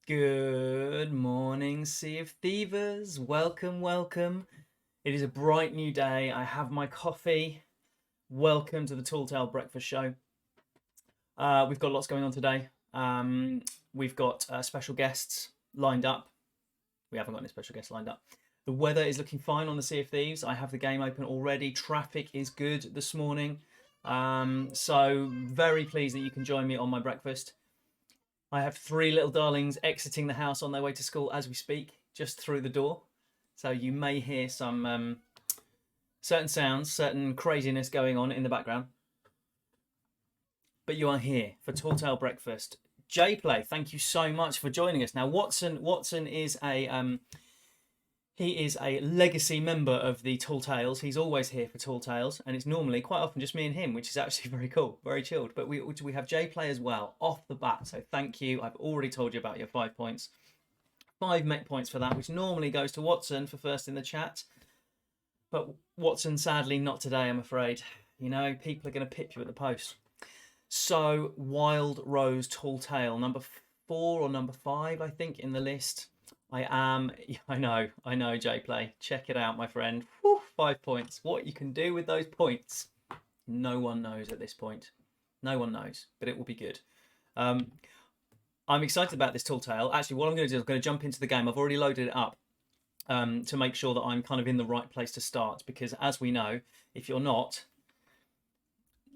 Good morning, Sea of Thievers. Welcome, welcome. It is a bright new day. I have my coffee. Welcome to the Tall Tale Breakfast Show. We've got lots going on today. We've got special guests lined up. We haven't got any special guests lined up. The weather is looking fine on the Sea of Thieves. I have the game open already. Traffic is good this morning. So very pleased that you can join me on my breakfast. I have three little darlings exiting the house on their way to school as we speak, just through the door. So you may hear some certain sounds, certain craziness going on in the background. But you are here for Tall Tale Breakfast. Jplay, thank you so much for joining us. Now, Watson is he is a legacy member of the Tall Tales. He's always here for Tall Tales, and it's normally quite often just me and him, which is actually very cool, very chilled. But we have Jplay as well off the bat, so thank you. I've already told you about your 5 points. 5 mech points for that, which normally goes to Watson for first in the chat. But Watson, sadly, not today, I'm afraid. You know, people are going to pip you at the post. So, Wild Rose Tall Tale, number 4 or number 5, I think, in the list. I know, Jplay. Check it out, my friend. Whew, 5 points. What you can do with those points, no one knows at this point. No one knows, but it will be good. I'm excited about this Tall Tale. Actually, what I'm going to do is I'm going to jump into the game. I've already loaded it up to make sure that I'm kind of in the right place to start, because as we know, if you're not,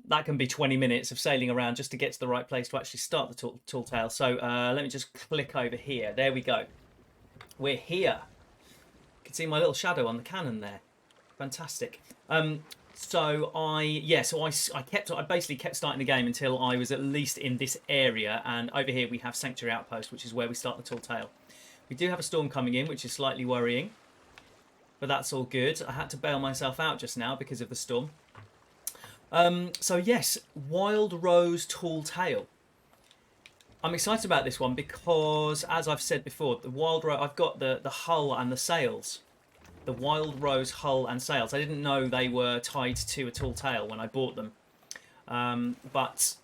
that can be 20 minutes of sailing around just to get to the right place to actually start the Tall Tale. So let me just click over here. There we go. We're here. You can see my little shadow on the cannon there. Fantastic. So I basically kept starting the game until I was at least in this area, and over here we have Sanctuary Outpost, which is where we start the Tall Tale. We do have a storm coming in, which is slightly worrying, but that's all good. I had to bail myself out just now because of the storm. So yes, Wild Rose Tall Tale. I'm excited about this one because, as I've said before, the Wild Rose, I've got the hull and the sails. The Wild Rose hull and sails. I didn't know they were tied to a Tall Tale when I bought them. But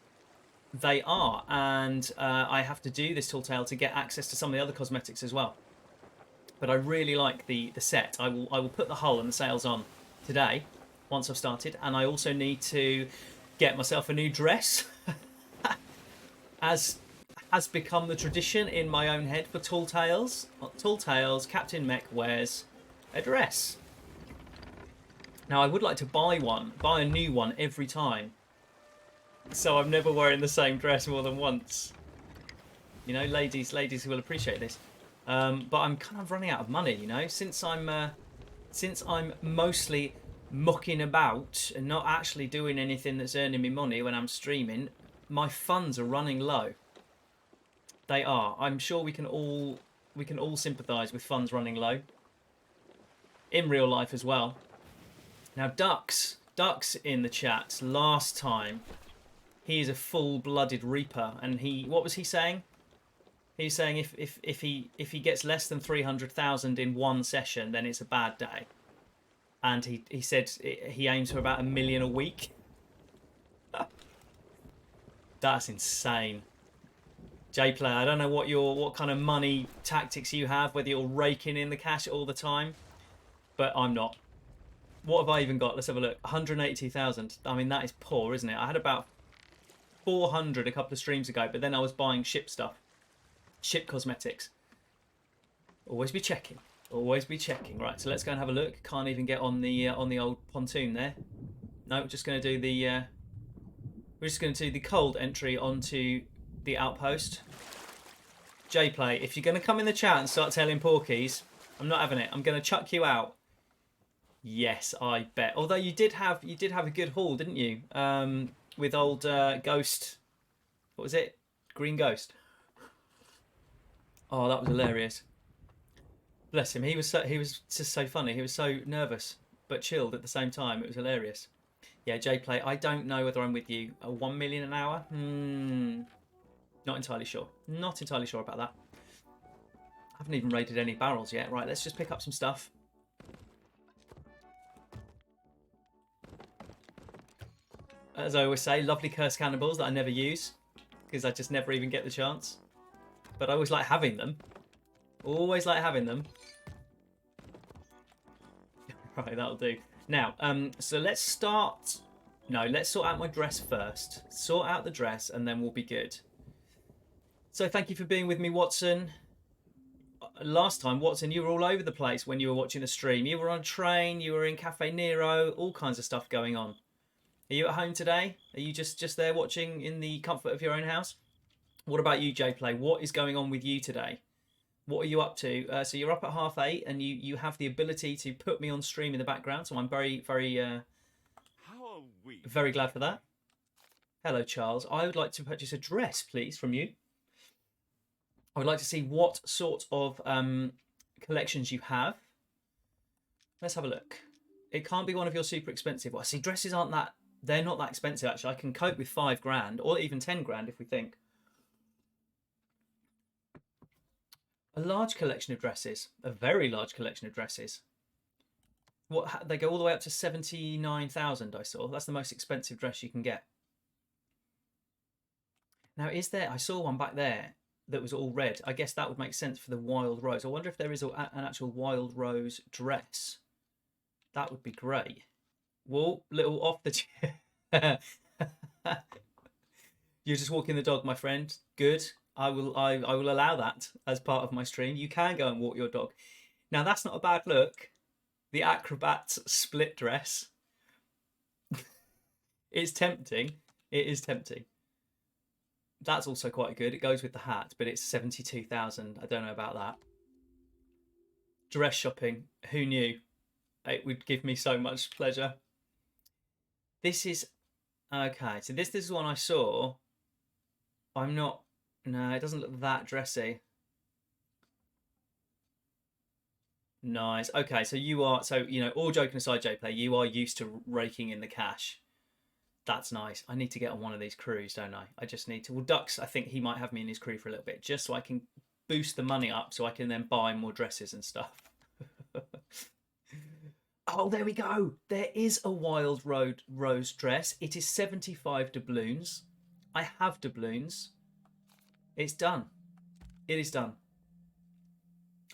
they are, and I have to do this Tall Tale to get access to some of the other cosmetics as well. But I really like the set. I will put the hull and the sails on today, once I've started, and I also need to get myself a new dress. As has become the tradition in my own head for Tall Tales. Tall Tales, Captain Mech wears a dress. Now, I would like to buy a new one every time, so I'm never wearing the same dress more than once. You know, ladies will appreciate this. But I'm kind of running out of money, you know, since I'm mostly mucking about and not actually doing anything that's earning me money when I'm streaming. My funds are running low. They are. I'm sure we can all sympathise with funds running low in real life as well. Now, Ducks in the chat last time. He is a full-blooded Reaper, and what was he saying? He's saying if he gets less than 300,000 in one session, then it's a bad day. And he said he aims for about 1 million a week. That's insane. Jplay, I don't know what kind of money tactics you have, whether you're raking in the cash all the time, but I'm not. What have I even got? Let's have a look. 182,000. I mean, that is poor, isn't it? I had about 400 a couple of streams ago, but then I was buying ship stuff, ship cosmetics. Always be checking. Always be checking. Right, so let's go and have a look. Can't even get on the old pontoon there. No, we're just going to do the cold entry onto the outpost. Jplay, if you're going to come in the chat and start telling porkies, I'm not having it. I'm going to chuck you out. Yes, I bet. Although you did have a good haul, didn't you? With old Ghost. What was it? Green Ghost. Oh, that was hilarious. Bless him. He was just so funny. He was so nervous but chilled at the same time. It was hilarious. Yeah, Jplay, I don't know whether I'm with you. 1 million an hour? Not entirely sure. Not entirely sure about that. I haven't even raided any barrels yet. Right, let's just pick up some stuff. As I always say, lovely cursed cannonballs that I never use, because I just never even get the chance. but I always like having them. Always like having them. Right, that'll do. Now, so let's start... No, let's sort out my dress first. Sort out the dress, and then we'll be good. So thank you for being with me, Watson. Last time, Watson, you were all over the place when you were watching the stream. You were on a train, you were in Cafe Nero, all kinds of stuff going on. Are you at home today? Are you just there watching in the comfort of your own house? What about you, JPlay? What is going on with you today? What are you up to? So you're up at 8:30, and you have the ability to put me on stream in the background. So I'm very glad for that. Hello, Charles. I would like to purchase a dress, please, from you. I would like to see what sort of collections you have. Let's have a look. It can't be one of your super expensive. Well, see, dresses aren't that... They're not that expensive, actually. I can cope with 5 grand, or even 10 grand if we think. A large collection of dresses. A very large collection of dresses. What, they go all the way up to 79,000, I saw. That's the most expensive dress you can get. Now, is there... I saw one back there that was all red. I guess that would make sense for the Wild Rose. I wonder if there is an actual Wild Rose dress. That would be great. Whoa, little off the chair. You're just walking the dog, my friend. Good. I will allow that as part of my stream. You can go and walk your dog. Now, that's not a bad look. The Acrobat's split dress. It's tempting. It is tempting. That's also quite good. It goes with the hat, but it's 72,000. I don't know about that. Dress shopping. Who knew? It would give me so much pleasure. This is... Okay, so this is one I saw. I'm not... No, it doesn't look that dressy. Nice. Okay, so you are... So, you know, all joking aside, JPlay, you are used to raking in the cash. That's nice. I need to get on one of these crews, don't I? I just need to... Well, Dux, I think he might have me in his crew for a little bit, just so I can boost the money up so I can then buy more dresses and stuff. Oh, there we go. There is a Wild Rose dress. It is 75 doubloons. I have doubloons. It's done. It is done.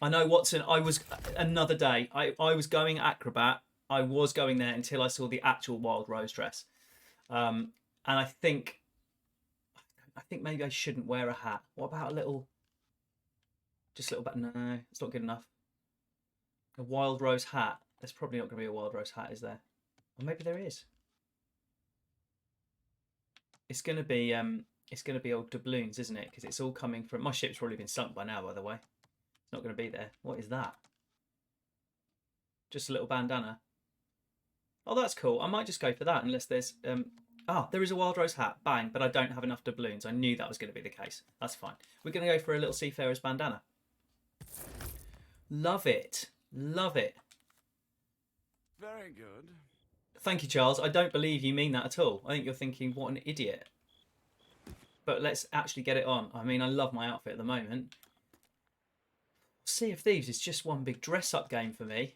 I know, Watson, I was... Another day. I was going Acrobat. I was going there until I saw the actual Wild Rose dress. And I think maybe I shouldn't wear a hat. What about a little... Just a little bit... No, it's not good enough. A Wild Rose hat. There's probably not going to be a Wild Rose hat, is there? Or maybe there is. It's going to be old doubloons, isn't it? Because it's all coming from... My ship's probably been sunk by now, by the way. It's not going to be there. What is that? Just a little bandana. Oh, that's cool. I might just go for that unless there's... there is a Wild Rose hat. Bang. But I don't have enough doubloons. I knew that was going to be the case. That's fine. We're going to go for a little Seafarer's bandana. Love it. Love it. Very good. Thank you, Charles. I don't believe you mean that at all. I think you're thinking, what an idiot. But let's actually get it on. I mean, I love my outfit at the moment. Sea of Thieves is just one big dress-up game for me.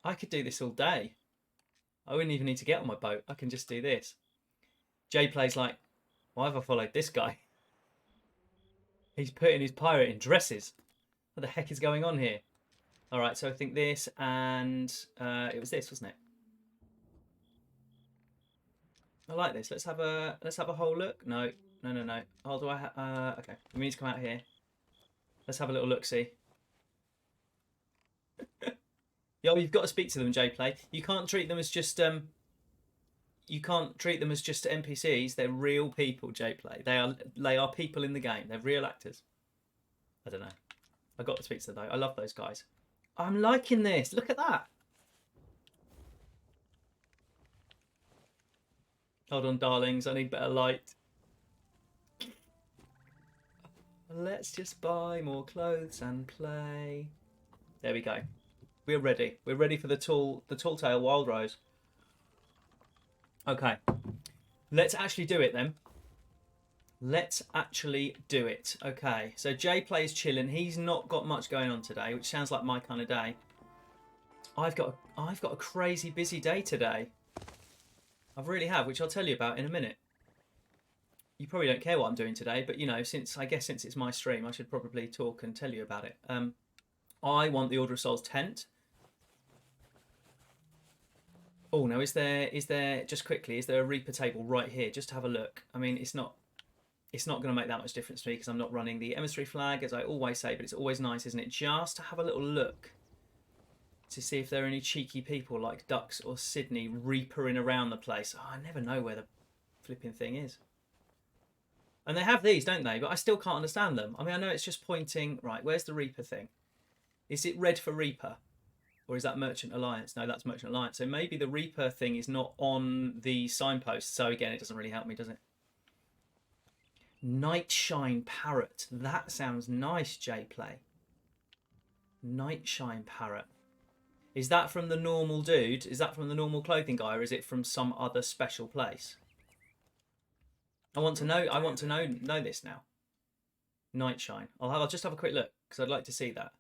I could do this all day. I wouldn't even need to get on my boat. I can just do this. JPlay's like, why have I followed this guy? He's putting his pirate in dresses. What the heck is going on here? All right, so I think this and it was this, wasn't it? I like this. Let's have a whole look. No. Oh, do I? Okay, we need to come out here. Let's have a little look. See. Yo, you've got to speak to them, JPlay. You can't treat them as just NPCs. They're real people, JPlay. They are people in the game. They're real actors. I don't know. I got to speak to them though. I love those guys. I'm liking this. Look at that. Hold on, darlings. I need better light. Let's just buy more clothes and play. There we go. We're ready. We're ready for the tall tale Wild Rose. Okay. Let's actually do it then. Let's actually do it. Okay, so JPlay's chilling. He's not got much going on today, which sounds like my kind of day. I've got a crazy busy day today. I really have, which I'll tell you about in a minute. you probably don't care what I'm doing today, but you know, since it's my stream, I should probably talk and tell you about it. I want the Order of Souls tent. Oh no, is there just quickly? Is there a Reaper table right here? Just to have a look. I mean, it's not going to make that much difference to me because I'm not running the emissary flag, as I always say. But it's always nice, isn't it, just to have a little look to see if there are any cheeky people like Ducks or Sydney reapering around the place. Oh, I never know where the flipping thing is. And they have these, don't they? But I still can't understand them. I mean, I know it's just pointing... Right, where's the Reaper thing? Is it red for Reaper? Or is that Merchant Alliance? No, that's Merchant Alliance. So maybe the Reaper thing is not on the signpost. So again, it doesn't really help me, does it? Nightshine Parrot. That sounds nice, J-Play. Nightshine Parrot. Is that from the normal dude? Is that from the normal clothing guy, or is it from some other special place? I want to know this now. Nightshine. I'll just have a quick look because I'd like to see that.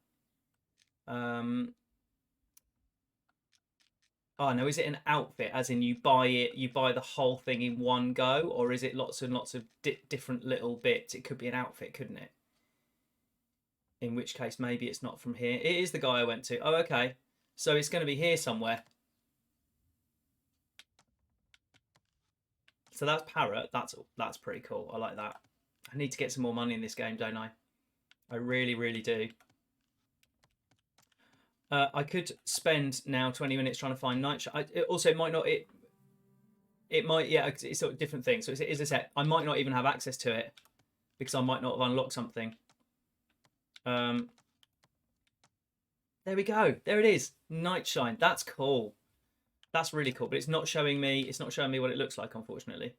Oh no, is it an outfit? As in you buy the whole thing in one go, or is it lots and lots of different little bits? It could be an outfit, couldn't it? In which case, maybe it's not from here. It is the guy I went to. Oh, okay. So it's going to be here somewhere. So that's Parrot. That's pretty cool. I like that. I need to get some more money in this game, don't I? I really, really do. I could spend now 20 minutes trying to find Nightshine. It might not. It might. Yeah, it's sort of different things. So as I said, I might not even have access to it because I might not have unlocked something. There we go. There it is. Nightshine. That's cool. That's really cool. But it's not showing me. It's not showing me what it looks like, unfortunately.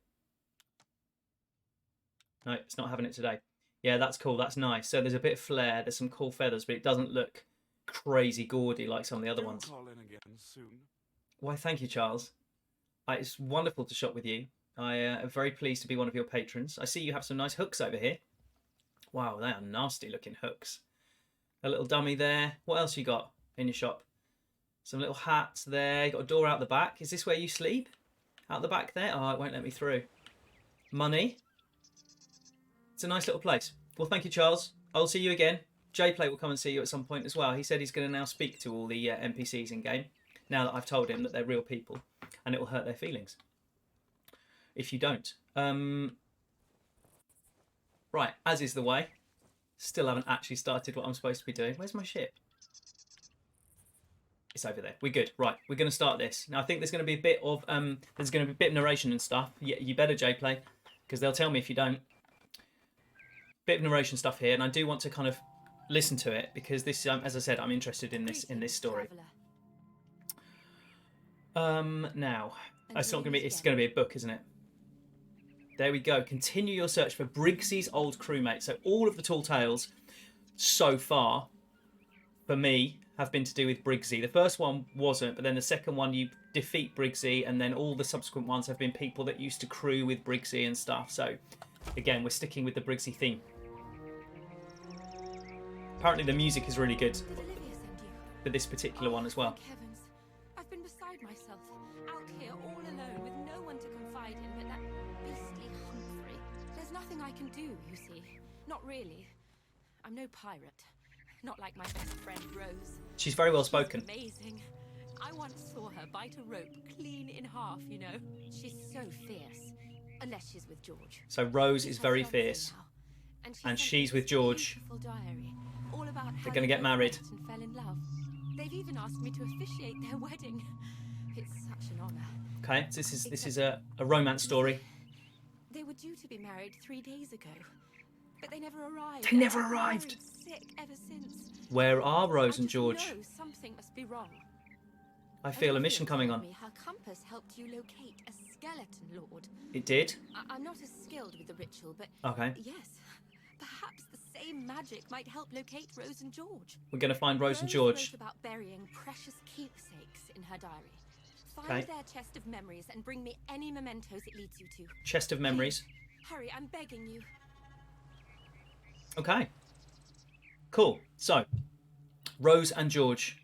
No, it's not having it today. Yeah, that's cool. That's nice. So there's a bit of flare. There's some cool feathers, but it doesn't look crazy gaudy like some of the other ones. Call in again soon. Why, thank you, Charles. It's wonderful to shop with you. I am very pleased to be one of your patrons. I see you have some nice hooks over here. Wow, they are nasty looking hooks. A little dummy there. What else you got in your shop? Some little hats there. You got a door out the back. Is this where you sleep? Out the back there? Oh, it won't let me through. Money. It's a nice little place. Well, thank you, Charles. I'll see you again. J-Play will come and see you at some point as well. He said he's going to now speak to all the NPCs in game, now that I've told him that they're real people, and it will hurt their feelings if you don't. Right, as is the way. Still haven't actually started what I'm supposed to be doing. Where's my ship? It's over there. We're good. Right, we're going to start this. Now, I think there's going to be a bit of narration and stuff. You better, J-Play, because they'll tell me if you don't. Bit of narration stuff here, and I do want to kind of listen to it because this, as I said, I'm interested in this story. Now, it's not going to be. It's going to be a book, isn't it? There we go. Continue your search for Briggsy's old crewmate. So all of the tall tales so far, for me, have been to do with Briggsy. The first one wasn't, but then the second one you defeat Briggsy, and then all the subsequent ones have been people that used to crew with Briggsy and stuff. So again, we're sticking with the Briggsy theme. Apparently the music is really good for this particular one as well. Thank heavens. I've been beside myself, out here all alone with no one to confide in but that beastly Humphrey. There's nothing I can do, you see. Not really. I'm no pirate. Not like my best friend Rose. She's very well spoken. She's amazing. I once saw her bite a rope clean in half, you know. She's so fierce. Unless she's with George. So Rose is very fierce. And she's with George. They're going to get married. And fell in love. They've even asked me to officiate their wedding. It's such an honor. Okay, so this is a romance story. They were due to be married 3 days ago, but they never arrived. They never arrived. Sick ever since. Where are Rose and George? I something must be wrong. I feel a mission coming on. Her compass helped you locate a skeleton lord. It did? I'm not as skilled with the ritual, but okay. Yes, perhaps the same magic might help locate Rose and George. We're going to find Rose and George. Wrote about burying precious keepsakes in her diary. Find their chest of memories and bring me any mementos it leads you to. Chest of memories. Please, hurry, I'm begging you. Okay. Cool. So, Rose and George,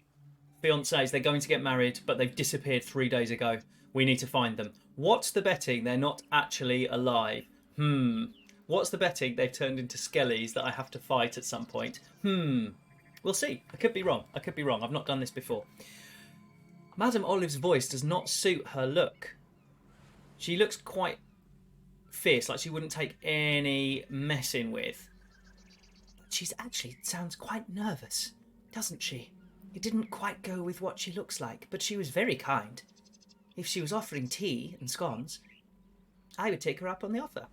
fiancés, they're going to get married, but they've disappeared 3 days ago. We need to find them. What's the betting they're not actually alive? What's the betting they've turned into skellies that I have to fight at some point? We'll see. I could be wrong. I could be wrong. I've not done this before. Madame Olive's voice does not suit her look. She looks quite fierce, like she wouldn't take any messing with. But she's actually sounds quite nervous, doesn't she? It didn't quite go with what she looks like, but she was very kind. If she was offering tea and scones, I would take her up on the offer.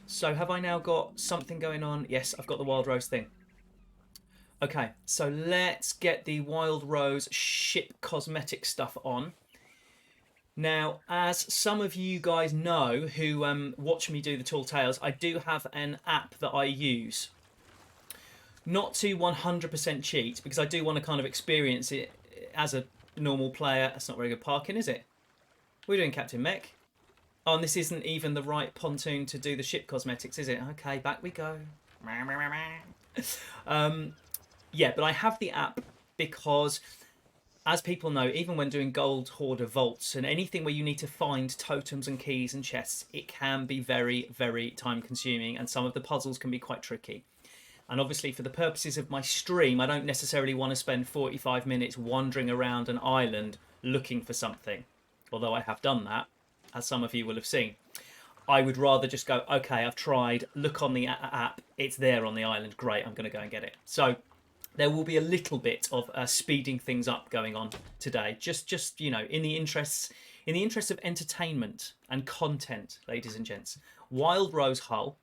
So have I now got something going on? Yes, I've got the Wild Rose thing. Okay, so let's get the Wild Rose ship cosmetic stuff on. Now, as some of you guys know who watch me do the Tall Tales, I do have an app that I use. Not to 100% cheat, because I do want to kind of experience it as a normal player. That's not very good parking, is it? What are you doing, Captain Mech? Oh, and this isn't even the right pontoon to do the ship cosmetics, is it? Okay, back we go. Yeah, but I have the app because, as people know, even when doing Gold Hoarder vaults and anything where you need to find totems and keys and chests, it can be very, very time consuming, and some of the puzzles can be quite tricky. And obviously, for the purposes of my stream, I don't necessarily want to spend 45 minutes wandering around an island looking for something, although I have done that, as some of you will have seen. I would rather just go, okay, I've tried, look on the app, it's there on the island, great, I'm going to go and get it. So there will be a little bit of speeding things up going on today, just you know, in the interests of entertainment and content, ladies and gents. Wild Rose hull.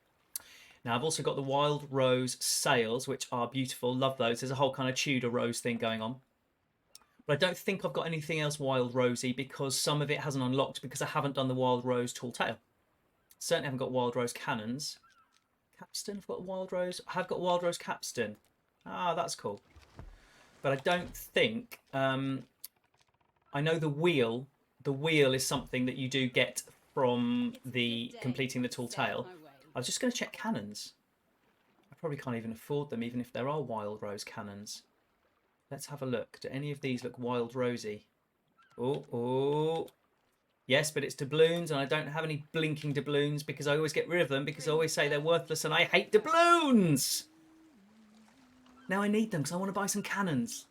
Now I've also got the Wild Rose sails, which are beautiful. Love those. There's a whole kind of Tudor rose thing going on. But I don't think I've got anything else Wild Rosy because some of it hasn't unlocked because I haven't done the Wild Rose Tall Tale. Certainly haven't got Wild Rose cannons. Capstan, I've got Wild Rose. I have got Wild Rose capstan. Ah, that's cool. But I don't think... I know the wheel. The wheel is something that you do get from the completing the Tall Tale. I was just going to check cannons. I probably can't even afford them, even if there are Wild Rose cannons. Let's have a look. Do any of these look Wild Rosy? Oh. Yes, but it's doubloons, and I don't have any blinking doubloons because I always get rid of them because I always say they're worthless and I hate doubloons! Now I need them because I want to buy some cannons.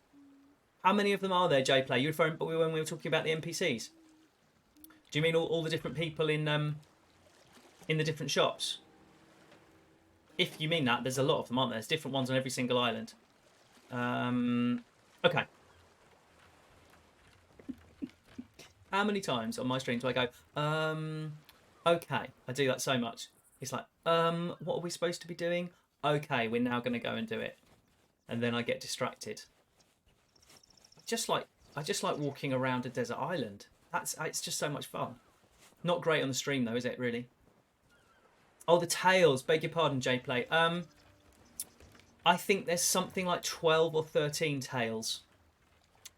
How many of them are there, J-Play? You referring when we were talking about the NPCs? Do you mean all the different people in the different shops? If you mean that, there's a lot of them, aren't there? There's different ones on every single island. Okay. How many times on my stream do I go, okay, I do that so much. It's like, what are we supposed to be doing? Okay, we're now going to go and do it. And then I get distracted. I just like walking around a desert island. It's just so much fun. Not great on the stream though, is it really? Oh, the tails. Beg your pardon, J-Play. I think there's something like 12 or 13 tails.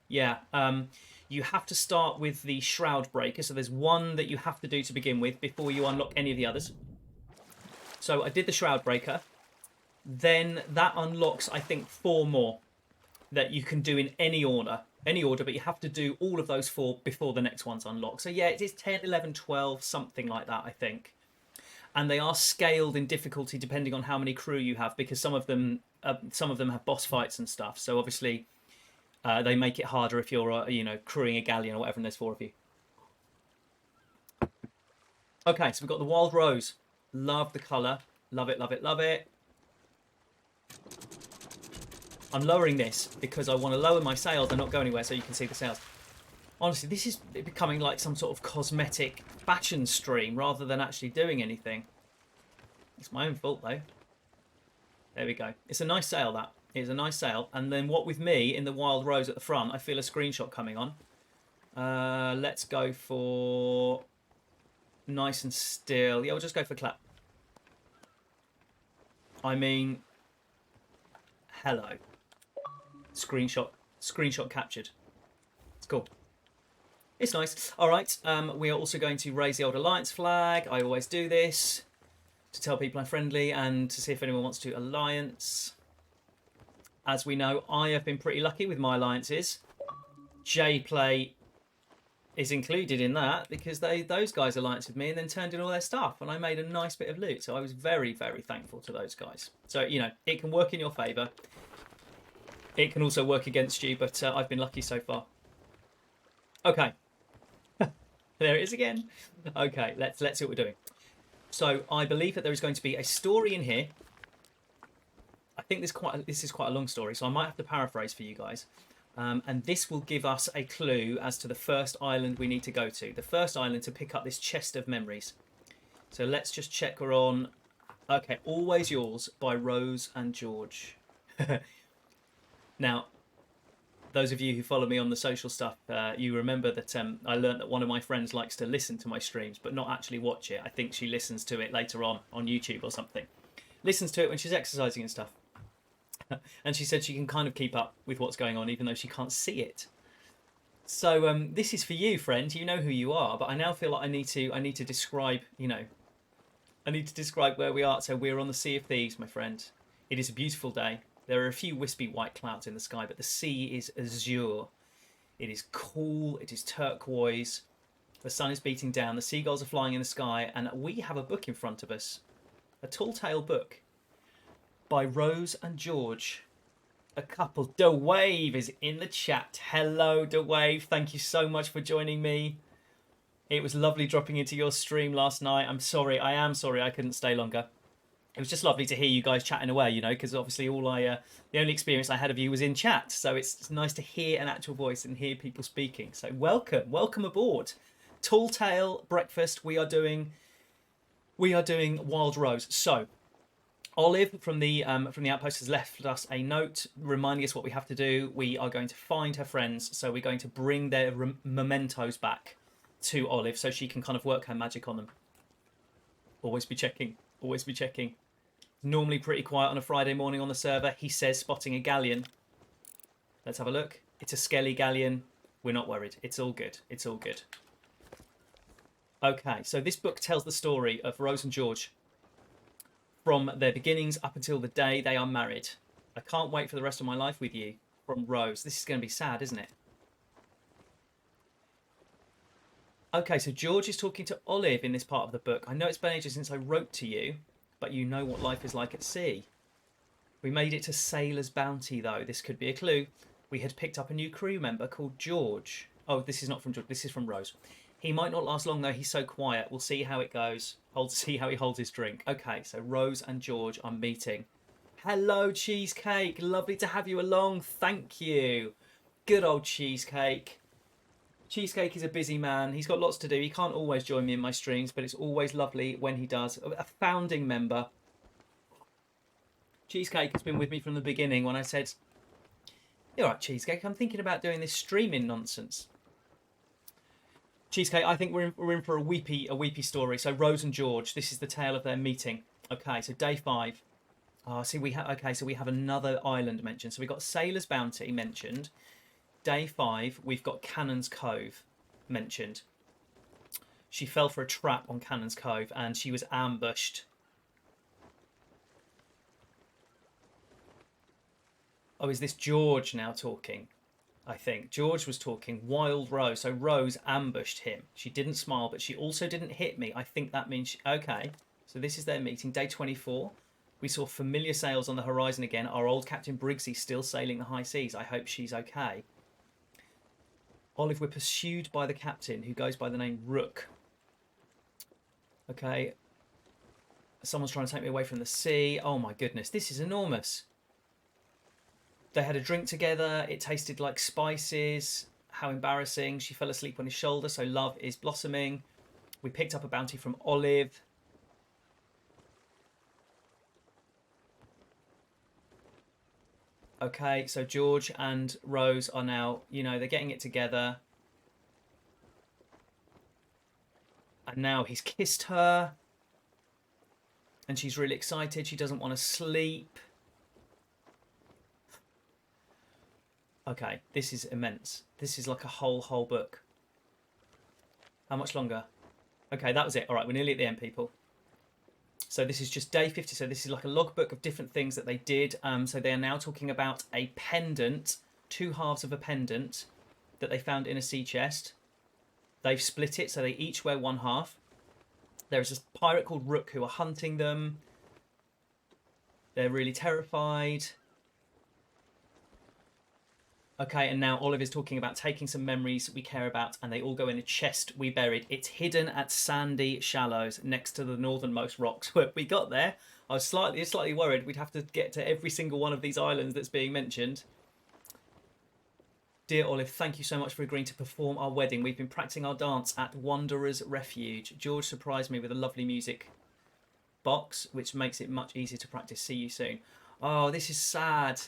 Yeah. You have to start with the Shroud Breaker. So there's one that you have to do to begin with before you unlock any of the others. So I did the Shroud Breaker. Then that unlocks, I think, 4 more that you can do in any order, but you have to do all of those 4 before the next one's unlocked. So yeah, it is 10, 11, 12, something like that, I think. And they are scaled in difficulty depending on how many crew you have, because some of them have boss fights and stuff. So obviously, they make it harder if you're, crewing a galleon or whatever, and there's 4 of you. Okay, so we've got the Wild Rose. Love the colour. Love it, love it, love it. I'm lowering this because I want to lower my sails and not go anywhere so you can see the sails. Honestly, this is becoming like some sort of cosmetic fashion stream rather than actually doing anything. It's my own fault though. There we go. It's a nice sail, that. It's a nice sail. And then what with me in the Wild Rose at the front, I feel a screenshot coming on. Let's go for nice and still. Yeah, we'll just go for clap. I mean, hello. Screenshot captured. It's cool. It's nice. All right, we are also going to raise the Old Alliance flag. I always do this to tell people I'm friendly and to see if anyone wants to alliance. As we know, I have been pretty lucky with my alliances. J-Play is included in that because those guys alliance with me and then turned in all their stuff, and I made a nice bit of loot. So I was very, very thankful to those guys. So, you know, it can work in your favour. It can also work against you, but I've been lucky so far. Okay. There it is again. Okay, let's see what we're doing. So I believe that there is going to be a story in here. I think this is quite a long story, so I might have to paraphrase for you guys. And this will give us a clue as to the first island we need to go to. The first island to pick up this chest of memories. So let's just check we're on. Okay, Always Yours by Rose and George. Now, those of you who follow me on the social stuff, you remember that I learned that one of my friends likes to listen to my streams, but not actually watch it. I think she listens to it later on YouTube or something. Listens to it when she's exercising and stuff. And she said she can kind of keep up with what's going on, even though she can't see it. So this is for you, friend. You know who you are, but I now feel like I need to describe, you know, I need to describe where we are. So we're on the Sea of Thieves, my friend. It is a beautiful day. There are a few wispy white clouds in the sky, but the sea is azure. It is cool. It is turquoise. The sun is beating down. The seagulls are flying in the sky, and we have a book in front of us, a tall tale book by Rose and George, a couple. DeWave is in the chat. Hello, DeWave. Thank you so much for joining me. It was lovely dropping into your stream last night. I'm sorry. I am sorry I couldn't stay longer. It was just lovely to hear you guys chatting away, you know, because obviously the only experience I had of you was in chat. So it's nice to hear an actual voice and hear people speaking. So welcome aboard. Tall Tale Breakfast. We are doing Wild Rose. So Olive from the outpost has left us a note reminding us what we have to do. We are going to find her friends, so we're going to bring their mementos back to Olive so she can kind of work her magic on them. Always be checking. Always be checking. Normally pretty quiet on a Friday morning on the server. He says spotting a galleon. Let's have a look. It's a skelly galleon. We're not worried. It's all good. It's all good. Okay, so this book tells the story of Rose and George from their beginnings up until the day they are married. I can't wait for the rest of my life with you. From Rose. This is going to be sad, isn't it? Okay, so George is talking to Olive in this part of the book. I know it's been ages since I wrote to you, but you know what life is like at sea. We made it to Sailor's Bounty, though. This could be a clue. We had picked up a new crew member called George. Oh, this is not from George. This is from Rose. He might not last long, though. He's so quiet. We'll see how it goes. See how he holds his drink. Okay, so Rose and George are meeting. Hello, Cheesecake. Lovely to have you along. Thank you. Good old Cheesecake. Cheesecake is a busy man. He's got lots to do. He can't always join me in my streams, but it's always lovely when he does. A founding member. Cheesecake has been with me from the beginning when I said, "You're right, Cheesecake. I'm thinking about doing this streaming nonsense." Cheesecake, I think we're in for a weepy story. So Rose and George, this is the tale of their meeting. Okay, so day 5. Oh, see, we have another island mentioned. So we got Sailor's Bounty mentioned. Day 5, we've got Cannon's Cove mentioned. She fell for a trap on Cannon's Cove and she was ambushed. Oh, is this George now talking? I think George was talking. Wild Rose. So Rose ambushed him. She didn't smile, but she also didn't hit me. I think that means okay. So this is their meeting. Day 24. We saw familiar sails on the horizon again. Our old Captain Briggsy still sailing the high seas. I hope she's okay. Olive, we're pursued by the captain who goes by the name Rook. Okay. Someone's trying to take me away from the sea. Oh my goodness, this is enormous. They had a drink together. It tasted like spices. How embarrassing. She fell asleep on his shoulder, so love is blossoming. We picked up a bounty from Olive. Okay, so George and Rose are now, you know, they're getting it together. And now he's kissed her. And she's really excited. She doesn't want to sleep. Okay, this is immense. This is like a whole book. How much longer? Okay, that was it. All right, we're nearly at the end, people. So this is just day 50. So this is like a logbook of different things that they did. So they are now talking about a pendant, 2 halves of a pendant that they found in a sea chest. They've split it, so they each wear one half. There's this pirate called Rook who are hunting them. They're really terrified. Okay, and now Olive is talking about taking some memories we care about, and they all go in a chest we buried. It's hidden at Sandy Shallows, next to the northernmost rocks. When we got there, I was slightly worried we'd have to get to every single one of these islands that's being mentioned. Dear Olive, thank you so much for agreeing to perform our wedding. We've been practicing our dance at Wanderer's Refuge. George surprised me with a lovely music box, which makes it much easier to practice. See you soon. Oh, this is sad.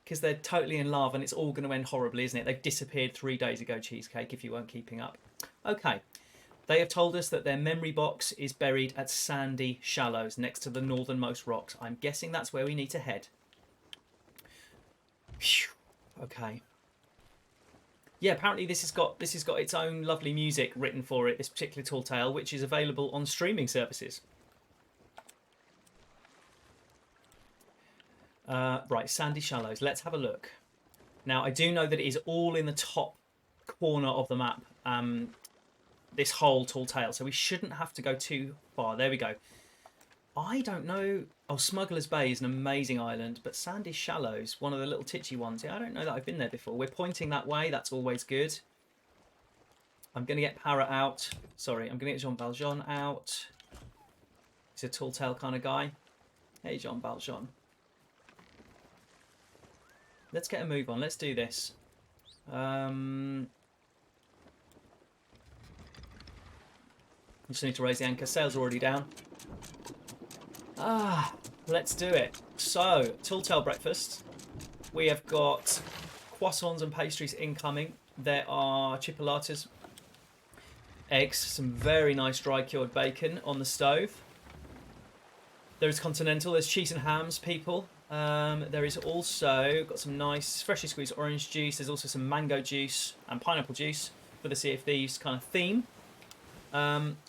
Because they're totally in love and it's all going to end horribly, isn't it? They've disappeared 3 days ago, Cheesecake, if you weren't keeping up. Okay. They have told us that their memory box is buried at Sandy Shallows, next to the northernmost rocks. I'm guessing that's where we need to head. Phew. Okay. Yeah, apparently this has got its own lovely music written for it, this particular tall tale, which is available on streaming services. Right, Sandy Shallows. Let's have a look. Now, I do know that it is all in the top corner of the map, this whole tall tale, so we shouldn't have to go too far. There we go. I don't know. Oh, Smuggler's Bay is an amazing island, but Sandy Shallows, one of the little titchy ones. Yeah, I don't know that I've been there before. We're pointing that way. That's always good. I'm going to get Parrot out. Sorry, I'm going to get Jean Valjean out. He's a tall tale kind of guy. Hey, Jean Valjean. Let's get a move on. Let's do this. Just need to raise the anchor. Sails are already down. Let's do it. So, tall tale breakfast. We have got croissants and pastries incoming. There are chipolatas, eggs, some very nice dry cured bacon on the stove. There is continental. There's cheese and hams, people. There is also got some nice freshly squeezed orange juice. There's also some mango juice and pineapple juice for the Sea of Thieves kind of theme.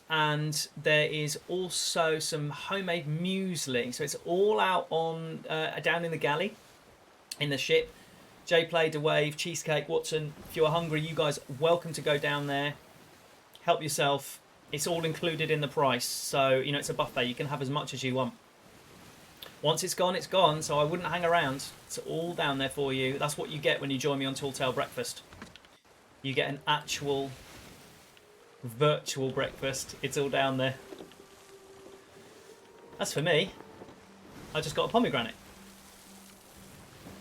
And there is also some homemade muesli. So it's all out on down in the galley, in the ship. Jay played a wave, Cheesecake, Watson. If you are hungry, you guys are welcome to go down there. Help yourself. It's all included in the price. So, you know, it's a buffet. You can have as much as you want. Once it's gone, it's gone. So I wouldn't hang around. It's all down there for you. That's what you get when you join me on Tall Tale Breakfast. You get an actual virtual breakfast. It's all down there. That's for me. I just got a pomegranate.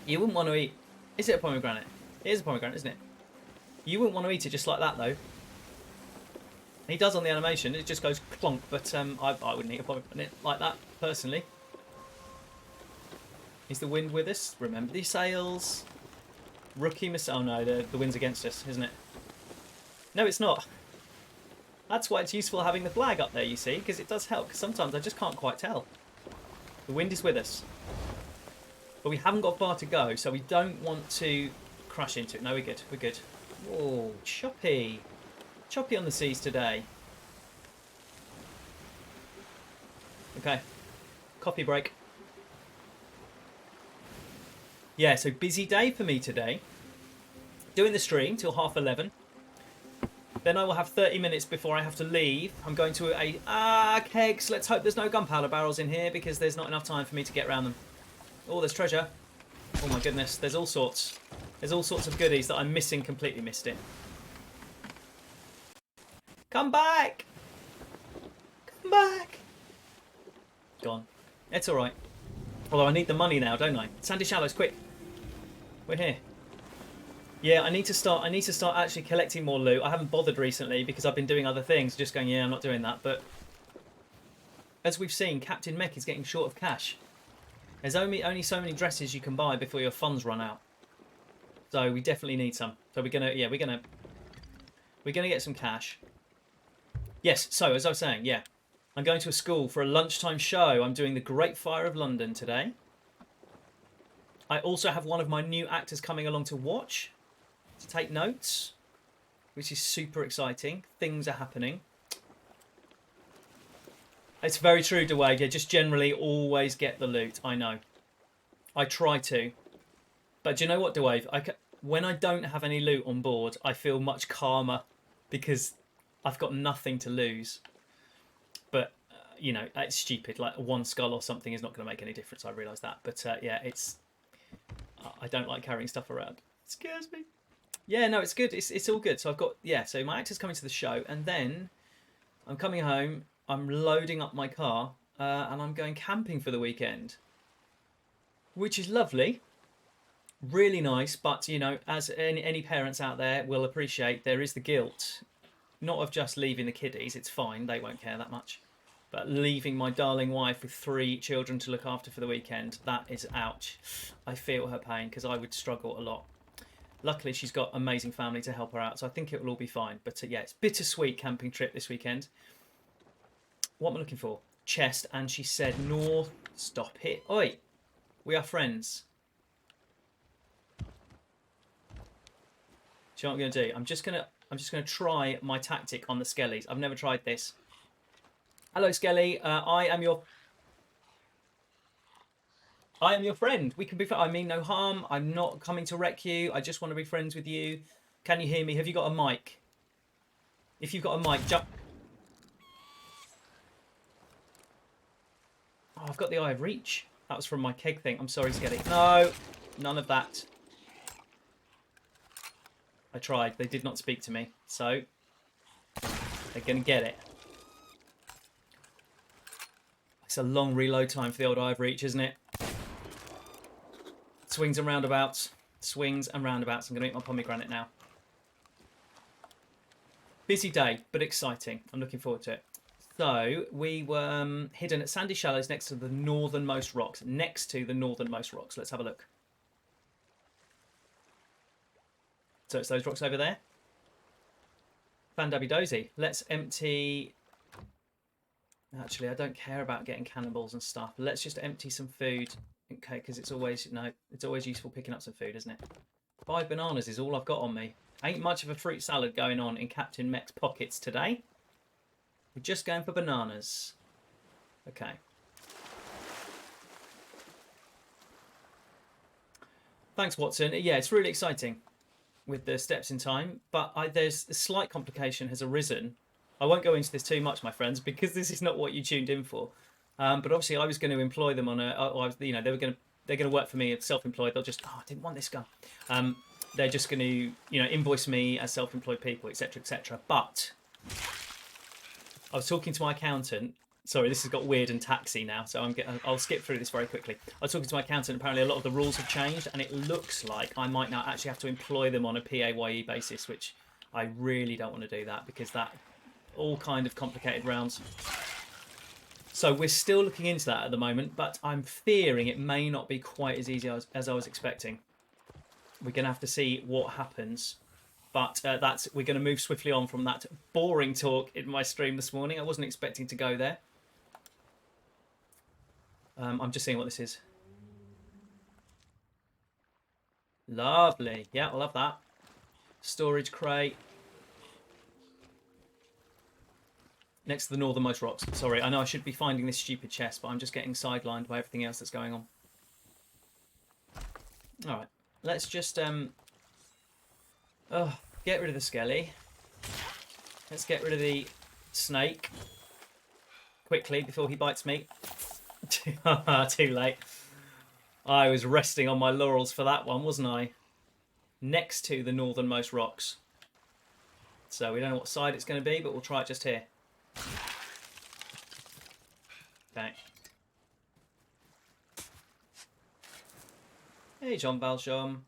You wouldn't want to eat... Is it a pomegranate? It is a pomegranate, isn't it? You wouldn't want to eat it just like that, though. He does on the animation. It just goes clonk, but I wouldn't eat a pomegranate like that, personally. Is the wind with us? Remember these sails. Rookie missile. Oh no, the wind's against us, isn't it? No, it's not. That's why it's useful having the flag up there, you see, because it does help, because sometimes I just can't quite tell. The wind is with us. But we haven't got far to go, so we don't want to crash into it. No, we're good. We're good. Oh, choppy. Choppy on the seas today. Okay. Coffee break. Yeah, so busy day for me today. Doing the stream till 11:30. Then I will have 30 minutes before I have to leave. I'm going to a... kegs. Let's hope there's no gunpowder barrels in here because there's not enough time for me to get around them. Oh, there's treasure. Oh my goodness. There's all sorts. There's all sorts of goodies that I'm missing. Completely missed it. Come back! Come back! Gone. It's alright. Although I need the money now, don't I? Sandy Shallows, quick. We're here. Yeah, I need to start actually collecting more loot. I haven't bothered recently because I've been doing other things, just going, yeah, I'm not doing that. But as we've seen, Captain Mech is getting short of cash. There's only so many dresses you can buy before your funds run out. So we definitely need some. So we're gonna get some cash. Yes, so as I was saying, yeah. I'm going to a school for a lunchtime show. I'm doing the Great Fire of London today. I also have one of my new actors coming along to watch, to take notes, which is super exciting. Things are happening. It's very true, Dwayne. Yeah, just generally always get the loot. I know. I try to. But do you know what, Dwayne? When I don't have any loot on board, I feel much calmer. because I've got nothing to lose. But you know, it's stupid. Like one skull or something is not going to make any difference. I realise that. But yeah, it's. I don't like carrying stuff around. It scares me. Yeah, no, it's good. It's all good. So I've got So my actor's coming to the show, and then I'm coming home. I'm loading up my car, and I'm going camping for the weekend, which is lovely. Really nice, but you know, as any parents out there will appreciate, there is the guilt, not of just leaving the kiddies. It's fine; they won't care that much. But leaving my darling wife with 3 children to look after for the weekend, that is ouch. I feel her pain because I would struggle a lot. Luckily, she's got amazing family to help her out, so I think it will all be fine. But yeah, it's bittersweet camping trip this weekend. What am I looking for? Chest, and she said north. Stop it! Oi, we are friends. Do you know what I'm going to do? I'm just going to try my tactic on the skellies. I've never tried this. Hello, Skelly. I am your friend. We can be. I mean no harm. I'm not coming to wreck you. I just want to be friends with you. Can you hear me? Have you got a mic? If you've got a mic, jump. Oh, I've got the eye of reach. That was from my keg thing. I'm sorry, Skelly. No, none of that. I tried. They did not speak to me. So, they're going to get it. It's a long reload time for the old eye of reach, isn't it? Swings and roundabouts. Swings and roundabouts. I'm going to eat my pomegranate now. Busy day, but exciting. I'm looking forward to it. So, we were hidden at Sandy Shallows next to the northernmost rocks. Next to the northernmost rocks. Let's have a look. So it's those rocks over there. Fandabby dozy. Let's empty... Actually, I don't care about getting cannonballs and stuff. Let's just empty some food. Okay, because it's always useful picking up some food, isn't it? 5 bananas is all I've got on me. Ain't much of a fruit salad going on in Captain Mech's pockets today. We're just going for bananas. Okay. Thanks, Watson. Yeah, it's really exciting with the steps in time, but there's a slight complication has arisen. I won't go into this too much, my friends, because this is not what you tuned in for. But obviously, I was going to employ them on they're going to work for me self-employed. They'll just, I didn't want this gun. They're just going to, invoice me as self-employed people, etc., etc. But I was talking to my accountant. Sorry, this has got weird and taxi now, so I'll skip through this very quickly. I was talking to my accountant. Apparently, a lot of the rules have changed, and it looks like I might now actually have to employ them on a PAYE basis, which I really don't want to do that because that all kind of complicated rounds. So we're still looking into that at the moment, but I'm fearing it may not be quite as easy as I was expecting. We're going to have to see what happens. But we're going to move swiftly on from that boring talk in my stream this morning. I wasn't expecting to go there. I'm just seeing what this is. Lovely. Yeah, I love that. Storage crate. Next to the northernmost rocks. Sorry, I know I should be finding this stupid chest, but I'm just getting sidelined by everything else that's going on. Alright. Let's just... get rid of the skelly. Let's get rid of the snake. Quickly, before he bites me. Too late. I was resting on my laurels for that one, wasn't I? Next to the northernmost rocks. So we don't know what side it's going to be, but we'll try it just here. Okay. Hey, John Valsham.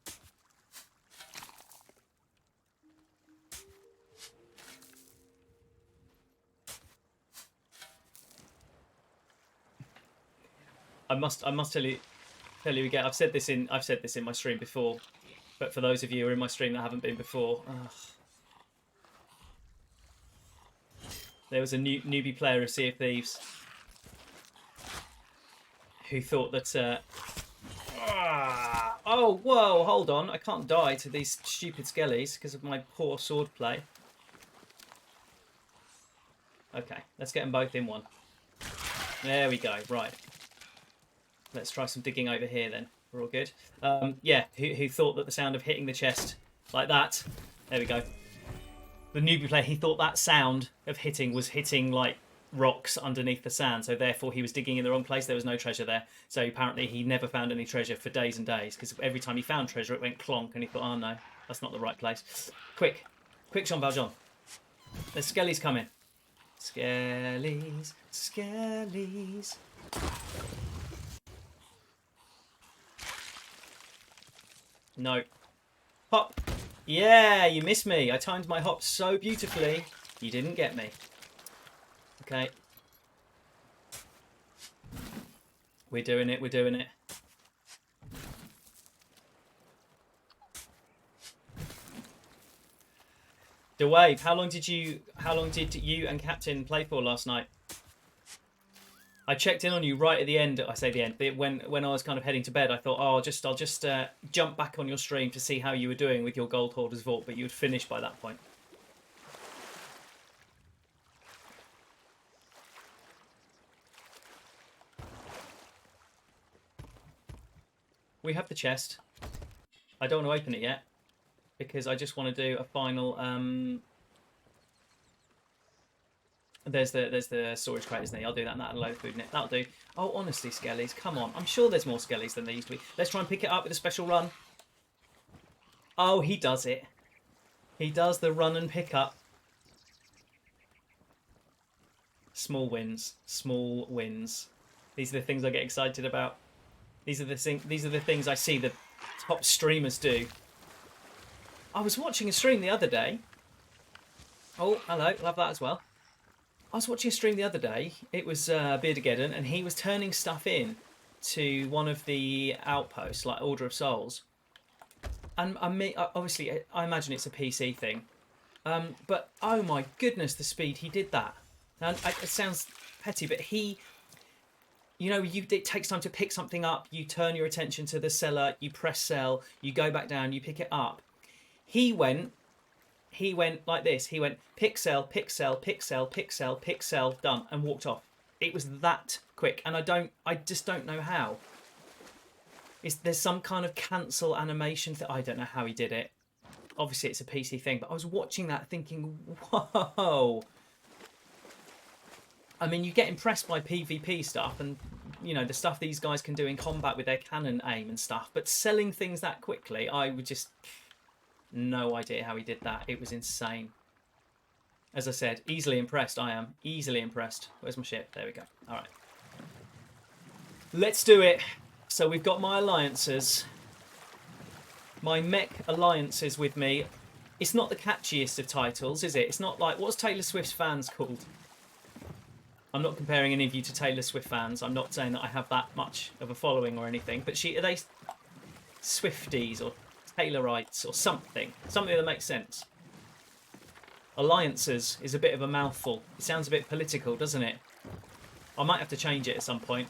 I must tell you again. I've said this in my stream before, but for those of you who are in my stream that haven't been before, there was a newbie player of Sea of Thieves who thought that. Oh, whoa! Hold on, I can't die to these stupid skellies because of my poor sword play. Okay, let's get them both in one. There we go. Right. Let's try some digging over here then. We're all good. Yeah, who thought that the sound of hitting the chest like that... There we go. The newbie player, he thought that sound of hitting was hitting like rocks underneath the sand, so therefore he was digging in the wrong place. There was no treasure there, so apparently he never found any treasure for days and days, because every time he found treasure it went clonk and he thought, oh no, that's not the right place. Quick Jean Valjean, there's skellies coming. Skellies. No. Hop. Yeah, you missed me. I timed my hop so beautifully. You didn't get me. Okay. We're doing it. DeWave, how long did you and Captain play for last night? I checked in on you right at the end. I say the end. When I was kind of heading to bed, I thought, oh, I'll just jump back on your stream to see how you were doing with your Gold Hoarder's Vault, but you had finished by that point. We have the chest. I don't want to open it yet because I just want to do a final. There's the storage crate, isn't there? I'll do that and that'll load food in it. That'll do. Oh, honestly, skellies, come on. I'm sure there's more skellies than there used to be. Let's try and pick it up with a special run. Oh, he does it. He does the run and pick up. Small wins. Small wins. These are the things I get excited about. These are the things I see the top streamers do. I was watching a stream the other day. Oh, hello. Love that as well. I was watching a stream the other day. It was Beardageddon, and he was turning stuff in to one of the outposts, like Order of Souls. And obviously, I imagine it's a PC thing. But oh my goodness, the speed he did that. Now, it sounds petty, but he, you know, it takes time to pick something up. You turn your attention to the cellar. You press sell. You go back down. You pick it up. He went like this. He went pick sell, pick sell, pick sell, pick sell, pick sell, done, and walked off. It was that quick, and I just don't know how. There's some kind of cancel animation thing. I don't know how he did it. Obviously, it's a PC thing, but I was watching that thinking, whoa. I mean, you get impressed by PvP stuff and, you know, the stuff these guys can do in combat with their cannon aim and stuff, but selling things that quickly, I would just... No idea how he did that. It was insane. As I said, easily impressed. I am easily impressed. Where's my ship? There we go. All right. Let's do it. So we've got my alliances. My mech alliances with me. It's not the catchiest of titles, is it? It's not like... What's Taylor Swift's fans called? I'm not comparing any of you to Taylor Swift fans. I'm not saying that I have that much of a following or anything. But are they Swifties or... Taylorites or something that makes sense. Alliances is a bit of a mouthful. It sounds a bit political, doesn't it? I might have to change it at some point.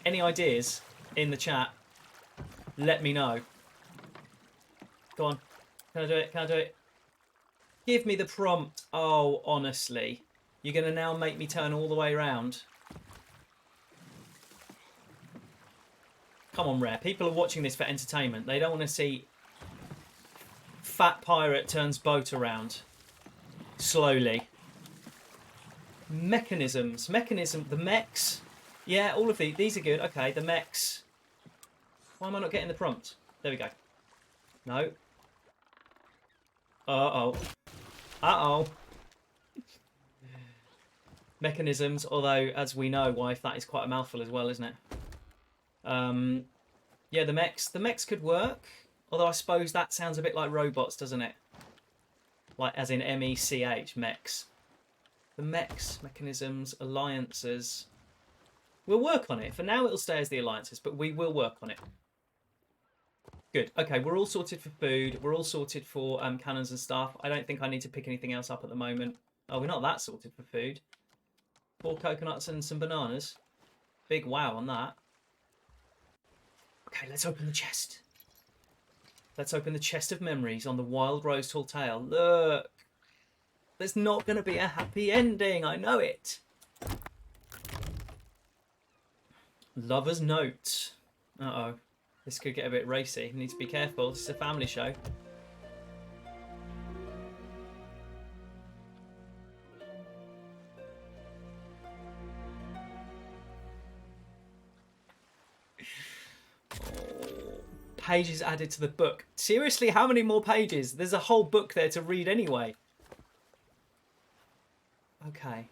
Any ideas in the chat? Let me know. Go on. Can I do it? Can I do it? Give me the prompt. Oh, honestly. You're going to now make me turn all the way around. Come on, Rare. People are watching this for entertainment. They don't want to see... Fat pirate turns boat around. Slowly. Mechanisms. The mechs. Yeah, all of these are good. Okay, the mechs. Why am I not getting the prompt? There we go. No. Uh-oh. Uh-oh. Mechanisms, although, as we know, wife, that is quite a mouthful as well, isn't it? Yeah, the mechs. The mechs could work. Although I suppose that sounds a bit like robots, doesn't it? Like, as in M-E-C-H, mechs. The mechs, mechanisms, alliances. We'll work on it. For now, it'll stay as the alliances, but we will work on it. Good. Okay, we're all sorted for food. We're all sorted for cannons and stuff. I don't think I need to pick anything else up at the moment. Oh, we're not that sorted for food. 4 coconuts and some bananas. Big wow on that. Okay, let's open the chest. Let's open the chest of memories on the Wild Rose Tall Tale. Look! There's not going to be a happy ending. I know it. Lover's Note. Uh-oh. This could get a bit racy. Need to be careful. This is a family show. pages added to the book. Seriously, how many more pages? There's a whole book there to read anyway. Okay.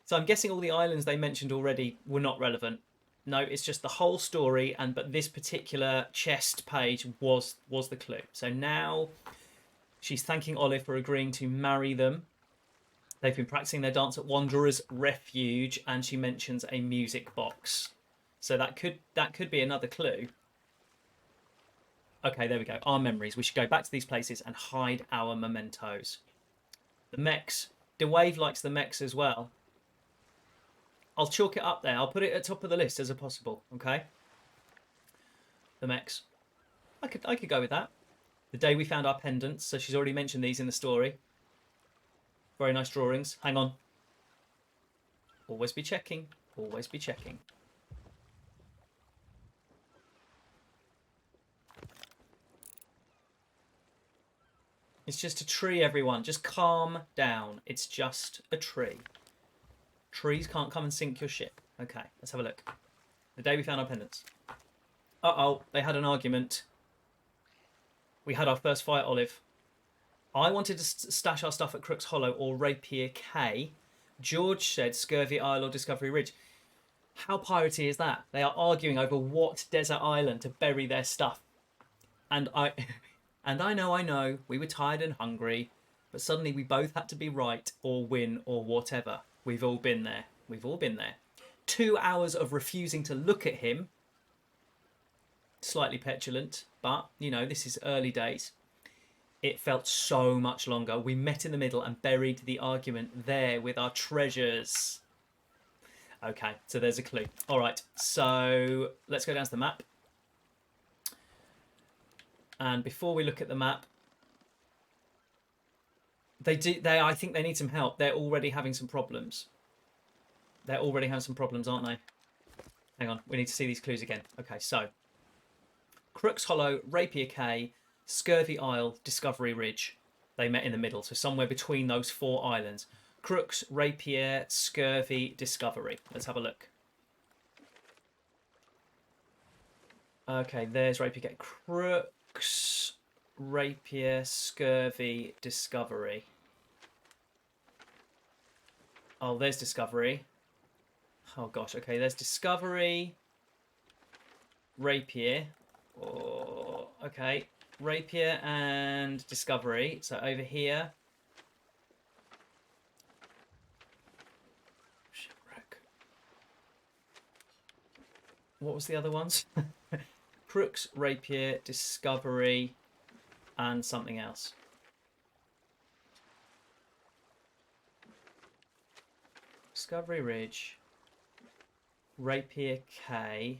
So I'm guessing all the islands they mentioned already were not relevant. No, it's just the whole story, but this particular chest page was the clue. So now she's thanking Olive for agreeing to marry them. They've been practicing their dance at Wanderer's Refuge, and she mentions a music box. So that could be another clue. Okay, there we go. Our memories. We should go back to these places and hide our mementos. The mechs. DeWave likes the mechs as well. I'll chalk it up there. I'll put it at top of the list as a possible. Okay. The mechs. I could go with that. The day we found our pendants. So she's already mentioned these in the story. Very nice drawings. Hang on. Always be checking. Always be checking. It's just a tree, everyone. Just calm down. It's just a tree. Trees can't come and sink your ship. Okay, let's have a look. The day we found our pendants. Uh-oh, they had an argument. We had our first fight, Olive. I wanted to stash our stuff at Crook's Hollow or Rapier Cay. George said Scurvy Isle or Discovery Ridge. How piratey is that? They are arguing over what desert island to bury their stuff. And I know, we were tired and hungry, but suddenly we both had to be right or win or whatever. We've all been there. We've all been there. 2 hours of refusing to look at him. Slightly petulant, but, this is early days. It felt so much longer. We met in the middle and buried the argument there with our treasures. Okay, so there's a clue. All right, so let's go down to the map. And before we look at the map, I think they need some help. They're already having some problems. They're already having some problems, aren't they? Hang on, we need to see these clues again. Okay, so Crook's Hollow, Rapier Cay, Scurvy Isle, Discovery Ridge. They met in the middle, so somewhere between those 4 islands. Crooks, Rapier, Scurvy, Discovery. Let's have a look. Okay, there's Rapier Cay. Crooks, Rapier, Scurvy, Discovery. Oh, there's Discovery. Oh gosh, okay, there's Discovery, Rapier. Oh, okay, Rapier and Discovery. So over here. Shipwreck. What was the other ones? Crooks, Rapier, Discovery, and something else. Discovery Ridge, Rapier Cay,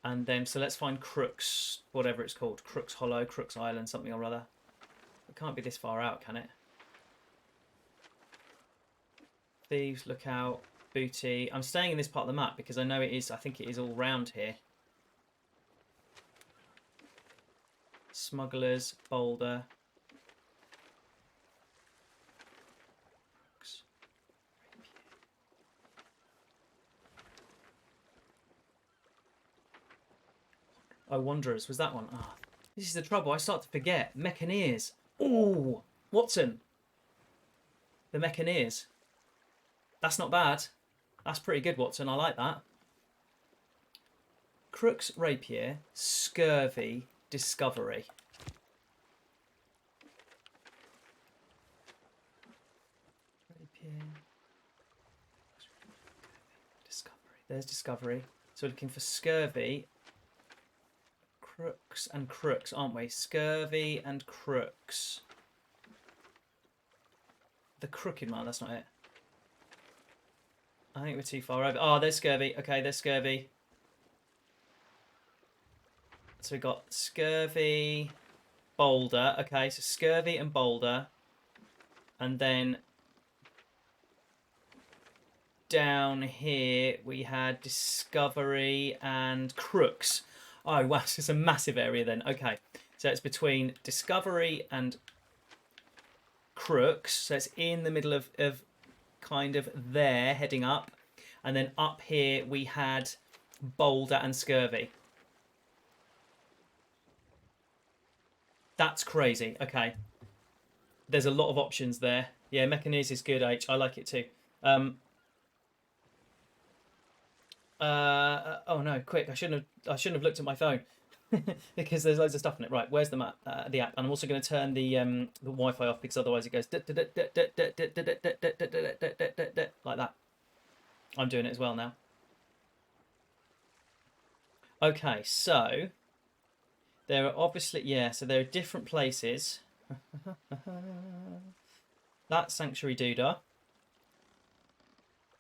and then, so let's find Crooks, whatever it's called. Crooks Hollow, Crooks Island, something or other. It can't be this far out, can it? Thieves, Lookout, Booty. I'm staying in this part of the map because I know it is, I think it is all round here. Smugglers, Boulder. Crooks, Oh, Wanderers, was that one? Ah, this is the trouble. I start to forget. Mechaniers. Oh, Watson. The Mechaniers. That's not bad. That's pretty good, Watson. I like that. Crooks, Rapier, Scurvy, Discovery. Rapier. Discovery. There's Discovery. So we're looking for Scurvy. Crooks and Crooks, aren't we? Scurvy and Crooks. The Crooked Mile, that's not it. I think we're too far over. Oh, there's Scurvy. Okay, there's Scurvy. So we've got Scurvy, Boulder. Okay, so Scurvy and Boulder. And then down here we had Discovery and Crooks. Oh, wow, it's a massive area then. Okay, so it's between Discovery and Crooks. So it's in the middle of kind of there, heading up. And then up here we had Boulder and Scurvy. That's crazy. Okay. There's a lot of options there. Yeah, Mechaneers is good, H. I like it too. Oh no, quick. I shouldn't have looked at my phone. Because there's loads of stuff in it. Right, where's the map? The app, and I'm also going to turn the Wi-Fi off because otherwise it goes like that. I'm doing it as well now. Okay, so there are obviously so there are different places. That sanctuary doodah.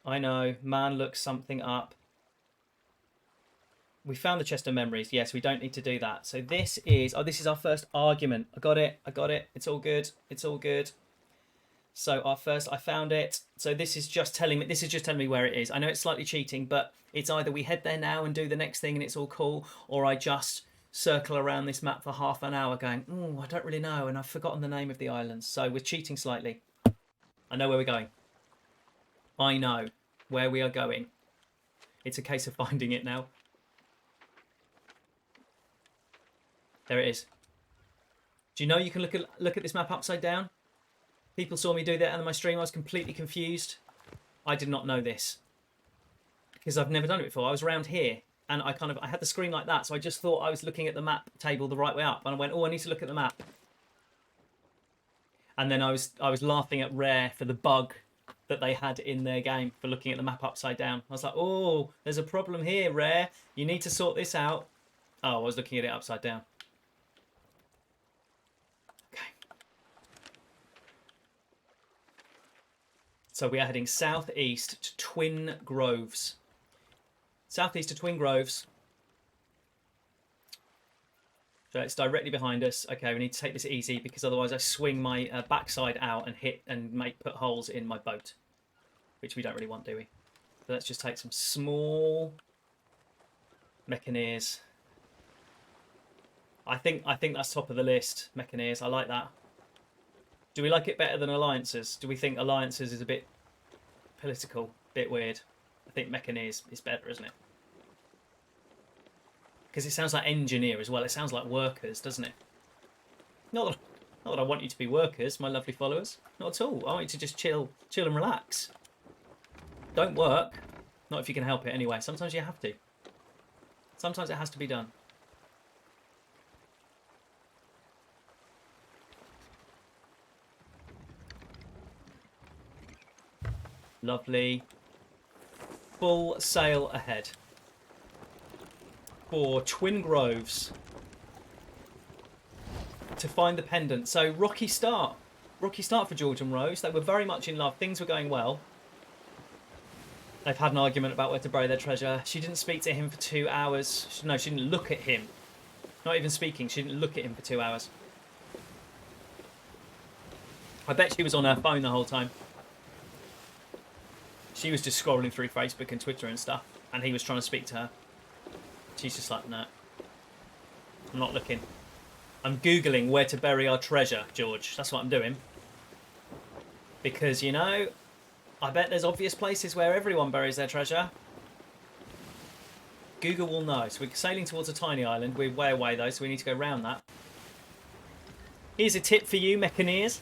I know, man looks something up. We found the chest of memories. Yes, we don't need to do that. So this is our first argument. I got it. It's all good. So I found it. So this is just telling me where it is. I know it's slightly cheating, but it's either we head there now and do the next thing and it's all cool, or I just circle around this map for half an hour going, oh, I don't really know, and I've forgotten the name of the islands. So we're cheating slightly. I know where we're going. I know where we are going. It's a case of finding it now. There it is. Do you know you can look at this map upside down? People saw me do that on my stream. I was completely confused. I did not know this because I've never done it before. I was around here and I had the screen like that, so I just thought I was looking at the map table the right way up, and I went, oh, I need to look at the map. And then I was laughing at Rare for the bug that they had in their game for looking at the map upside down. I was like, oh, there's a problem here, Rare. You need to sort this out. Oh, I was looking at it upside down. So we are heading southeast to Twin Groves. Southeast to Twin Groves. So it's directly behind us. Okay, we need to take this easy because otherwise I swing my backside out and put holes in my boat, which we don't really want, do we? So let's just take some small Mechaneers. I think that's top of the list, Mechaneers. I like that. Do we like it better than Alliances? Do we think Alliances is a bit political, a bit weird? I think Mechaneers is better, isn't it? Because it sounds like engineer as well. It sounds like workers, doesn't it? Not that I want you to be workers, my lovely followers. Not at all. I want you to just chill and relax. Don't work. Not if you can help it anyway. Sometimes you have to. Sometimes it has to be done. Lovely. Full sail ahead for Twin Groves to find the pendant. So rocky start for George and Rose. They were very much in love. Things were going well. They've had an argument about where to bury their treasure. She didn't speak to him for 2 hours. She didn't look at him. Not even speaking. She didn't look at him for 2 hours. I bet she was on her phone the whole time. She was just scrolling through Facebook and Twitter and stuff, and he was trying to speak to her. She's just like, no, I'm not looking. I'm Googling where to bury our treasure, George. That's what I'm doing. Because, you know, I bet there's obvious places where everyone buries their treasure. Google will know. So we're sailing towards a tiny island. We're way away, though, so we need to go round that. Here's a tip for you, Mechaneers.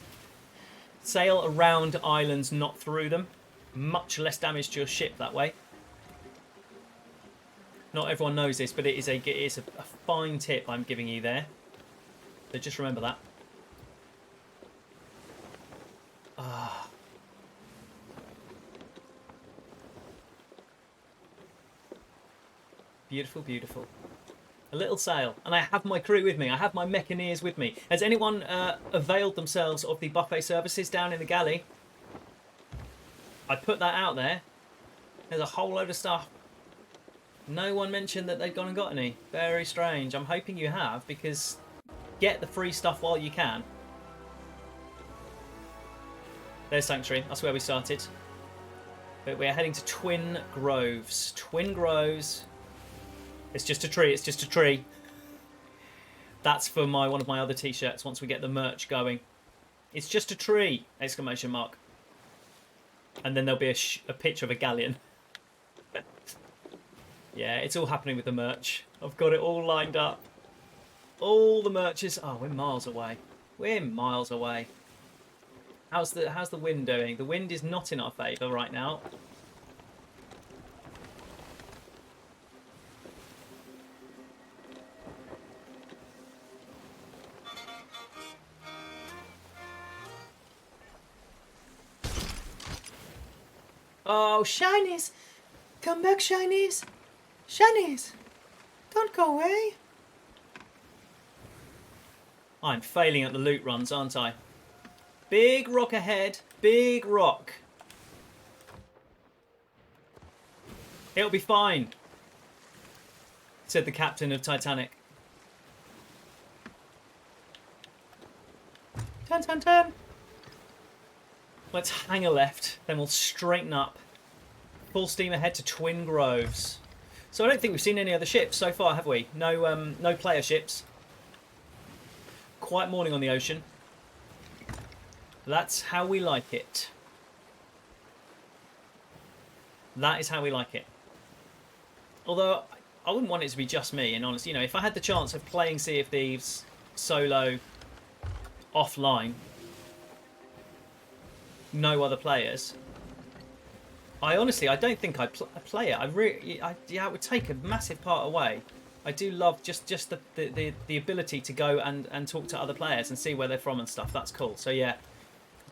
Sail around islands, not through them. Much less damage to your ship that way. Not everyone knows this, but it is a fine tip I'm giving you there. So just remember that. Ah. Beautiful, beautiful. A little sail. And I have my crew with me. I have my Mechaneers with me. Has anyone availed themselves of the buffet services down in the galley? I put that out there. There's a whole load of stuff. No one mentioned that they'd gone and got any. Very strange. I'm hoping you have, because get the free stuff while you can. There's Sanctuary. That's where we started. But we're heading to Twin Groves. Twin Groves. It's just a tree. It's just a tree. That's for one of my other t-shirts once we get the merch going. It's just a tree! Exclamation mark. And then there'll be a picture of a galleon. Yeah, it's all happening with the merch. I've got it all lined up. All the merchants. Oh, we're miles away. We're miles away. How's the wind doing? The wind is not in our favour right now. Oh, shinies! Come back, shinies! Shinies! Don't go away! I'm failing at the loot runs, aren't I? Big rock ahead. Big rock. It'll be fine, said the captain of Titanic. Turn, turn, turn. Let's hang a left, then we'll straighten up. Full steam ahead to Twin Groves. So I don't think we've seen any other ships so far, have we? No, no player ships. Quiet morning on the ocean. That's how we like it. That is how we like it. Although I wouldn't want it to be just me, and honestly, you know, if I had the chance of playing Sea of Thieves solo offline, no other players, I don't think I'd play it. Yeah, it would take a massive part away. I do love just the ability to go and talk to other players and see where they're from and stuff. That's cool. So yeah,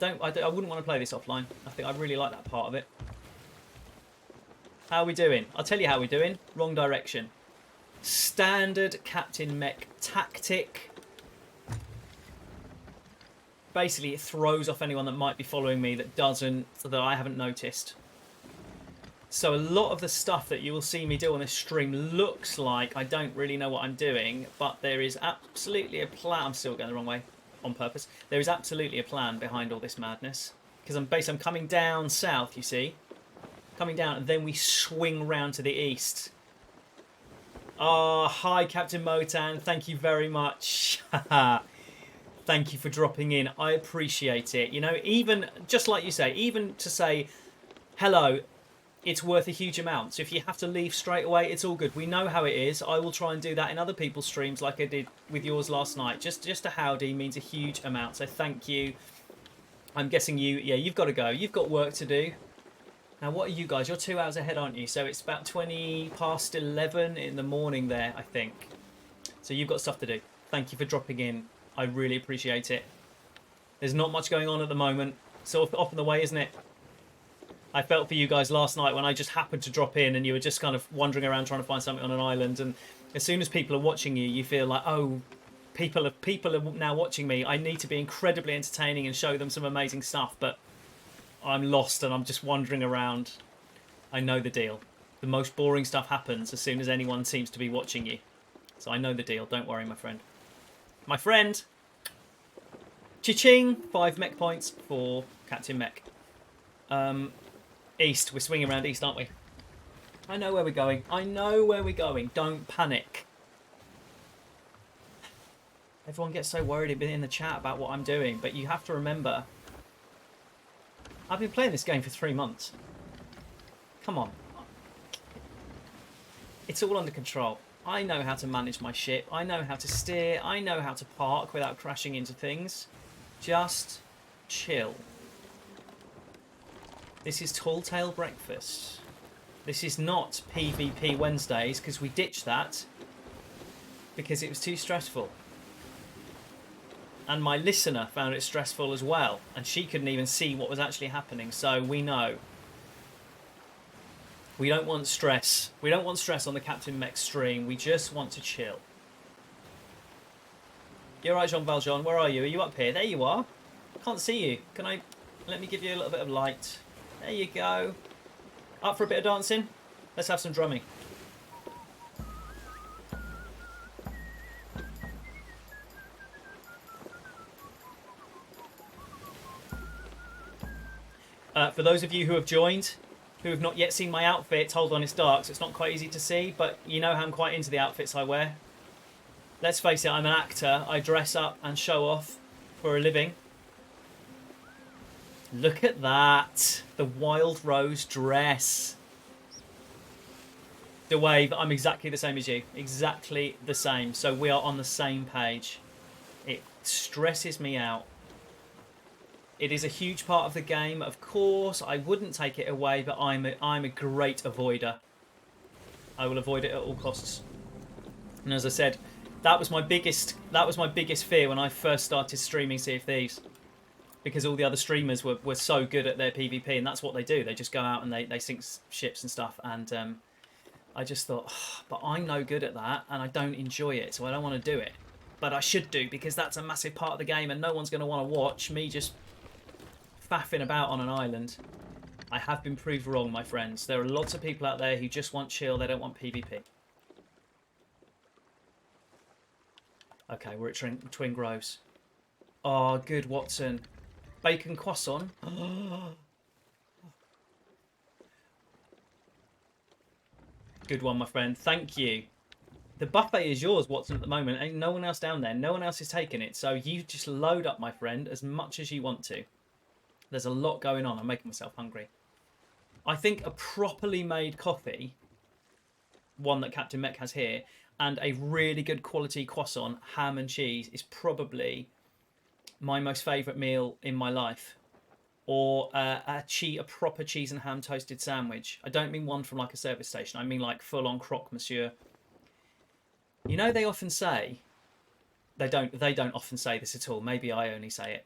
I wouldn't want to play this offline. I think I really like that part of it. How are we doing? I'll tell you how we're doing. Wrong direction. Standard Captain Mech tactic. Basically, it throws off anyone that might be following me that I haven't noticed. So a lot of the stuff that you will see me do on this stream looks like I don't really know what I'm doing, but there is absolutely a plan. I'm still going the wrong way on purpose. There is absolutely a plan behind all this madness. Because I'm coming down south, you see. Coming down, and then we swing round to the east. Oh, hi, Captain Motan. Thank you very much. Thank you for dropping in. I appreciate it. You know, even, just like you say, even to say hello, it's worth a huge amount. So if you have to leave straight away, it's all good. We know how it is. I will try and do that in other people's streams like I did with yours last night. Just a howdy means a huge amount. So thank you. I'm guessing you've got to go. You've got work to do. Now, what are you guys? You're 2 hours ahead, aren't you? So it's about 20 past 11 in the morning there, I think. So you've got stuff to do. Thank you for dropping in. I really appreciate it. There's not much going on at the moment. Sort of off in the way, isn't it? I felt for you guys last night when I just happened to drop in and you were just kind of wandering around trying to find something on an island. And as soon as people are watching you, you feel like, oh, people are now watching me. I need to be incredibly entertaining and show them some amazing stuff. But I'm lost and I'm just wandering around. I know the deal. The most boring stuff happens as soon as anyone seems to be watching you. So I know the deal. Don't worry, my friend. My friend! Cha-ching! 5 mech points for Captain Mech. East. We're swinging around east, aren't we? I know where we're going. I know where we're going. Don't panic. Everyone gets so worried in the chat about what I'm doing, but you have to remember, I've been playing this game for 3 months. Come on. It's all under control. I know how to manage my ship. I know how to steer. I know how to park without crashing into things. Just chill. This is Tall Tale Breakfast. This is not PvP Wednesdays, because we ditched that because it was too stressful. And my listener found it stressful as well, and she couldn't even see what was actually happening, so we know. We don't want stress. We don't want stress on the Captain Mech stream. We just want to chill. You're right, Jean Valjean. Where are you? Are you up here? There you are. Can't see you. Let me give you a little bit of light. There you go. Up for a bit of dancing? Let's have some drumming. For those of you who have joined, who have not yet seen my outfit, hold on, it's dark, so it's not quite easy to see, but you know how I'm quite into the outfits I wear. Let's face it, I'm an actor. I dress up and show off for a living. Look at that. The Wild Rose dress. Wave, I'm exactly the same as you. Exactly the same. So we are on the same page. It stresses me out. It is a huge part of the game. Of course, I wouldn't take it away, but I'm a great avoider. I will avoid it at all costs. And as I said, that was my biggest fear when I first started streaming Sea of Thieves. Because all the other streamers were so good at their PvP, and that's what they do. They just go out and they sink ships and stuff. And I just thought, oh, but I'm no good at that, and I don't enjoy it, so I don't want to do it. But I should do, because that's a massive part of the game, and no one's going to want to watch me just faffing about on an island. I have been proved wrong, my friends. There are lots of people out there who just want chill, they don't want PvP. Okay, we're at Twin Groves. Oh, good, Watson. Bacon croissant. Good one, my friend. Thank you. The buffet is yours, Watson, at the moment. Ain't no one else down there. No one else is taking it. So you just load up, my friend, as much as you want to. There's a lot going on. I'm making myself hungry. I think a properly made coffee, one that Captain Mech has here, and a really good quality croissant, ham and cheese, is probably my most favourite meal in my life. Or a proper cheese and ham toasted sandwich. I don't mean one from like a service station. I mean like full-on croque monsieur. You know, they often say, they don't often say this at all. Maybe I only say it.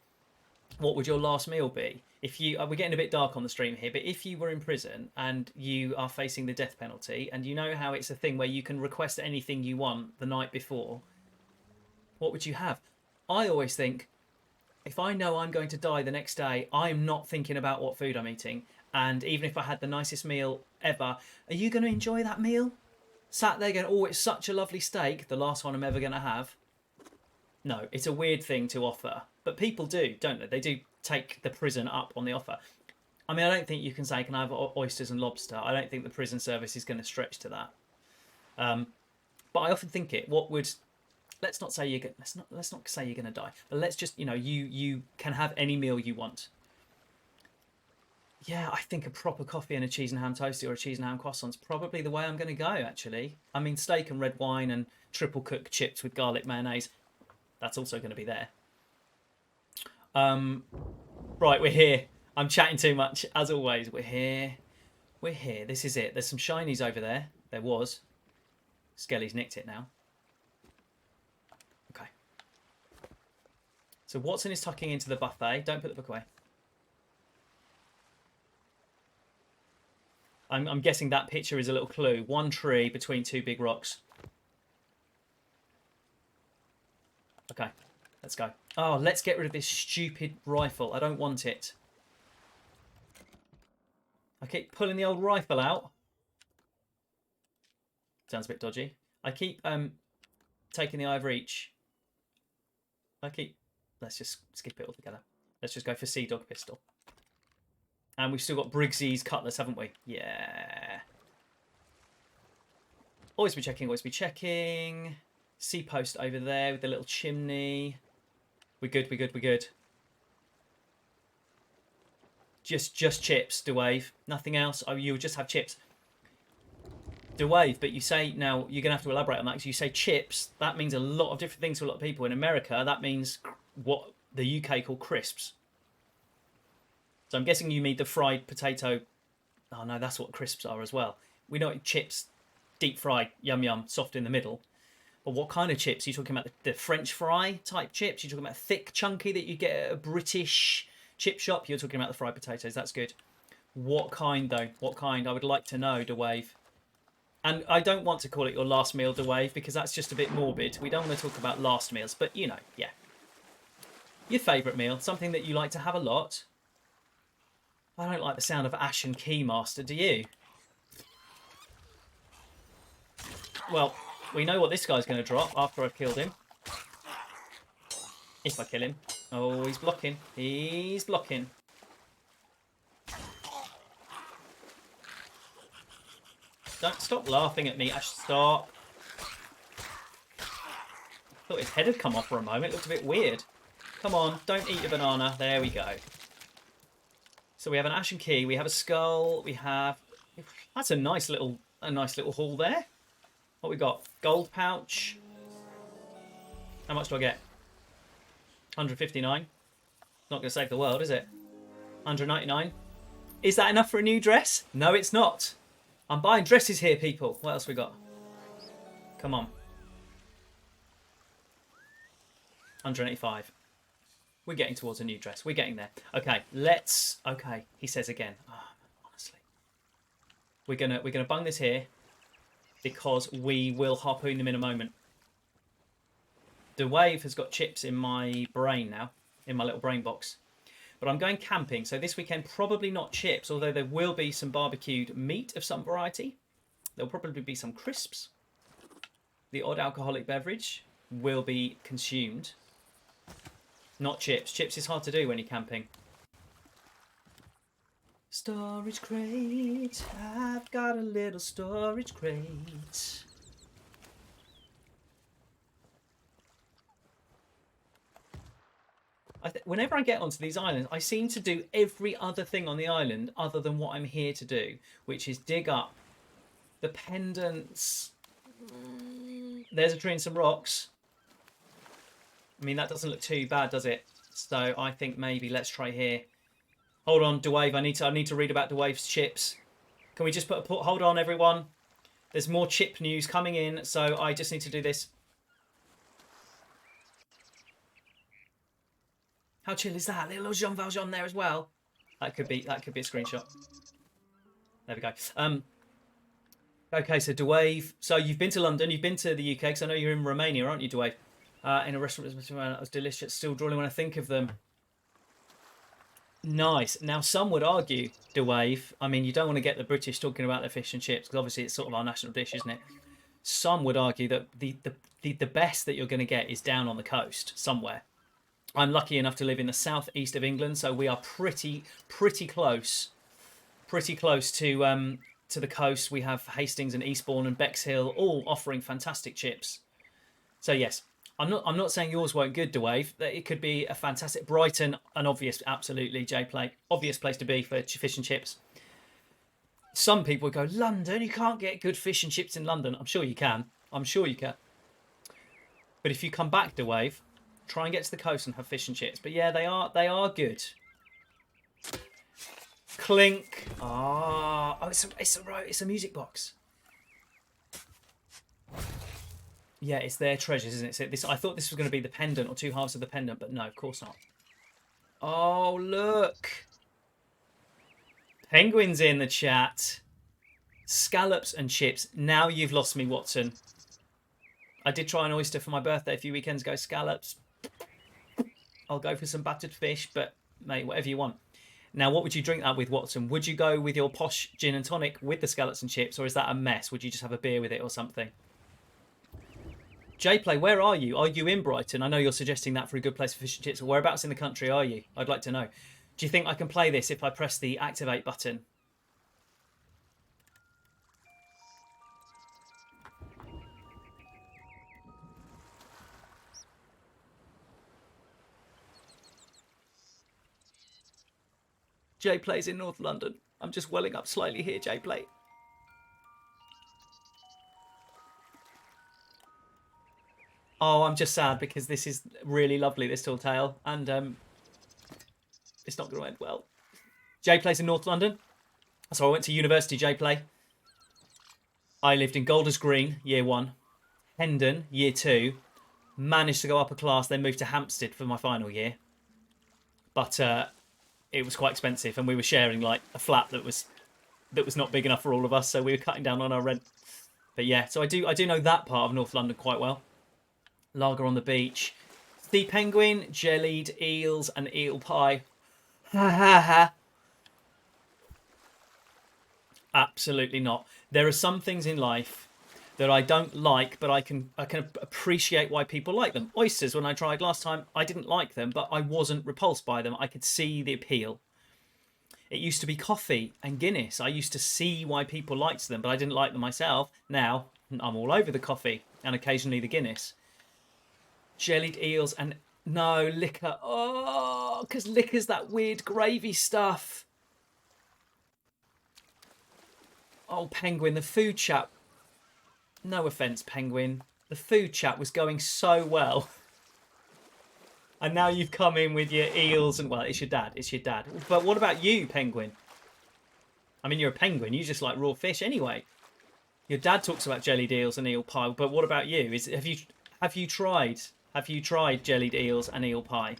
What would your last meal be? If you, we're getting a bit dark on the stream here, but if you were in prison and you are facing the death penalty, and you know how it's a thing where you can request anything you want the night before, what would you have? I always think, if I know I'm going to die the next day, I'm not thinking about what food I'm eating. And even if I had the nicest meal ever, are you going to enjoy that meal? Sat there going, oh, it's such a lovely steak, the last one I'm ever going to have. No, it's a weird thing to offer. But people do, don't they? They do take the prison up on the offer. I mean, I don't think you can say, can I have oysters and lobster? I don't think the prison service is going to stretch to that. But I often think it, what would... Let's not say you're going. Let's not say you're going to die. But let's just, you can have any meal you want. Yeah, I think a proper coffee and a cheese and ham toasty or a cheese and ham croissant's probably the way I'm going to go. Actually, I mean, steak and red wine and triple cooked chips with garlic mayonnaise. That's also going to be there. Right, we're here. I'm chatting too much as always. We're here. We're here. This is it. There's some shinies over there. There was. Skelly's nicked it now. Okay. So Watson is tucking into the buffet. Don't put the book away. I'm guessing that picture is a little clue. One tree between two big rocks. Okay, let's go. Oh, let's get rid of this stupid rifle. I don't want it. I keep pulling the old rifle out. Sounds a bit dodgy. I keep taking the eye of reach. Let's just skip it altogether. Let's just go for Sea Dog pistol. And we've still got Briggsy's cutlass, haven't we? Yeah. Always be checking, always be checking. Sea post over there with the little chimney. We're good, we're good, we're good. Just chips, DeWave. Nothing else. Oh, you'll just have chips. DeWave, but you say, now you're going to have to elaborate on that, because you say chips. That means a lot of different things to a lot of people. In America, that means what the UK call crisps. So I'm guessing you mean the fried potato. Oh no, that's what crisps are as well. We know chips, deep fried, yum yum, soft in the middle. But what kind of chips? Are you talking about the French fry type chips? You're talking about thick, chunky that you get at a British chip shop? You're talking about the fried potatoes. That's good. What kind though? What kind? I would like to know, DeWave. And I don't want to call it your last meal, DeWave, because that's just a bit morbid. We don't want to talk about last meals, but you know, yeah. Your favourite meal, something that you like to have a lot. I don't like the sound of Ashen Keymaster, do you? Well, we know what this guy's going to drop after I've killed him. If I kill him. Oh, he's blocking. He's blocking. Don't stop laughing at me, Ash. Stop. Thought his head had come off for a moment. It looked a bit weird. Come on, don't eat a banana. There we go. So we have an ashen key, we have a skull, we have... That's a nice little A nice little haul there. What we got? Gold pouch. How much do I get? 159. Not going to save the world, is it? 199. Is that enough for a new dress? No, it's not. I'm buying dresses here, people. What else we got? Come on. 185. We're getting towards a new dress. We're getting there. Okay, let's... Okay, he says again. Oh, honestly. We're gonna bung this here because we will harpoon them in a moment. The wave has got chips in my brain now, in my little brain box. But I'm going camping, so this weekend probably not chips, although there will be some barbecued meat of some variety. There'll probably be some crisps. The odd alcoholic beverage will be consumed. Not chips. Chips is hard to do when you're camping. Storage crate. I've got a little storage crate. Whenever I get onto these islands, I seem to do every other thing on the island other than what I'm here to do, which is dig up the pendants. There's a tree and some rocks. I mean, that doesn't look too bad, does it? So I think maybe let's try here. Hold on, DeWave. I need to read about DeWave's chips. Can we just hold on, everyone? There's more chip news coming in, so I just need to do this. How chill is that? Little Jean Valjean there as well. That could be a screenshot. There we go. Okay, so DeWave. So you've been to London, you've been to the UK, because I know you're in Romania, aren't you, DeWave? In a restaurant that was delicious. Still drooling when I think of them. Nice. Now, some would argue, DeWave, I mean, you don't want to get the British talking about their fish and chips, because obviously it's sort of our national dish, isn't it? Some would argue that the best that you're going to get is down on the coast, somewhere. I'm lucky enough to live in the southeast of England, so we are pretty close to the coast. We have Hastings and Eastbourne and Bexhill all offering fantastic chips. So yes, I'm not saying yours won't good, DeWave. It could be a fantastic Brighton, an obvious, absolutely J-Play, obvious place to be for fish and chips. Some people go, London, you can't get good fish and chips in London. I'm sure you can. I'm sure you can. But if you come back, DeWave, try and get to the coast and have fish and chips. But yeah, they are good. Clink. Oh, it's a music box. Yeah, it's their treasures, isn't it? I thought this was going to be the pendant or two halves of the pendant, but no, of course not. Oh, look. Penguin's in the chat. Scallops and chips. Now you've lost me, Watson. I did try an oyster for my birthday a few weekends ago. Scallops. I'll go for some battered fish, but mate, whatever you want. Now, what would you drink that with, Watson? Would you go with your posh gin and tonic with the scallops and chips, or is that a mess? Would you just have a beer with it or something? J-Play, where are you? Are you in Brighton? I know you're suggesting that for a good place for fish and chips. Whereabouts in the country are you? I'd like to know. Do you think I can play this if I press the activate button? J-Play's in North London. I'm just welling up slightly here, J-Play. Oh, I'm just sad because this is really lovely, this tall tale, and it's not going to end well. J-Play's in North London. So I went to university, J-Play. I lived in Golders Green, year 1. Hendon, year 2. Managed to go up a class, then moved to Hampstead for my final year. But it was quite expensive, and we were sharing like a flat that was not big enough for all of us, so we were cutting down on our rent. But yeah, so I do know that part of North London quite well. Lager on the beach. Sea penguin, jellied eels, and eel pie. Ha ha ha. Absolutely not. There are some things in life that I don't like, but I can appreciate why people like them. Oysters, when I tried last time, I didn't like them, but I wasn't repulsed by them. I could see the appeal. It used to be coffee and Guinness. I used to see why people liked them, but I didn't like them myself. Now, I'm all over the coffee and occasionally the Guinness. Jellied eels and no, liquor. Oh, because liquor's that weird gravy stuff. Oh, Penguin, the food chat. No offence, Penguin. The food chat was going so well. And now you've come in with your eels and, well, it's your dad. It's your dad. But what about you, Penguin? I mean, you're a penguin. You just like raw fish anyway. Your dad talks about jellied eels and eel pie. But what about you? Have you tried jellied eels and eel pie?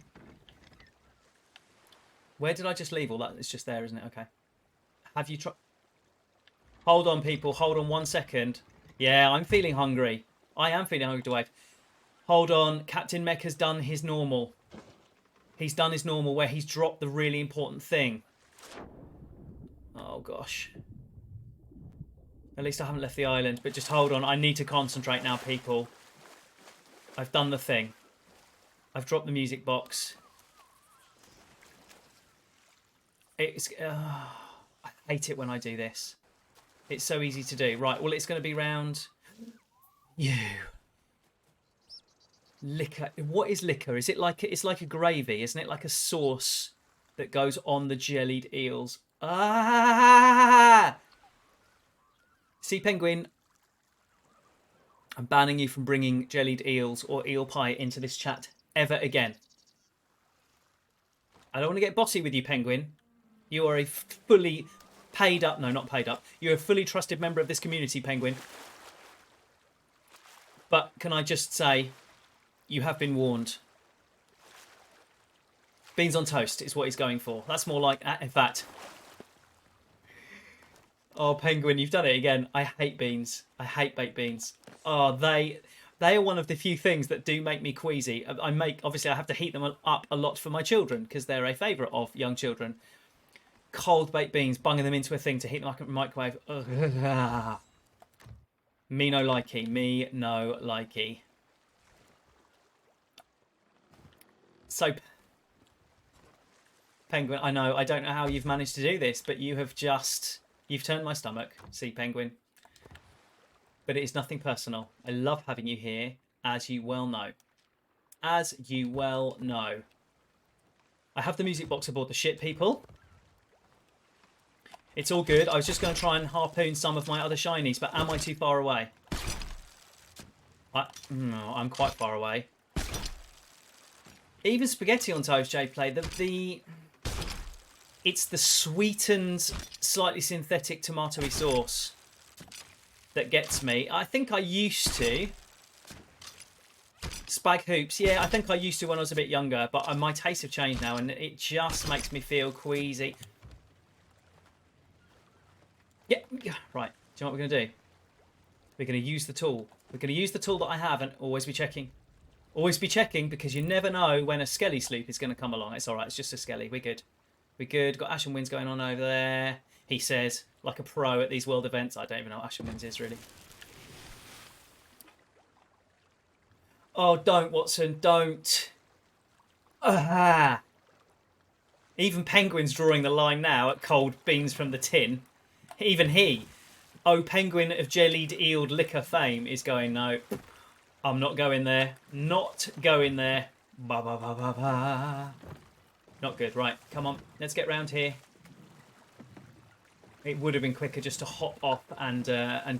Where did I just leave all that? It's just there, isn't it? Okay. Have you tried? Hold on, people. Hold on 1 second. Yeah, I'm feeling hungry. I am feeling hungry, Dwayne. Hold on. Captain Mech has done his normal. He's done his normal where he's dropped the really important thing. Oh, gosh. At least I haven't left the island. But just hold on. I need to concentrate now, people. I've done the thing. I've dropped the music box. It's... I hate it when I do this. It's so easy to do. Right, well, it's going to be round... You. Liquor. What is liquor? Is it like... It's like a gravy, isn't it? Like a sauce that goes on the jellied eels. Ah! See, Penguin, I'm banning you from bringing jellied eels or eel pie into this chat ever again. I don't want to get bossy with you, Penguin. You are a fully paid up... No, not paid up. You're a fully trusted member of this community, Penguin. But can I just say, you have been warned. Beans on toast is what he's going for. That's more like... In fact... Oh, Penguin, you've done it again. I hate beans. I hate baked beans. Oh, they are one of the few things that do make me queasy. Obviously, I have to heat them up a lot for my children because they're a favourite of young children. Cold baked beans, bunging them into a thing to heat them up in the microwave. Ugh. Me no likey. Me no likey. So, Penguin, I know, I don't know how you've managed to do this, but you have just... You've turned my stomach, see, Penguin. But it is nothing personal. I love having you here, as you well know. As you well know. I have the music box aboard the ship, people. It's all good. I was just going to try and harpoon some of my other shinies, but am I too far away? No, I'm quite far away. Even spaghetti on toast, J-Play, it's the sweetened, slightly synthetic tomatoey sauce that gets me. I think I used to. Spag hoops. Yeah, I think I used to when I was a bit younger, but my tastes have changed now, and it just makes me feel queasy. Yeah, right. Do you know what we're going to do? We're going to use the tool. We're going to use the tool that I have and always be checking. Always be checking, because you never know when a skelly sloop is going to come along. It's all right. It's just a skelly. We're good. We're good. Got Ashen Winds going on over there. He says, like a pro at these world events. I don't even know what Ashen Winds is, really. Oh, don't, Watson. Don't. Ah. Even Penguin's drawing the line now at cold beans from the tin. Even he, oh, Penguin of jellied eeled liquor fame, is going, no, I'm not going there. Not going there. Ba ba ba ba ba. Not good. Right, come on. Let's get round here. It would have been quicker just to hop off and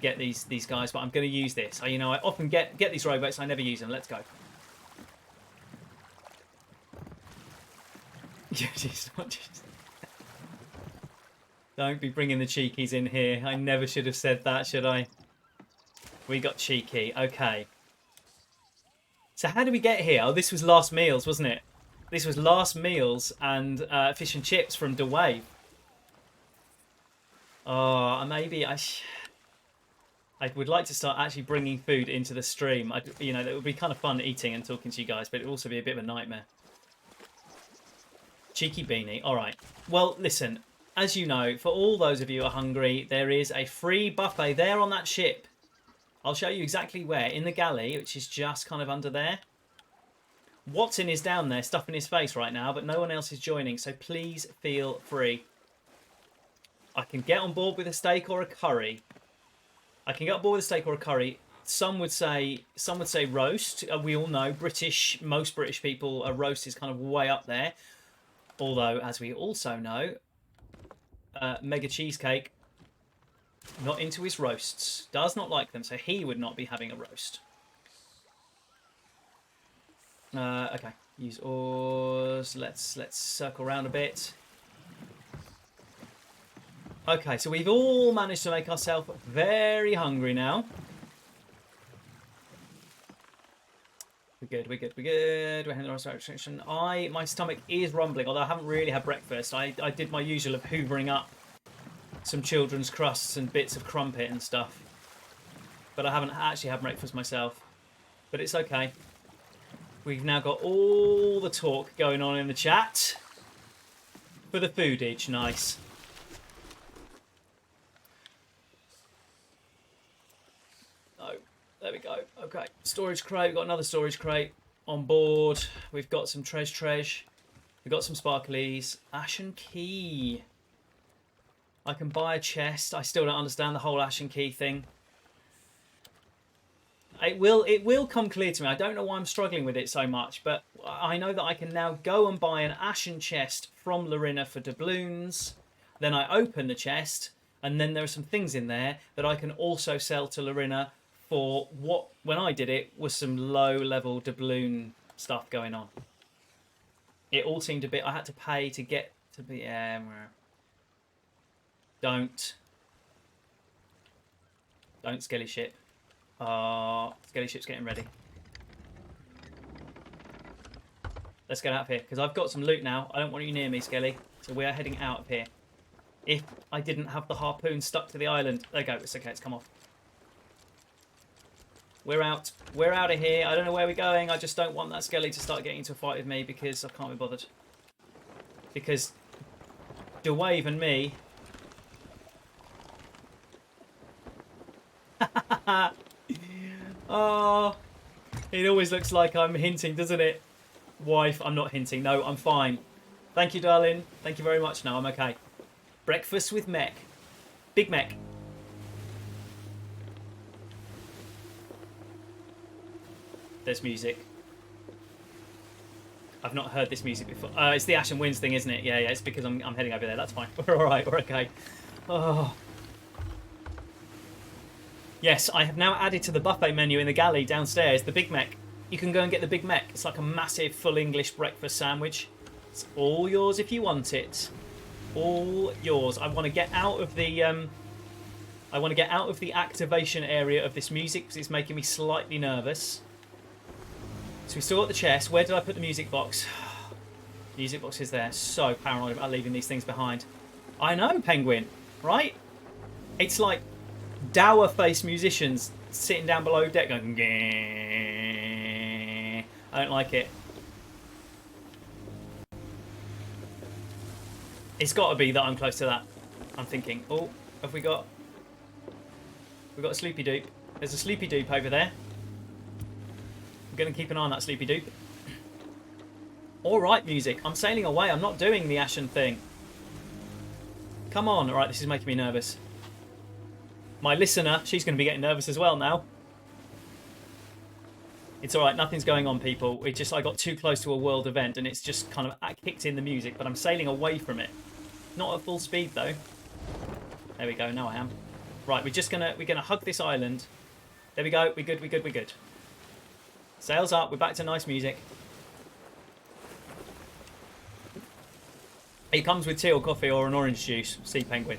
get these guys, but I'm going to use this. I often get these robots. I never use them. Let's go. It's not just... Don't be bringing the cheekies in here. I never should have said that, should I? We got cheeky. Okay. So how did we get here? Oh, this was last meals, wasn't it? This was last meals and fish and chips from DeWave. Oh, maybe I would like to start actually bringing food into the stream. It would be kind of fun eating and talking to you guys, but it would also be a bit of a nightmare. Cheeky beanie. All right. Well, listen. As you know, for all those of you who are hungry, there is a free buffet there on that ship. I'll show you exactly where. In the galley, which is just kind of under there. Watson is down there, stuffing his face right now, but no one else is joining, so please feel free. I can get on board with a steak or a curry. I can get on board with a steak or a curry. Some would say roast. We all know most British people, a roast is kind of way up there. Although, as we also know, mega cheesecake Not into his roasts. Does not like them, so he would not be having a roast. Okay. Use oars. Let's circle around a bit. Okay, so we've all managed to make ourselves very hungry now. We're good. We're heading in the right direction. My stomach is rumbling, although I haven't really had breakfast. I did my usual of hoovering up some children's crusts and bits of crumpet and stuff. But I haven't actually had breakfast myself. But it's okay. We've now got all the talk going on in the chat for the foodage. Nice. Oh, there we go. Okay, storage crate. We've got another storage crate on board. We've got some treasure. We've got some sparklies. Ashen key. I can buy a chest. I still don't understand the whole ashen key thing. It will come clear to me. I don't know why I'm struggling with it so much, but I know that I can now go and buy an ashen chest from Lorena for doubloons. Then I open the chest, and then there are some things in there that I can also sell to Lorena for what, when I did it, was some low-level doubloon stuff going on. It all seemed a bit... I had to pay to get to be... Don't skelly ship. Skelly ship's getting ready. Let's get out of here, because I've got some loot now. I don't want you near me, Skelly. So we are heading out of here. If I didn't have the harpoon stuck to the island... There we go. It's okay. It's come off. We're out. We're out of here. I don't know where we're going. I just don't want that Skelly to start getting into a fight with me, because I can't be bothered. Because DeWave and me... Oh, it always looks like I'm hinting, doesn't it? Wife, I'm not hinting. No, I'm fine. Thank you, darling. Thank you very much. No, I'm okay. Breakfast with Mech. Big Mech. There's music. I've not heard this music before. It's the Ash and Winds thing, isn't it? Yeah, it's because I'm heading over there. That's fine. We're all right. We're okay. Oh. Yes, I have now added to the buffet menu in the galley downstairs the Big Mac. You can go and get the Big Mac. It's like a massive full English breakfast sandwich. It's all yours if you want it. All yours. I want to get out of the activation area of this music because it's making me slightly nervous. So we still got the chest. Where did I put the music box? Music box is there. So paranoid about leaving these things behind. I know, Penguin, right? It's like dour faced musicians sitting down below deck going, "Gah." I don't like it. It's got to be that I'm close to that. I'm thinking, oh, have we got... We've got a Sleepy Doop. There's a Sleepy Doop over there. I'm going to keep an eye on that Sleepy Doop. Alright, music. I'm sailing away. I'm not doing the Ashen thing. Come on. Alright, this is making me nervous. My listener, she's going to be getting nervous as well now. It's alright, nothing's going on, people. It's just I got too close to a world event and it's just kind of kicked in the music, but I'm sailing away from it. Not at full speed though. There we go, now I am. Right, we're gonna hug this island. There we go, we're good. Sails up, we're back to nice music. It comes with tea or coffee or an orange juice, Sea Penguin.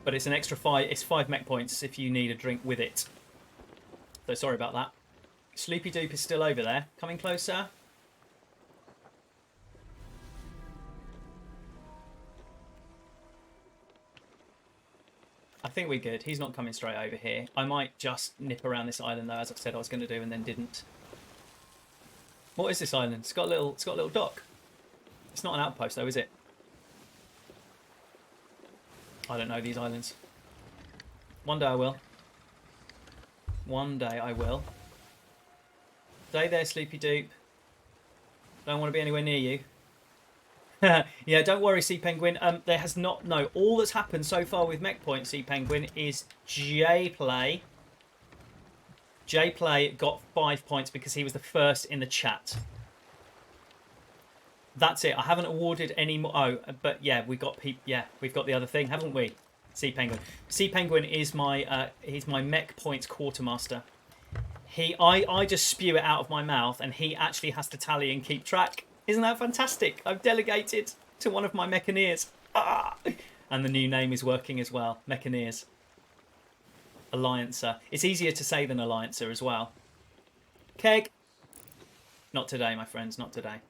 But it's an extra 5 mech points if you need a drink with it. So sorry about that. Sleepy Doop is still over there. Coming closer. I think we're good. He's not coming straight over here. I might just nip around this island though, as I've said I was going to do and then didn't. What is this island? It's got a little dock. It's not an outpost though, is it? I don't know these islands. One day I will. One day I will. Stay there, Sleepy Doop. Don't want to be anywhere near you. Yeah, don't worry, Sea Penguin. There has not... No, all that's happened so far with Mech Point, Sea Penguin, is J-Play. J-Play got 5 points because he was the first in the chat. That's it. I haven't awarded any more. Oh, but yeah, we've got we've got the other thing, haven't we? Sea Penguin. Sea Penguin is my he's my mech points quartermaster. I just spew it out of my mouth, and he actually has to tally and keep track. Isn't that fantastic? I've delegated to one of my Mechaneers. Ah! And the new name is working as well. Mechaneers. Alliancer. It's easier to say than Alliancer as well. Keg. Not today, my friends. Not today.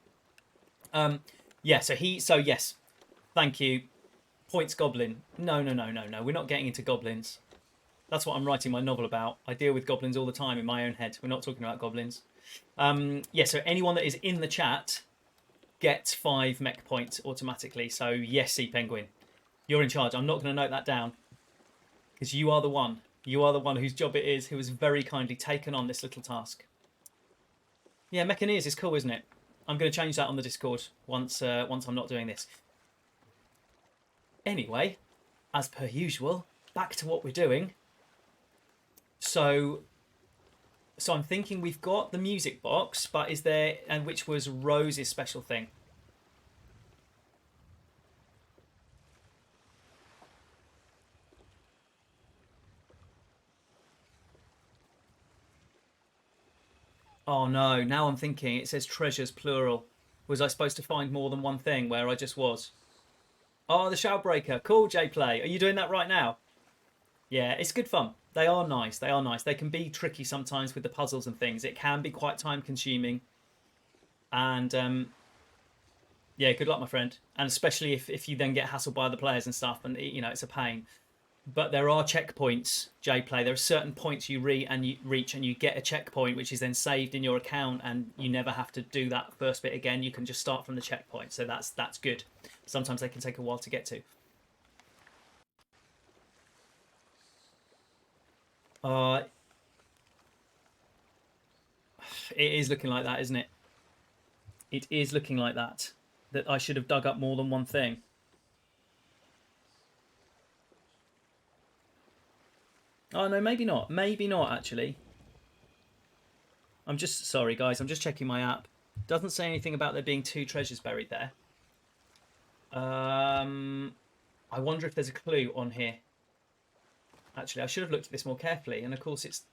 Yeah, so yes. Thank you. Points Goblin. No. We're not getting into goblins. That's what I'm writing my novel about. I deal with goblins all the time in my own head. We're not talking about goblins. Yeah, so anyone that is in the chat gets 5 mech points automatically. So yes, Sea Penguin, you're in charge. I'm not going to note that down because you are the one. You are the one whose job it is, who has very kindly taken on this little task. Yeah, Mechaneers is cool, isn't it? I'm going to change that on the Discord once I'm not doing this. Anyway, as per usual, back to what we're doing. So I'm thinking we've got the music box, but is there, and which was Rose's special thing. Oh no, now I'm thinking it says treasures plural. Was I supposed to find more than one thing where I just was? Oh, the Shoutbreaker. Cool, J-Play. Are you doing that right now? Yeah, it's good fun. They are nice. They are nice. They can be tricky sometimes with the puzzles and things. It can be quite time consuming. And yeah, good luck, my friend. And especially if you then get hassled by other players and stuff, and you know it's a pain. But there are checkpoints, J-Play. There are certain points you reach and you get a checkpoint, which is then saved in your account, and you never have to do that first bit again. You can just start from the checkpoint. So that's good. Sometimes they can take a while to get to. It is looking like that, isn't it? It is looking like that. That I should have dug up more than one thing. Oh, no, maybe not. Maybe not, actually. I'm just... Sorry, guys. I'm just checking my app. Doesn't say anything about there being 2 treasures buried there. I wonder if there's a clue on here. Actually, I should have looked at this more carefully. And, of course, it's...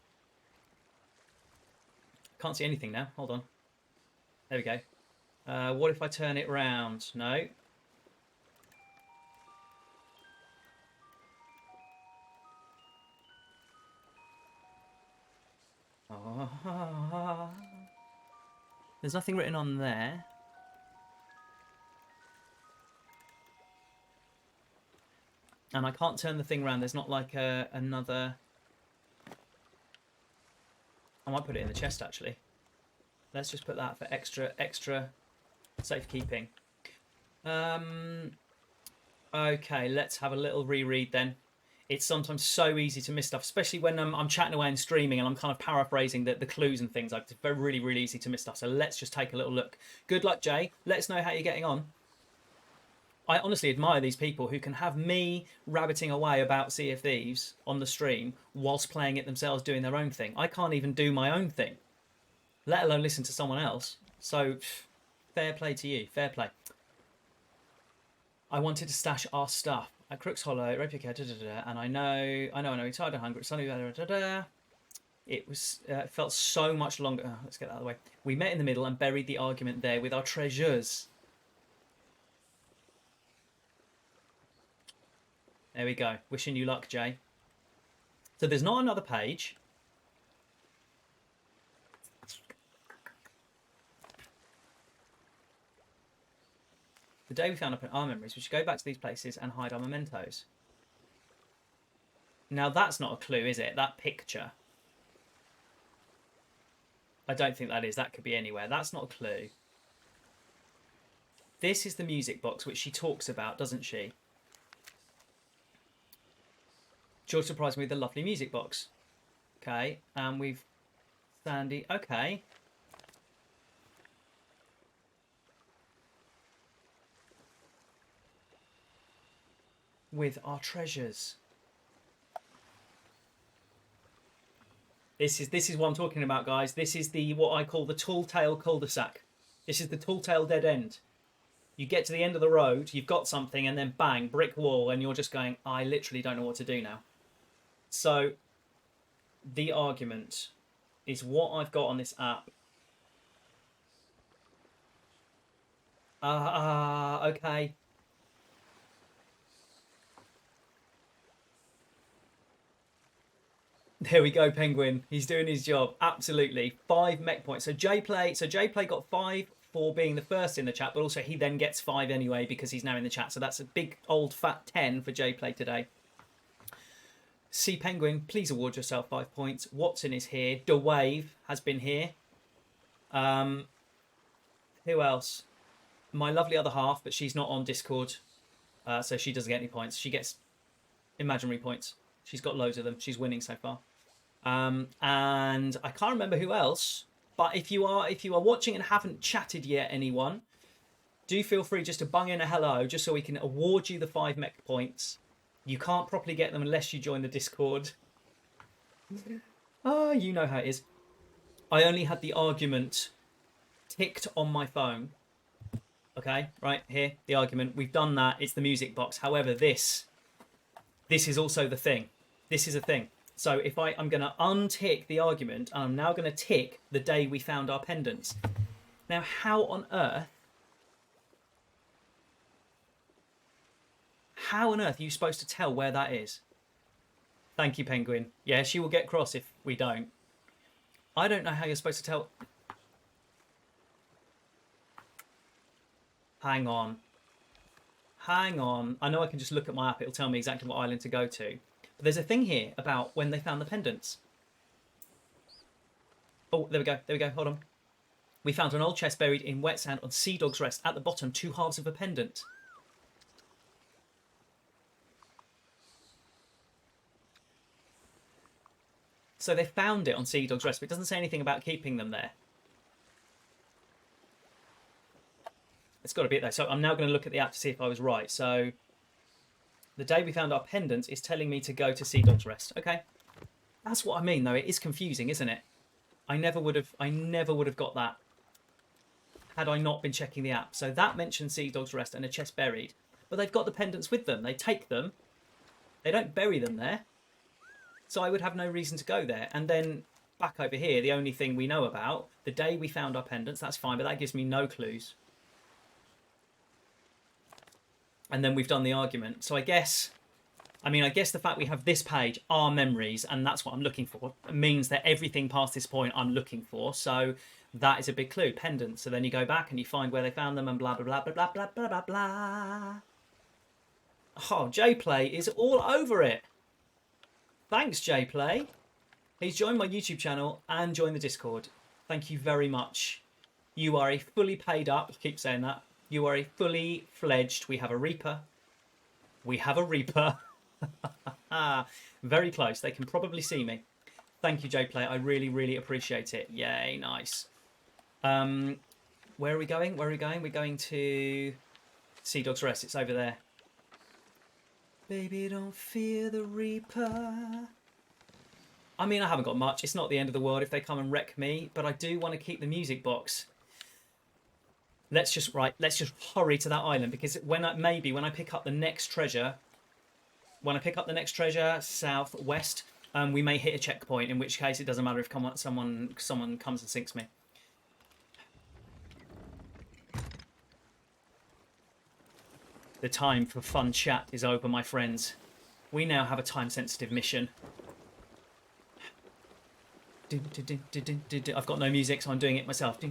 Can't see anything now. Hold on. There we go. What if I turn it round? No. There's nothing written on there. And I can't turn the thing around. There's not like another... I might put it in the chest, actually. Let's just put that for extra safekeeping. Okay, let's have a little reread then. It's sometimes so easy to miss stuff, especially when I'm chatting away and streaming and I'm kind of paraphrasing the clues and things. It's really, really easy to miss stuff. So let's just take a little look. Good luck, Jay. Let us know how you're getting on. I honestly admire these people who can have me rabbiting away about Sea of Thieves on the stream whilst playing it themselves, doing their own thing. I can't even do my own thing, let alone listen to someone else. So, fair play to you. Fair play. I wanted to stash our stuff at Crook's Hollow, Replica, and I know, we're tired and hungry. Suddenly, it was felt so much longer. Oh, let's get that out of the way. We met in the middle and buried the argument there with our treasures. There we go. Wishing you luck, Jay. So there's not another page. The day we found our memories, we should go back to these places and hide our mementos. Now that's not a clue, is it? That picture. I don't think that is. That could be anywhere. That's not a clue. This is the music box, which she talks about, doesn't she? George surprised me with a lovely music box. Okay, and we've... Sandy... Okay. With our treasures. This is what I'm talking about, guys. This is the what I call the tall tale cul-de-sac. This is the tall tale dead end. You get to the end of the road, you've got something, and then bang, brick wall, and you're just going, I literally don't know what to do now. So the argument is what I've got on this app. Okay. There we go, Penguin. He's doing his job. Absolutely. 5 mech points. So Jplay got 5 for being the first in the chat, but also he then gets 5 anyway because he's now in the chat. So that's a big old fat 10 for Jplay today. C Penguin, please award yourself 5 points. Watson is here. DeWave has been here. Who else? My lovely other half, but she's not on Discord, so she doesn't get any points. She gets imaginary points. She's got loads of them. She's winning so far. And I can't remember who else. But if you are watching and haven't chatted yet, anyone, do feel free just to bung in a hello, just so we can award you the 5 mech points. You can't properly get them unless you join the Discord. Oh, you know how it is. I only had the argument ticked on my phone. Okay, right here, the argument. We've done that. It's the music box. However, this is also the thing. This is a thing. So if I'm going to untick the argument, and I'm now going to tick the day we found our pendants. Now, how on earth are you supposed to tell where that is? Thank you, Penguin. Yeah, she will get cross if we don't. I don't know how you're supposed to tell. Hang on. Hang on. I know I can just look at my app. It'll tell me exactly what island to go to. But there's a thing here about when they found the pendants. Oh, there we go. There we go. Hold on. We found an old chest buried in wet sand on Sea Dog's Rest. At the bottom, 2 halves of a pendant. So they found it on Sea Dog's Rest, but it doesn't say anything about keeping them there. It's got to be it though. So I'm now going to look at the app to see if I was right. So the day we found our pendants is telling me to go to Sea Dog's Rest. Okay, that's what I mean though. It is confusing, isn't it? I never would have got that had I not been checking the app. So that mentions Sea Dog's Rest and a chest buried, but they've got the pendants with them. They take them. They don't bury them there. So I would have no reason to go there. And then back over here, the only thing we know about the day we found our pendants. That's fine, but that gives me no clues. And then we've done the argument. So I guess the fact we have this page, our memories, and that's what I'm looking for, means that everything past this point I'm looking for. So that is a big clue, pendants. So then you go back and you find where they found them and blah, blah, blah, blah, blah, blah, blah, blah, blah. Oh, Jplay is all over it. Thanks, Jplay. He's joined my YouTube channel and joined the Discord. Thank you very much. You are a fully paid up, I keep saying that. You are a fully fledged, we have a Reaper. We have a Reaper. Very close. They can probably see me. Thank you, Jplay. I really, really appreciate it. Yay, nice. Where are we going? Where are we going? We're going to Sea Dog's Rest. It's over there. Baby, don't fear the Reaper. I mean, I haven't got much. It's not the end of the world if they come and wreck me, but I do want to keep the music box. Let's just hurry to that island, because when I pick up the next treasure, southwest, we may hit a checkpoint, in which case it doesn't matter if someone comes and sinks me. The time for fun chat is over, my friends. We now have a time-sensitive mission. I've got no music, so I'm doing it myself. What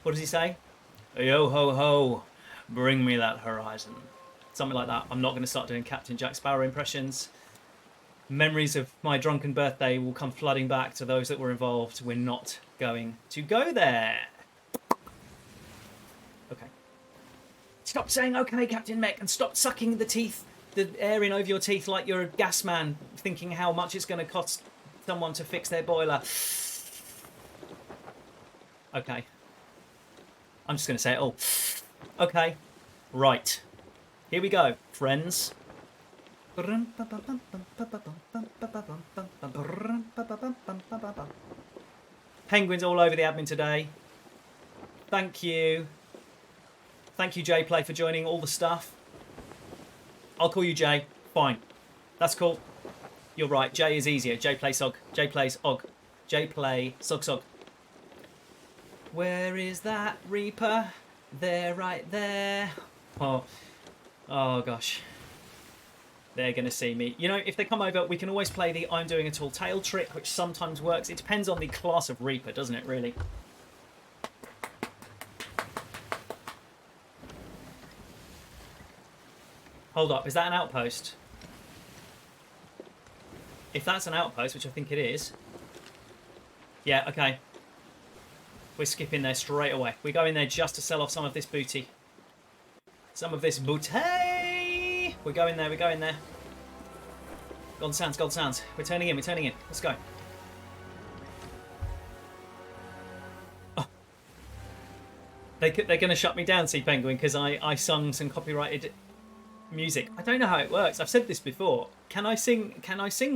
does he say? Yo ho ho, bring me that horizon. Something like that. I'm not going to start doing Captain Jack Sparrow impressions. Memories of my drunken birthday will come flooding back to those that were involved. We're not going to go there. Okay. Stop saying okay, Captain Mech, and stop sucking the air in over your teeth like you're a gas man, thinking how much it's going to cost someone to fix their boiler. Okay. I'm just going to say it all. Okay. Right. Here we go, friends. Penguins all over the admin today. Thank you. Thank you, Jplay, for joining all the stuff. I'll call you Jay. Fine. That's cool. You're right. Jay is easier. Jplay Sog. Jplay's Og. Jplay Sog Sog. Where is that Reaper? There, right there. Oh gosh. They're going to see me. You know, if they come over, we can always play the I'm doing a tall tale trick, which sometimes works. It depends on the class of Reaper, doesn't it, really? Hold up, is that an outpost? If that's an outpost, which I think it is... Yeah, okay. We're skipping there straight away. We go in there just to sell off some of this booty. Some of this booty! We go in there, we go in there. Golden Sands, Golden Sands. We're turning in, we're turning in. Let's go. Oh. They're going to shut me down, Sea Penguin, because I sung some copyrighted music. I don't know how it works. I've said this before. Can I sing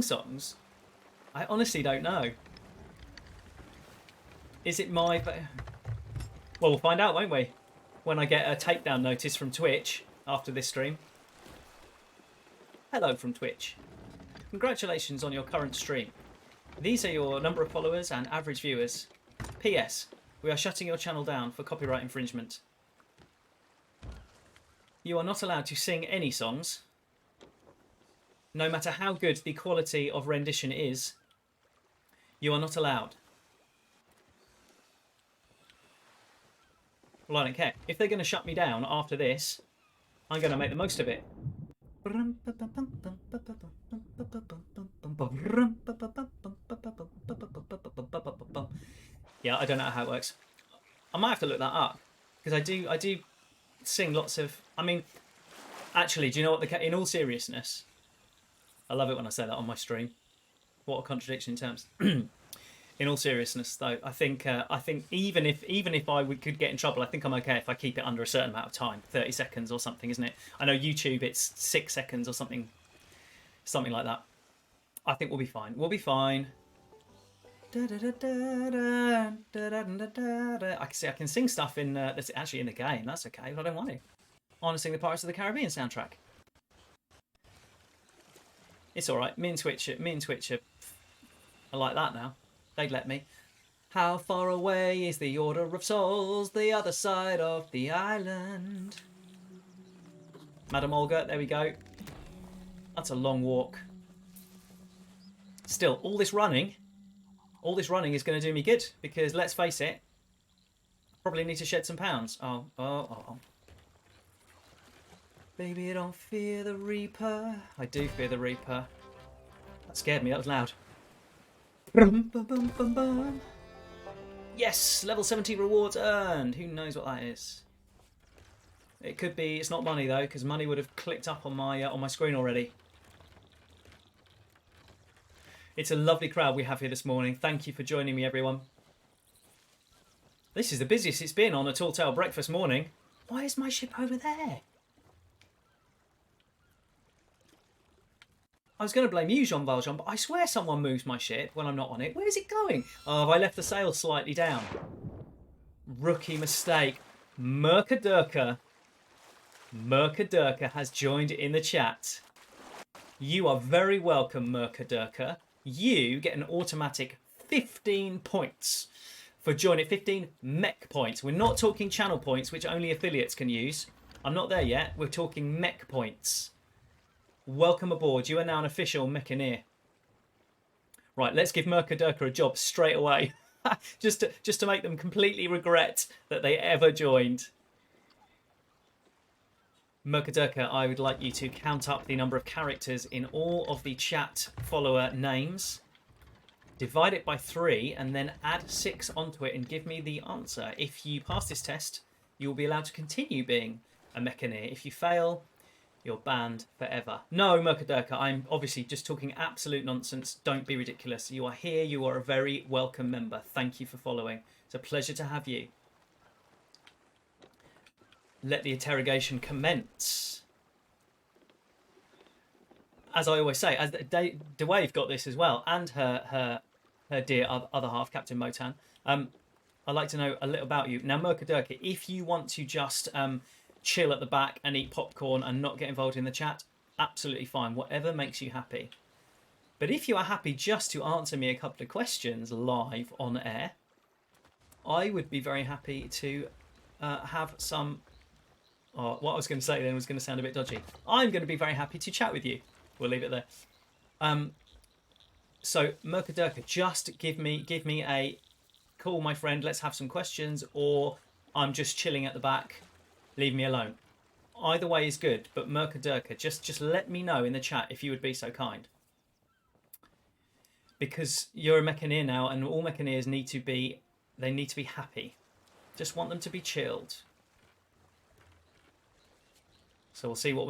songs? I honestly don't know. Is it my... Well, we'll find out, won't we? When I get a takedown notice from Twitch after this stream. Hello from Twitch. Congratulations on your current stream. These are your number of followers and average viewers. P.S. We are shutting your channel down for copyright infringement. You are not allowed to sing any songs. No matter how good the quality of rendition is, you are not allowed. Well, I don't care. If they're going to shut me down after this, I'm going to make the most of it. Yeah, I don't know how it works. I might have to look that up because I do sing lots of. I mean, actually, do you know what? In all seriousness, I love it when I say that on my stream. What a contradiction in terms. In all seriousness, though, I think even if could get in trouble, I think I'm okay if I keep it under a certain amount of time, 30 seconds or something, isn't it? I know YouTube, it's 6 seconds or something like that. I think we'll be fine. We'll be fine. I can sing stuff in that's actually in the game. That's okay, but I don't want to. I want to sing the Pirates of the Caribbean soundtrack. It's all right. Me and Twitch are like that now. They'd let me. How far away is the Order of Souls, the other side of the island? Madam Olga, there we go. That's a long walk. Still, all this running is going to do me good, because let's face it, probably need to shed some pounds. Oh. Baby, don't fear the Reaper. I do fear the Reaper. That scared me, that was loud. Yes, level 70 rewards earned. Who knows what that is? It could be. It's not money though, because money would have clicked up on my screen already. It's a lovely crowd we have here this morning. Thank you for joining me, everyone. This is the busiest it's been on a Tall Tale breakfast morning. Why is my ship over there? I was going to blame you, Jean Valjean, but I swear someone moves my ship when I'm not on it. Where's it going? Oh, have I left the sail slightly down? Rookie mistake. Mercadurka has joined in the chat. You are very welcome, Mercadurka. You get an automatic 15 points for joining. 15 mech points. We're not talking channel points, which only affiliates can use. I'm not there yet. We're talking mech points. Welcome aboard. You are now an official Mechaneer. Right, let's give Mercadurka a job straight away. just to make them completely regret that they ever joined. Mercadurka, I would like you to count up the number of characters in all of the chat follower names. Divide it by 3 and then add 6 onto it and give me the answer. If you pass this test, you will be allowed to continue being a Mechaneer. If you fail, you're banned forever. No, Mercadurka, I'm obviously just talking absolute nonsense. Don't be ridiculous. You are here. You are a very welcome member. Thank you for following. It's a pleasure to have you. Let the interrogation commence. as I always say, as Dewave got this as well, and her dear other half, Captain Motan. I'd like to know a little about you. Now, Mercadurka, if you want to just chill at the back and eat popcorn and not get involved in the chat, absolutely fine. Whatever makes you happy. But if you are happy just to answer me a couple of questions live on air, I would be very happy to have some... Oh, what I was going to say then was going to sound a bit dodgy. I'm going to be very happy to chat with you. We'll leave it there. So, Mercadurka, just give me a call, my friend. Let's have some questions, or I'm just chilling at the back. Leave me alone. Either way is good, but Mercadurka, just let me know in the chat if you would be so kind. Because you're a Mechaneer now, and all Mechaneers need to be happy. Just want them to be chilled. So we'll see what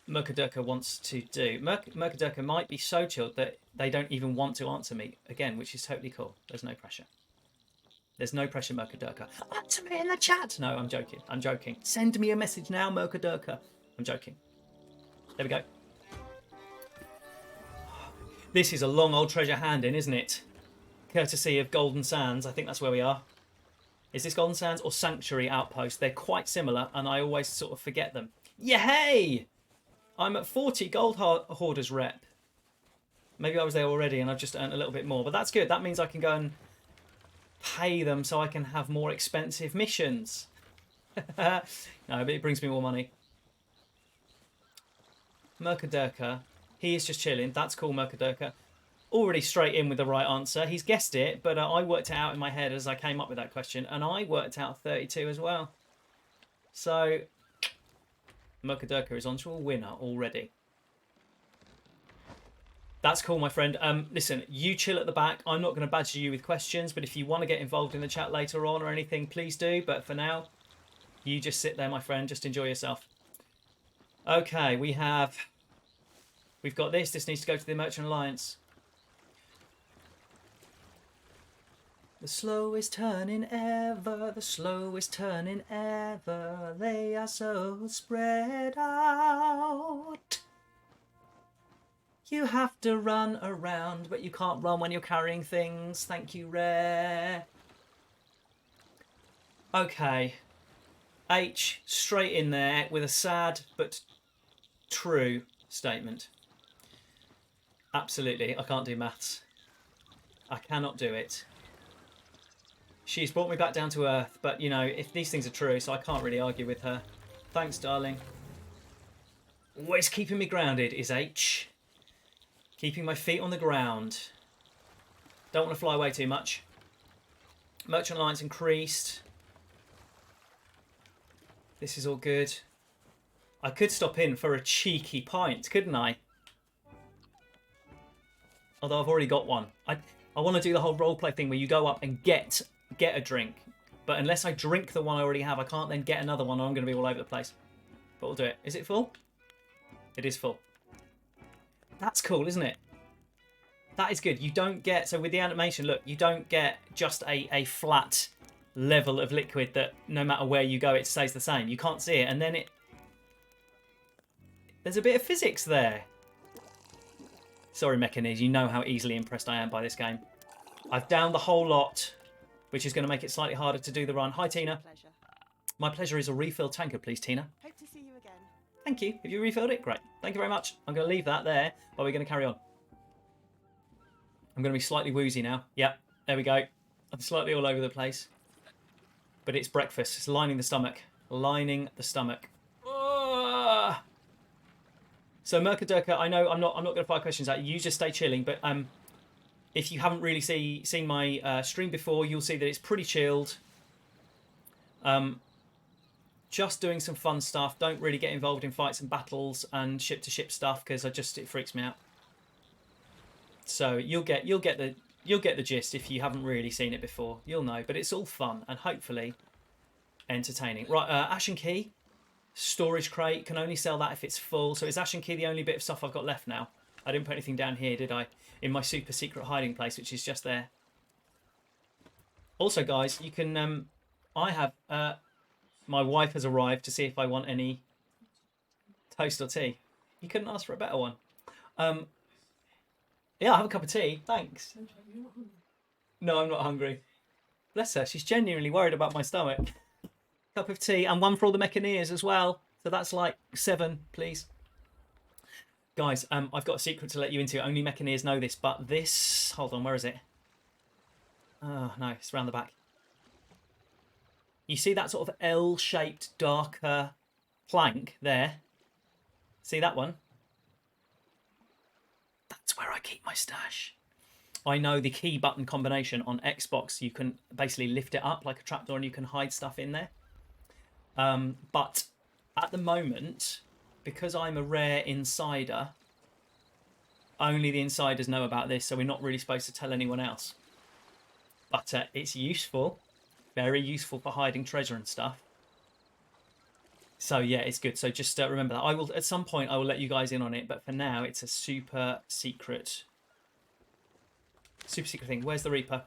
Mercadurka wants to do. Mercadurka might be so chilled that they don't even want to answer me again, which is totally cool. There's no pressure. There's no pressure, Mercadurka. Answer me in the chat. No, I'm joking. I'm joking. Send me a message now, Mercadurka. I'm joking. There we go. This is a long old treasure handing, isn't it? Courtesy of Golden Sands. I think that's where we are. Is this Golden Sands or Sanctuary Outpost? They're quite similar, and I always sort of forget them. Yay! I'm at 40 Gold Hoarders rep. Maybe I was there already, and I've just earned a little bit more. But that's good. That means I can go and pay them so I can have more expensive missions. No, but it brings me more money. Mercadurka. He is just chilling. That's cool, Mercadurka. Already straight in with the right answer. He's guessed it, but I worked it out in my head as I came up with that question, and I worked out 32 as well. So, Mercadurka is onto a winner already. That's cool, my friend. Listen, you chill at the back. I'm not going to badger you with questions, but if you want to get involved in the chat later on or anything, please do. But for now, you just sit there, my friend. Just enjoy yourself. Okay, we've got this. This needs to go to the Merchant Alliance. The slowest turning ever, the slowest turning ever, they are so spread out. You have to run around, but you can't run when you're carrying things. Thank you, Rare. Okay. H, straight in there with a sad but true statement. Absolutely, I can't do maths. I cannot do it. She's brought me back down to earth, but, you know, if these things are true, so I can't really argue with her. Thanks, darling. Always keeping me grounded is H. Keeping my feet on the ground. Don't want to fly away too much. Merchant Alliance increased. This is all good. I could stop in for a cheeky pint, couldn't I? Although I've already got one. I want to do the whole roleplay thing where you go up and get a drink. But unless I drink the one I already have, I can't then get another one or I'm going to be all over the place. But we'll do it. Is it full? It is full. That's cool, isn't it? That is good. You don't get... So with the animation, look, you don't get just a flat level of liquid that no matter where you go, it stays the same. You can't see it. And then it... There's a bit of physics there. Sorry, Mechaneers. You know how easily impressed I am by this game. I've downed the whole lot, which is going to make it slightly harder to do the run. Hi, Tina. Pleasure. My pleasure is a refill tanker, please, Tina. Hope to see you again. Thank you. Have you refilled it? Great. Thank you very much. I'm going to leave that there, but we're going to carry on. I'm going to be slightly woozy now. Yep, there we go. I'm slightly all over the place. But it's breakfast. It's lining the stomach. Lining the stomach. Ugh. So Mercadurka, I know I'm not going to fire questions at you. You just stay chilling. But if you haven't really seen my stream before, you'll see that it's pretty chilled. Just doing some fun stuff. Don't really get involved in fights and battles and ship-to-ship stuff because it freaks me out. So you'll get the gist if you haven't really seen it before. You'll know, but it's all fun and hopefully entertaining. Right, Ashen Key, storage crate, can only sell that if it's full. So is Ashen Key the only bit of stuff I've got left now? I didn't put anything down here, did I? In my super secret hiding place, which is just there. Also, guys, you can. I have. My wife has arrived to see if I want any toast or tea. You couldn't ask for a better one. Yeah, I'll have a cup of tea. Thanks. No, I'm not hungry. Bless her. She's genuinely worried about my stomach. Cup of tea and one for all the Mechaneers as well. So that's like 7, please. Guys, I've got a secret to let you into. Only Mechaneers know this, but this... Hold on, where is it? Oh, no, it's around the back. You see that sort of L-shaped, darker plank there? See that one? That's where I keep my stash. I know the key button combination on Xbox. You can basically lift it up like a trapdoor and you can hide stuff in there. But at the moment, because I'm a rare insider, only the insiders know about this, so we're not really supposed to tell anyone else. But it's useful, very useful for hiding treasure and stuff. So yeah, it's good. So just remember that. I will at some point I will let you guys in on it, but for now it's a super secret thing. Where's the Reaper?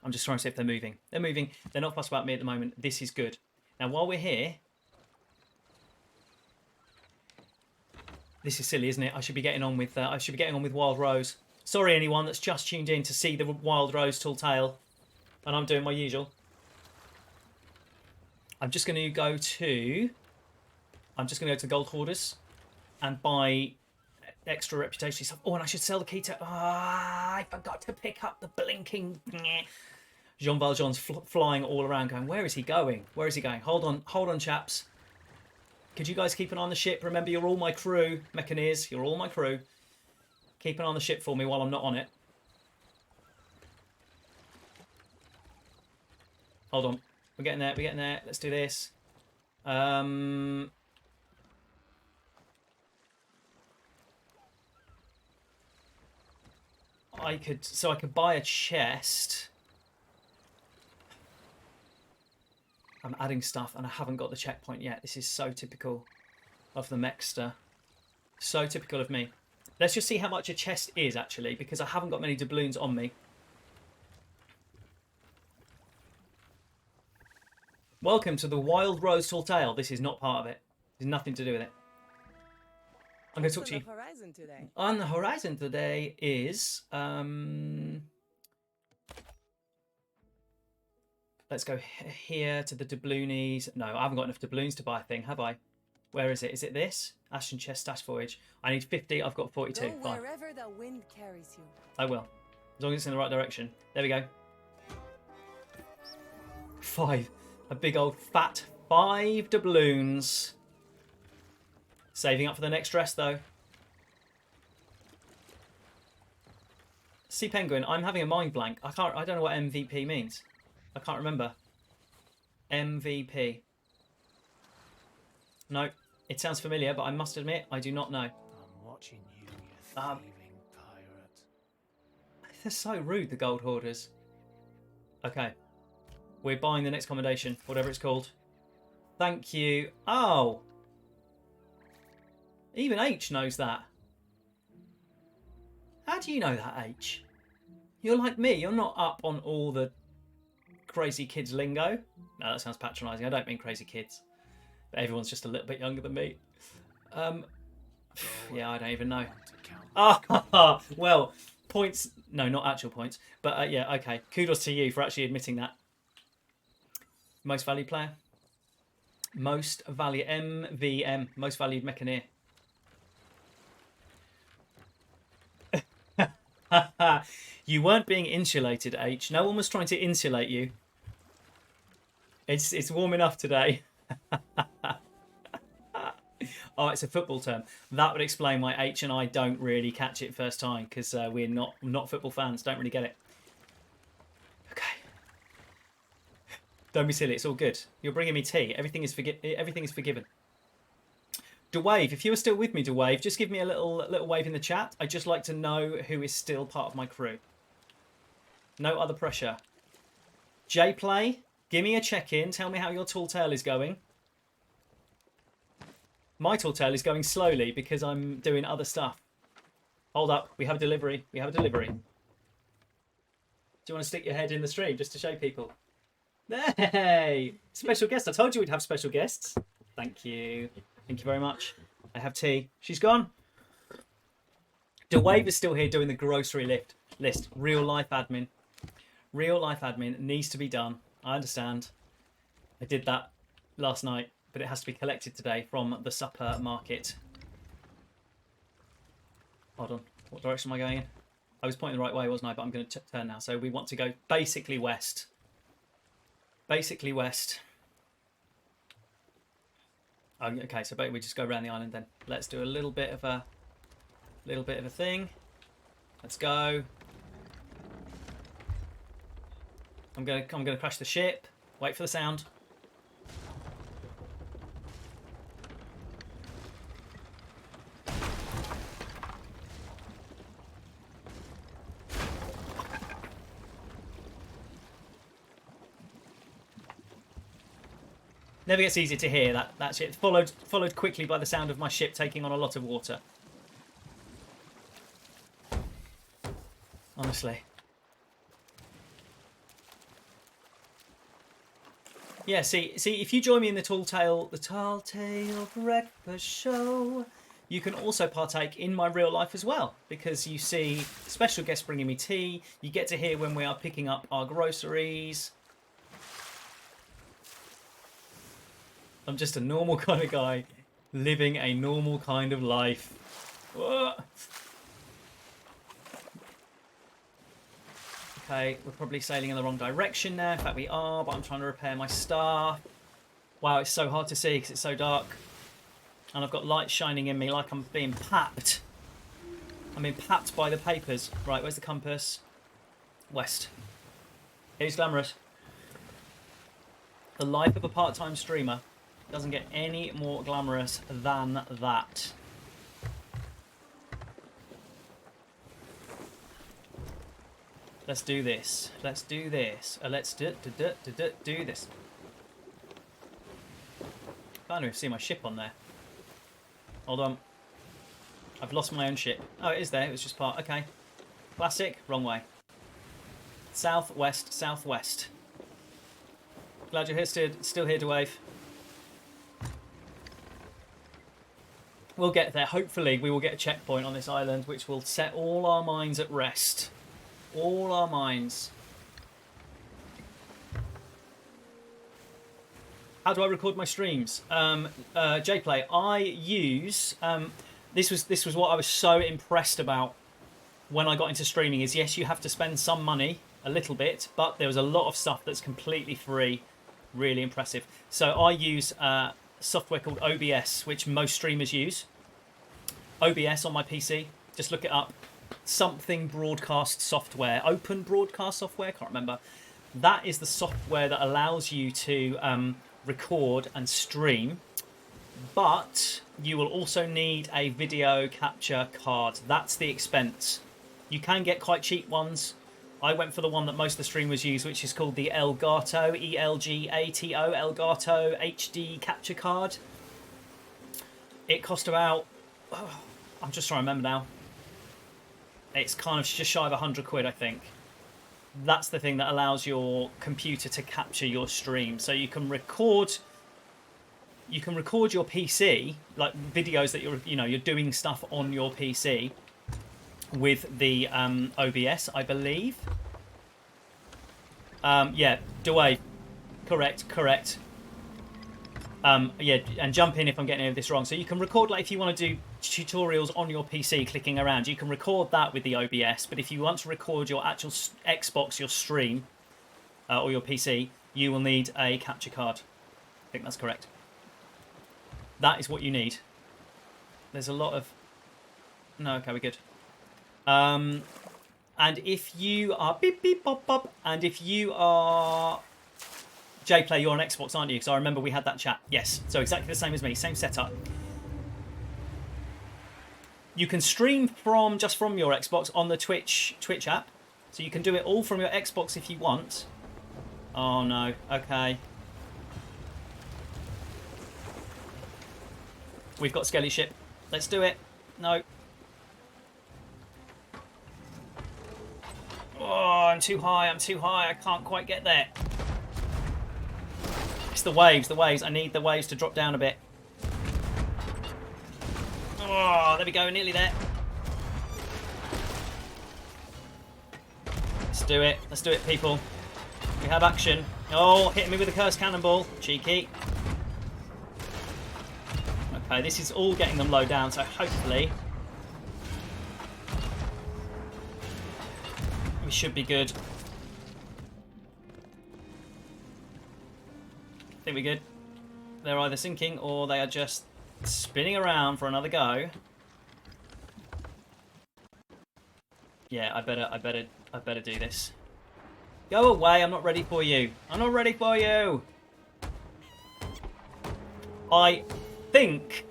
I'm just trying to see if they're moving. They're moving. They're not fussed about me at the moment. This is good. Now, while we're here... This is silly, isn't it? I should be getting on with Wild Rose. Sorry, anyone that's just tuned in to see the Wild Rose Tall Tale. And I'm doing my usual. I'm just going to go to Gold Hoarders and buy extra reputation stuff. Oh, and I should sell the key to... Ah, I forgot to pick up the blinking... Jean Valjean's flying all around going, where is he going? Where is he going? Hold on, chaps. Could you guys keep an eye on the ship? Remember, you're all my crew, Mechaneers. You're all my crew. Keep an eye on the ship for me while I'm not on it. Hold on. We're getting there. We're getting there. Let's do this. I could buy a chest. I'm adding stuff and I haven't got the checkpoint yet. This is so typical of the Mechster. So typical of me. Let's just see how much a chest is, actually, because I haven't got many doubloons on me. Welcome to the Wild Rose Tall Tale. This is not part of it. There's nothing to do with it. I'm going to talk to you. On the horizon today is... Let's go here to the doubloonies. No, I haven't got enough doubloons to buy a thing, have I? Where is it? Is it this? Ashton Chest Stash Voyage. I need 50. I've got 42. Go wherever the wind carries you. I will. As long as it's in the right direction. There we go. 5. A big old fat 5 doubloons. Saving up for the next dress, though. Sea Penguin, I'm having a mind blank. I don't know what MVP means. I can't remember. MVP. No, it sounds familiar, but I must admit, I do not know. I'm watching you, you thieving pirate. They're so rude, the Gold Hoarders. Okay. We're buying the next commendation, whatever it's called. Thank you. Oh! Even H knows that. How do you know that, H? You're like me, you're not up on all the crazy kids lingo. No, that sounds patronising. I don't mean crazy kids. But everyone's just a little bit younger than me. Yeah, I don't even know. Ah, well, points. No, not actual points. But yeah, okay. Kudos to you for actually admitting that. Most valued player. Most valued MVM. Most valued Mechaneer. You weren't being insulated, H. No one was trying to insulate you. It's warm enough today. Oh, it's a football term. That would explain why H and I don't really catch it first time, because we're not football fans. Don't really get it. Okay. Don't be silly. It's all good. You're bringing me tea. Everything is forgiven. DeWave, if you are still with me, DeWave, just give me a little wave in the chat. I'd just like to know who is still part of my crew. No other pressure. J-Play, give me a check-in. Tell me how your tall tale is going. My tall tale is going slowly because I'm doing other stuff. Hold up. We have a delivery. We have a delivery. Do you want to stick your head in the stream just to show people? Hey! Special guest. I told you we'd have special guests. Thank you. Thank you very much. I have tea. She's gone. DeWave is still here doing the grocery list. Real life admin. Real life admin needs to be done. I understand. I did that last night, but it has to be collected today from the supper market. Hold on. What direction am I going in? I was pointing the right way, wasn't I? But I'm going to turn now. So we want to go basically west. Basically west. Okay, so we just go around the island then. Let's do a little bit of a thing. Let's go. I'm gonna crash the ship. Wait for the sound. Never gets easier to hear that shit. Followed quickly by the sound of my ship taking on a lot of water. Honestly. Yeah, see, if you join me in the Tall Tale Breakfast Show, you can also partake in my real life as well, because you see special guests bringing me tea. You get to hear when we are picking up our groceries. I'm just a normal kind of guy, living a normal kind of life. Whoa. Okay, we're probably sailing in the wrong direction now. In fact, we are, but I'm trying to repair my staff. Wow, it's so hard to see because it's so dark. And I've got light shining in me like I'm being papped. I'm being papped by the papers. Right, where's the compass? West. It's glamorous. The life of a part-time streamer doesn't get any more glamorous than that. Let's do this. Let's do this. Let's do this. I can't even see my ship on there. Hold on. I've lost my own ship. Oh, it is there. It was just part. Okay. Classic. Wrong way. Southwest. Southwest. Glad you're here, still here to wave. We'll get there. Hopefully, we will get a checkpoint on this island, which will set all our minds at rest. All our minds. How do I record my streams? JPlay, I use... this was what I was so impressed about when I got into streaming is, yes, you have to spend some money, a little bit, but there was a lot of stuff that's completely free. Really impressive. So I use software called OBS, which most streamers use. OBS on my PC. Just look it up. Something broadcast software. Open broadcast software. Can't remember. That is the software that allows you to record and stream. But you will also need a video capture card. That's the expense. You can get quite cheap ones. I went for the one that most of the streamers use, which is called the Elgato, E-L-G-A-T-O, Elgato HD capture card. It cost about, I'm just trying to remember now. It's kind of just shy of £100, I think. That's the thing that allows your computer to capture your stream. So you can record your PC, like videos that you're doing stuff on your PC with the OBS, I believe. Yeah, Dwayne. Correct. Yeah, and jump in if I'm getting any of this wrong. So you can record, like if you want to do tutorials on your PC clicking around, you can record that with the OBS. But if you want to record your actual Xbox, your stream, or your PC, you will need a capture card. I think that's correct. That is what you need. There's a lot of... No, okay, we're good. And if you are... Beep, beep, bop, bop. And if you are... JPlay, you're on Xbox, aren't you? Because I remember we had that chat. Yes, so exactly the same as me. Same setup. You can stream just from your Xbox on the Twitch app. So you can do it all from your Xbox if you want. Oh, no. Okay. We've got Skelly Ship. Let's do it. No. Oh, I'm too high. I can't quite get there. the waves, the waves. I need the waves to drop down a bit. Oh, there we go, nearly there. Let's do it, people. We have action. Oh, hitting me with a cursed cannonball. Cheeky. Okay, this is all getting them low down, so hopefully we should be good. I think we're good. They're either sinking or they are just spinning around for another go. Yeah, I better do this. Go away, I'm not ready for you. I'm not ready for you. I think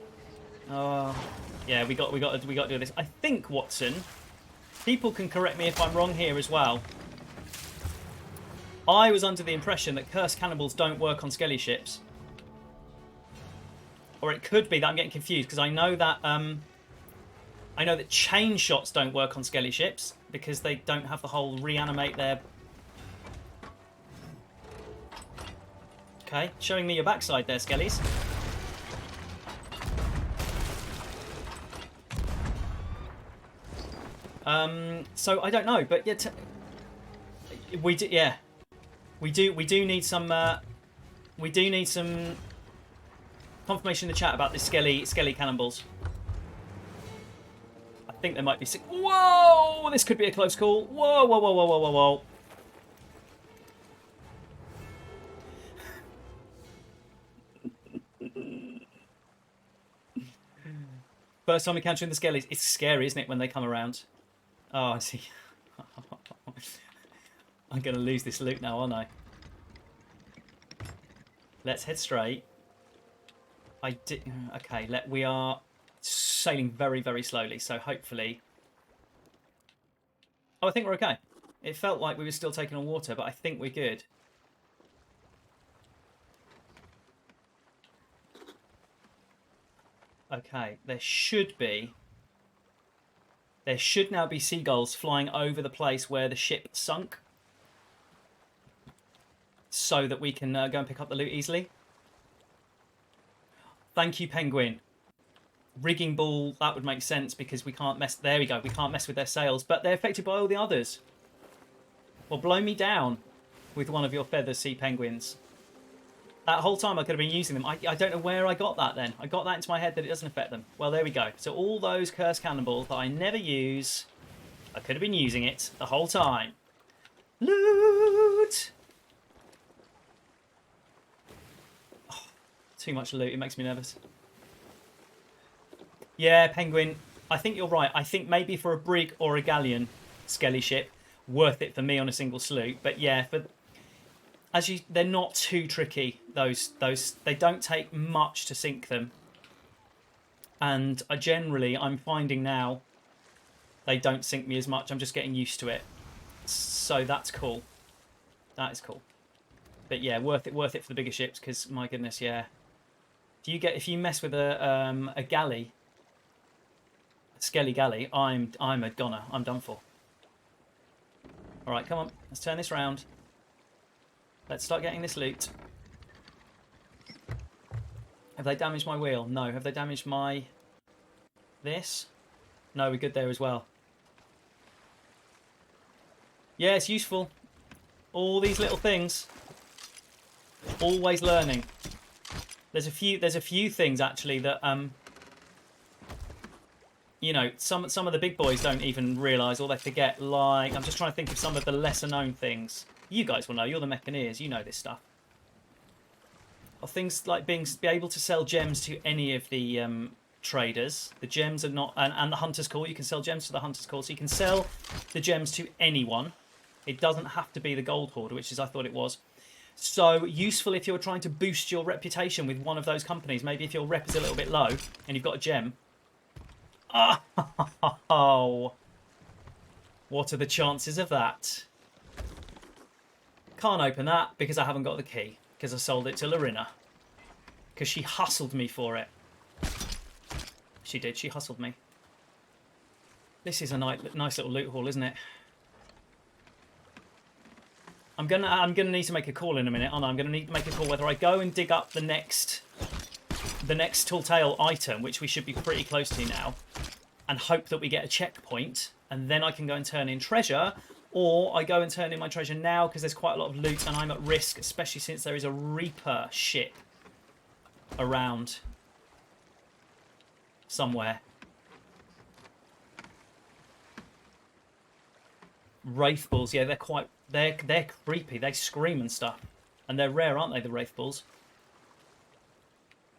yeah, we got to do this. I think, Watson, people can correct me if I'm wrong here as well. I was under the impression that cursed cannibals don't work on skelly ships. Or it could be that I'm getting confused, because I know that chain shots don't work on skelly ships because they don't have the whole reanimate their... Okay, showing me your backside there, skellies. So I don't know, but yeah, we do need some confirmation in the chat about the skelly cannonballs. I think there might be six. Whoa! This could be a close call. Whoa, whoa, whoa, whoa, whoa, whoa, whoa. First time encountering the skellies. It's scary, isn't it, when they come around? Oh, I see. I'm going to lose this loot now, aren't I? Let's head straight. Okay, we are sailing very, very slowly, so hopefully... Oh, I think we're okay. It felt like we were still taking on water, but I think we're good. Okay, there should now be seagulls flying over the place where the ship sunk, so that we can go and pick up the loot easily. Thank you, Penguin. Rigging ball, that would make sense because we can't mess... There we go, we can't mess with their sails, but they're affected by all the others. Well, blow me down with one of your feathers, sea penguins. That whole time I could have been using them. I don't know where I got that then. I got that into my head that it doesn't affect them. Well, there we go. So all those cursed cannonballs that I never use, I could have been using it the whole time. Loot! Oh, too much loot. It makes me nervous. Yeah, Penguin. I think you're right. I think maybe for a brig or a galleon skelly ship, worth it for me on a single sloop. But yeah, they're not too tricky. Those they don't take much to sink them, and I'm finding now they don't sink me as much. I'm just getting used to it, so that's cool. That is cool. But yeah, worth it for the bigger ships because my goodness, yeah. If you mess with a galley, a skelly galley, I'm a goner. I'm done for. All right, come on, let's turn this round. Let's start getting this loot. Have they damaged my wheel? No. Have they damaged my... this? No, we're good there as well. Yeah, it's useful. All these little things. Always learning. There's a few things actually that you know, some of the big boys don't even realise or they forget. Like, I'm just trying to think of some of the lesser known things. You guys will know. You're the Mechaneers. You know this stuff. Or things like be able to sell gems to any of the traders. The gems are not... And the Hunter's Call. You can sell gems to the Hunter's Call. So you can sell the gems to anyone. It doesn't have to be the Gold Hoarder, which is I thought it was. So useful if you're trying to boost your reputation with one of those companies. Maybe if your rep is a little bit low and you've got a gem. Oh! What are the chances of that? Can't open that because I haven't got the key. Because I sold it to Larina. Because she hustled me for it. She did. She hustled me. This is a nice little loot haul, isn't it? I'm gonna need to make a call in a minute, aren't I? I'm gonna need to make a call whether I go and dig up the next tall tale item, which we should be pretty close to now, and hope that we get a checkpoint, and then I can go and turn in treasure, or I go and turn in my treasure now because there's quite a lot of loot and I'm at risk, especially since there is a Reaper ship around somewhere. Wraith balls, yeah, they're creepy. They scream and stuff, and they're rare, aren't they? The Wraith balls.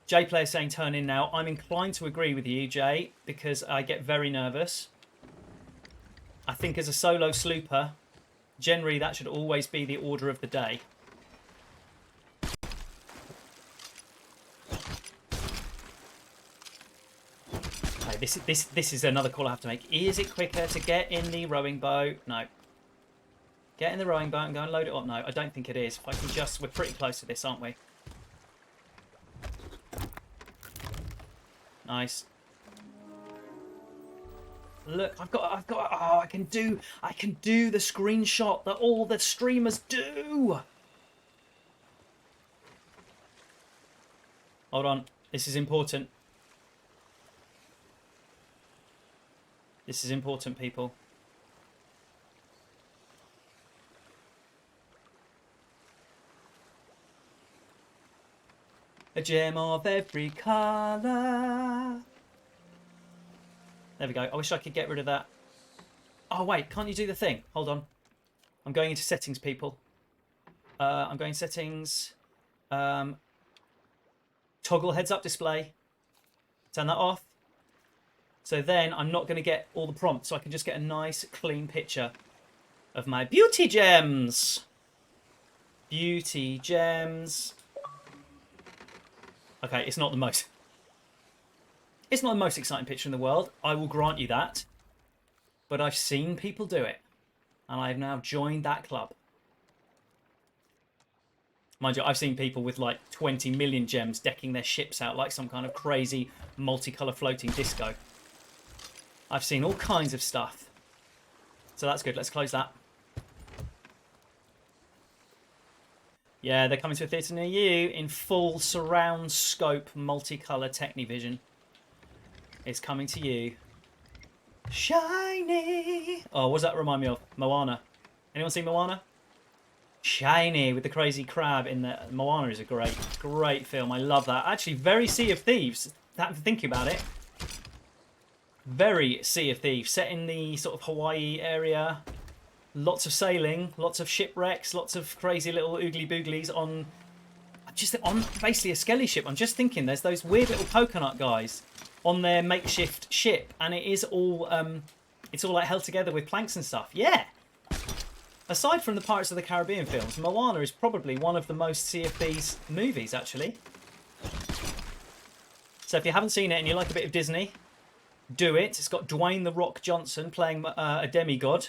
J player saying turn in now. I'm inclined to agree with you, Jay, because I get very nervous. I think as a solo slooper, generally that should always be the order of the day. Okay, this is another call I have to make. Is it quicker to get in the rowing boat? No. Get in the rowing boat and go and load it up. No, I don't think it is. If I can just, we're pretty close to this, aren't we? Nice. Look, oh, I can do the screenshot that all the streamers do. Hold on, this is important. This is important, people. A gem of every colour. There we go. I wish I could get rid of that. Oh, wait. Can't you do the thing? Hold on. I'm going into settings, people. I'm going settings. Toggle heads-up display. Turn that off. So then I'm not going to get all the prompts. So I can just get a nice, clean picture of my beauty gems. Beauty gems. Okay, it's not the most exciting picture in the world. I will grant you that. But I've seen people do it. And I've now joined that club. Mind you, I've seen people with like 20 million gems decking their ships out like some kind of crazy multicolour floating disco. I've seen all kinds of stuff. So that's good. Let's close that. Yeah, they're coming to a theatre near you in full surround scope multicolour Technivision. It's coming to you. Shiny! Oh, what does that remind me of? Moana. Anyone seen Moana? Shiny with the crazy crab in there. Moana is a great film. I love that. Actually, very Sea of Thieves. Thinking about it. Very Sea of Thieves. Set in the sort of Hawaii area. Lots of sailing, lots of shipwrecks, lots of crazy little oogly booglies on basically a skelly ship. I'm just thinking there's those weird little coconut guys on their makeshift ship, and it is all it's all like held together with planks and stuff. Yeah. Aside from the Pirates of the Caribbean films, Moana is probably one of the most Sea of Thieves movies, actually. So if you haven't seen it and you like a bit of Disney, do it. It's got Dwayne "The Rock" Johnson playing a demigod.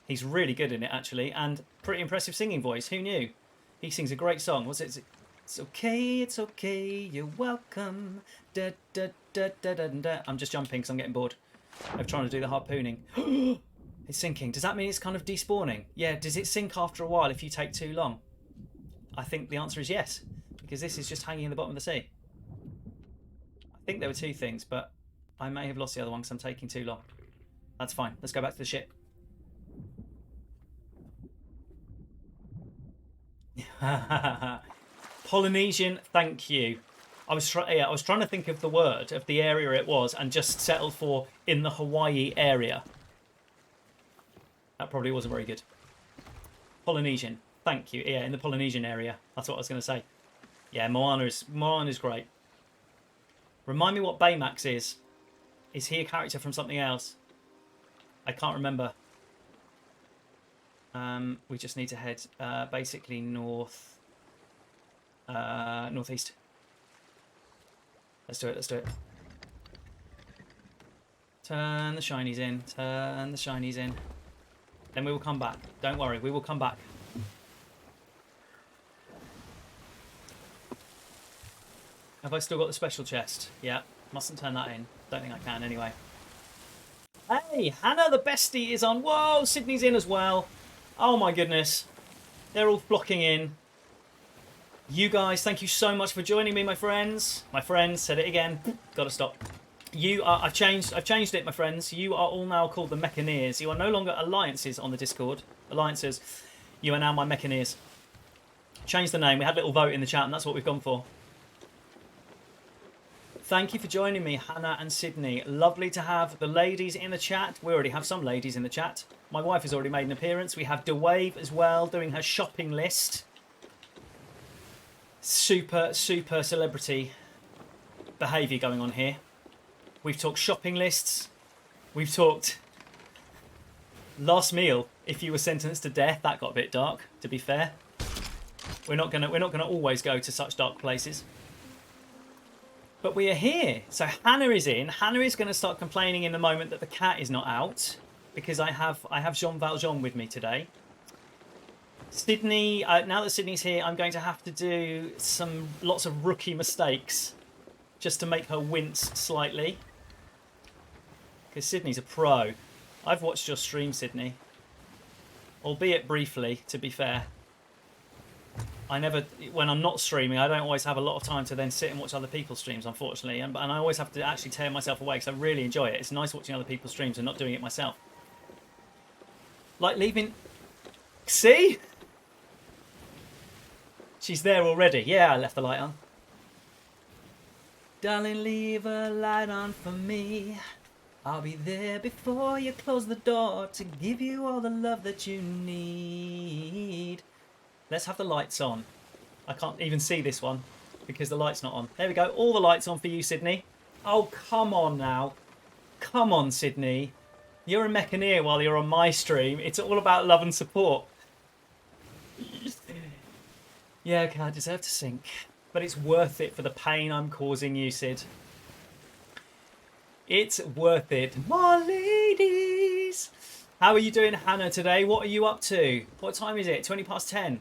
He's really good in it, actually, and pretty impressive singing voice. Who knew? He sings a great song. What's it? It's okay, you're welcome. Da, da, da, da, da, da. I'm just jumping because I'm getting bored of trying to do the harpooning. It's sinking. Does that mean it's kind of despawning? Yeah, does it sink after a while if you take too long? I think the answer is yes, because this is just hanging in the bottom of the sea. I think there were two things, but I may have lost the other one because I'm taking too long. That's fine. Let's go back to the ship. Polynesian, thank you. I was trying to think of the word of the area it was and just settled for in the Hawaii area. That probably wasn't very good. Polynesian, thank you. Yeah, in the Polynesian area. That's what I was going to say. Yeah, Moana is great. Remind me what Baymax is. Is he a character from something else? I can't remember. We just need to head basically northeast. Let's do it. Turn the shinies in. Then we will come back. Don't worry, we will come back. Have I still got the special chest? Yeah, mustn't turn that in. Don't think I can anyway. Hey, Hannah the bestie is on. Whoa, Sydney's in as well. Oh my goodness. They're all flocking in. You guys, thank you so much for joining me, my friends. My friends, said it again. Gotta stop. You are. I've changed it, my friends. You are all now called the Mechaneers. You are no longer alliances on the Discord. Alliances. You are now my Mechaneers. Changed the name. We had a little vote in the chat, and that's what we've gone for. Thank you for joining me, Hannah and Sydney. Lovely to have the ladies in the chat. We already have some ladies in the chat. My wife has already made an appearance. We have DeWave as well, doing her shopping list. Super, super celebrity behaviour going on here. We've talked shopping lists. We've talked last meal. If you were sentenced to death, that got a bit dark, to be fair. We're not gonna always go to such dark places. But we are here. So Hannah is in. Hannah is going to start complaining in the moment that the cat is not out, because I have Jean Valjean with me today. Sydney, now that Sydney's here, I'm going to have to do lots of rookie mistakes just to make her wince slightly. Because Sydney's a pro. I've watched your stream, Sydney. Albeit briefly, to be fair. When I'm not streaming, I don't always have a lot of time to then sit and watch other people's streams, unfortunately. And I always have to actually tear myself away because I really enjoy it. It's nice watching other people's streams and not doing it myself. Like leaving... See? She's there already. Yeah, I left the light on. Darling, leave a light on for me. I'll be there before you close the door to give you all the love that you need. Let's have the lights on. I can't even see this one because the light's not on. There we go. All the lights on for you, Sydney. Oh, come on now. Come on, Sydney. You're a Mechaneer while you're on my stream. It's all about love and support. Yeah, okay, I deserve to sink. But it's worth it for the pain I'm causing you, Sid. It's worth it. My ladies. How are you doing, Hannah, today? What are you up to? What time is it? 20 past 10.